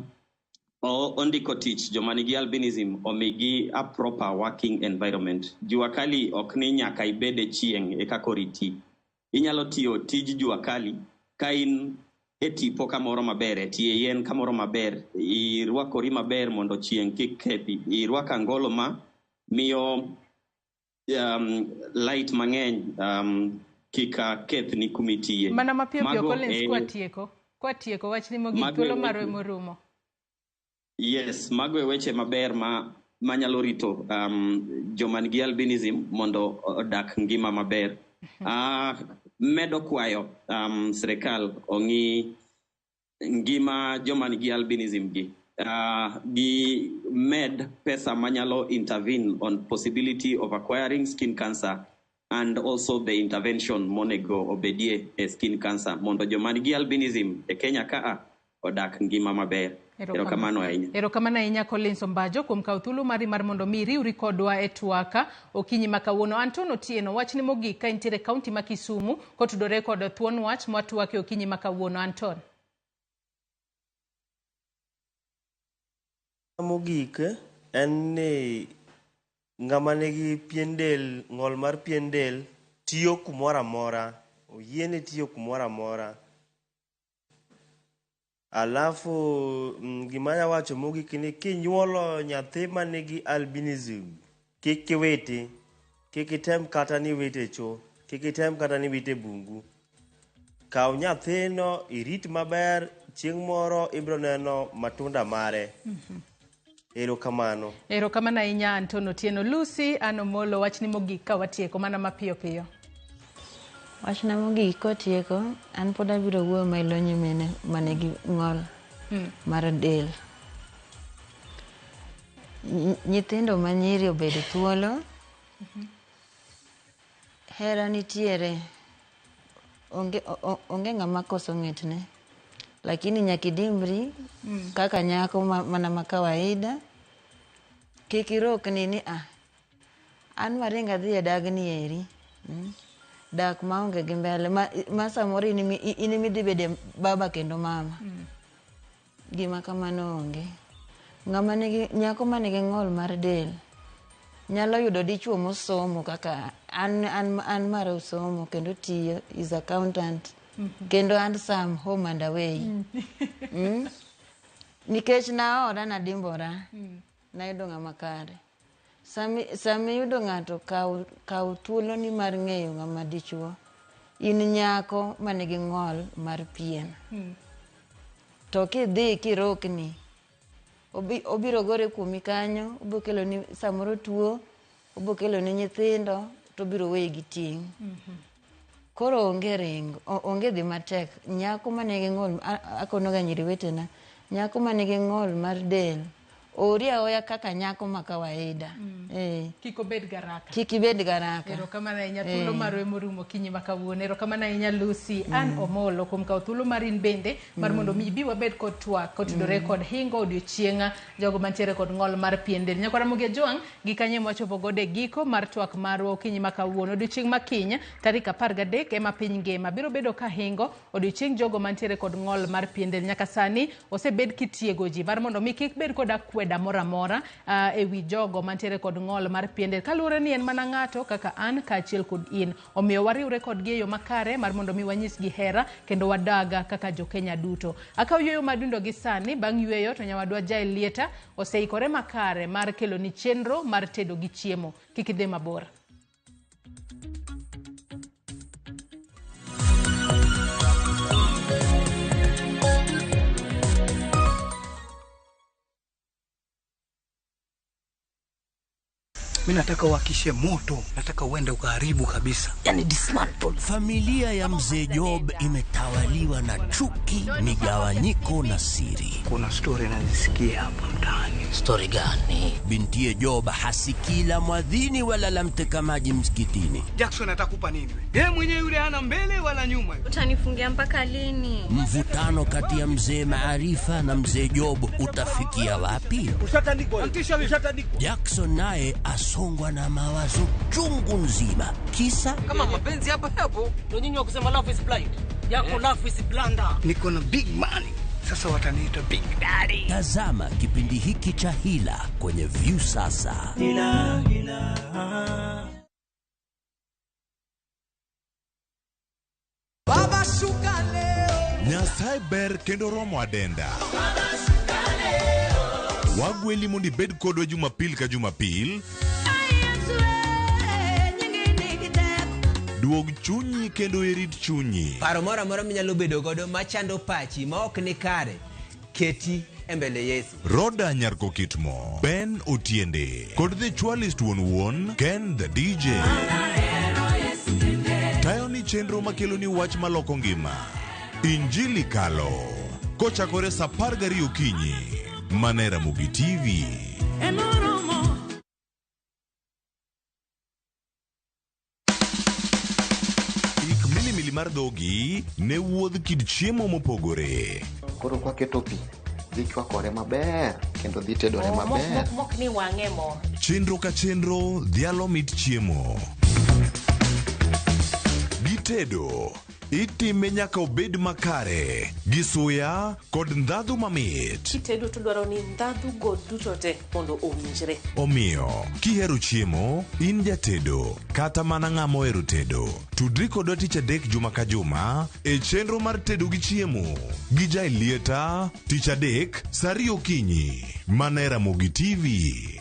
ondiko tich, joma nigi albinism omigi a proper working environment. Jua Kali ok ni nyaka ibede chieng' e kakoriti. Inyalo tiyo tij Jua Kali ka in e tipo kamoro maber, e tie yien kamoro maber, irwakori maber mondo chieng' kik kethi, irwaka ngolo ma miyo light mang'eny kika keth ni kumitiye. Mana mapiyo piyo Collins kwa tieko wachni mogik thuolo marwe morumo. Yes, mago e weche maber manyalo rito joma nigi albinism mondo odak ngima maber. Medo kwayo sirikal ong'i ngima joma nigi albinism gi med pesa manyalo intervene on possibility of acquiring skin cancer and also the intervention monego obedie e skin cancer mondo joma nigi albinism e Kenya kaa odak ngima maber. Erokamano ahinya. Erokamano ahinya Collins Ombajo kuom kawo thuolo mari mar mondo mi riwri kodwa e twaka okinyi makawuono. Anton Otieno, wachni mogik ka intiere kaunti ma Kisumu kotudore kod thuon wach mwatwake okinyi makawuono. Anton. Mogik en ni ng'ama nigi pien del, ng'ol mar pien del tiyo kumoro amora, oyiene tiyo kumoro amora. Alafu gima ya wacho mogik ni kinyuolo nyathi manigi albinism, kik iwiti, kik item kata ni wite cho, kik item kata ni wite bungu. Kaw nyathino irit maber, chieng' moro ibro neno matunda mare. Erokamano. Erokamano ahinya Anton Otieno. Lucy Anomolo, wachni mogik ka watieko mana mapiyo piyo. Wachna mogik kotieko, an pod abiro wuoyo mailonyo mene manigi ng'ol mar del. Nyithindo manyiri obedo thuolo, hera nitiere, onge ng'ama koso ng'itne. lakini nyakidimri kaka nyako mana makawaida kikirok nini an maringa dhi dagni eri dak maonge gi mbele ma samoro inimidhi bede baba kendo mama gima kamano onge ng'ama nigi nyako manigi ng'ol mar del nyalo yudo dichuo mosomo kaka an mar somo kendo tiyo is accountant kendo and some home and away nikech naoda nadimbora nayudo ng'ama kare sami yudo ng'ato kaw thuolo ni mar ng'eyo ng'ama dichuo in nyako manigi ng'ol mar pien to kidhi kirokni obiro gore kuomi kanyo obokelo ni samoro tuo obokelo ni nyithindo to biro weyi gi ting koro onge ringo onge dhi matek nyako manigi ng'ol akonoga nyiri wetena nyako manigi ng'ol mar del ori aoya kaka nyako ma kawaida kik obed garaka erokamano ahinya thuolo marwe morumo kinyi makawuono erokamano ahinya Lucy Ann Omolo kuom kawo thuolo marin bende mar mondo mi bi wabed kod twak kotudore kod hingo odiochienga jogo mantiere kod ng'ol mar pien del nyakwara Muge Jwang gi kanye mwachopo gode giko mar twak marwa okinyi makawuono odiochieng makiny tarik 13 ema piny ngima biro bedo ka hingo odiochieng jogo mantiere kod ng'ol mar pien del nyaka sani osebed kitiego ji mar mondo mi kik bed kod akweda mora ewi jogo mantiere kod ng'ol mar pien del kaluwore ni en mana ng'ato kaka an kaachiel kod in omiyo wariwre kodgi e yo makare mar mondo mi wanyisgi hera kendo wadaga kaka Jo-Kenya duto. Akaw yueyo madundo gi sani bang' yueyo to nyawadwa Jael Lieta oseikore makare mar kelo ni chenro mar tedo gi chiemo. Kik idhi mabor. Mimi nataka uwakishe moto, nataka uende ukaharibu kabisa. Yani dismantle. Familia ya Mzee Job imetawaliwa na chuki, migawanyiko na siri. Kuna story nazisikia hapa mtaani. Story gani? Bintiye Job hasikila mwadhini wala lamteka maji msikitini. Jackson atakupa nini? Yeye mwenyewe yule hana mbele wala nyuma. Utanifungia mpaka lini? Mvutano kati ya Mzee Maarifa na Mzee Job utafikia wapi? Ushatandikwa. Jackson naye asongwa na mawazo chungu nzima. Kisa kama mapenzi hapo ndio nyinyi kusema love is blind. Yako love is blunder. Niko na big money. Sasa wataniita Big Daddy. Tazama kipindi hiki cha Hila kwenye View sasa. Hila. Baba shuka leo. Nyasaye ber kendo romo adenda. Baba shuka leo. Wagweli mondi bed kodwa Jumapil ka Jumapil. Duog chunyi kendo erit chunyi. Paro mora minyalo bedo godo machando pachi ma ok ni kare. Keti embele Yesu. Roda Nyarko Kitmo, Ben Otiende, kod the Chwalist Won, Ken the DJ. Tayo ni chenro makelo ni wach maloko ngima. Injili kalo. Kochakore sa 12 okinyi. Manera Mugi TV. Mar dhogi ne wuodh kid chiemo mopogore. Koro kwa keto pi dhi chwakore maber kendo dhi tedore maber. Mok ni wang'e mo. Chenro ka chenro dhialo mit chiemo. Gitedo itime nyaka obed makare gi suya kod ndhadhu mamit. Kitedo to dwaro ni ndhadhu go duto te mondo owinjre. Omiyo kihero chiemo in jatedo kata mana ng'ama ohero tedo, tudri kodwa tich adek juma ka juma e chenro mar tedo gi chiemo gi Jael Lieta tich adek saa 2 okinyi. Manera Mugi TV.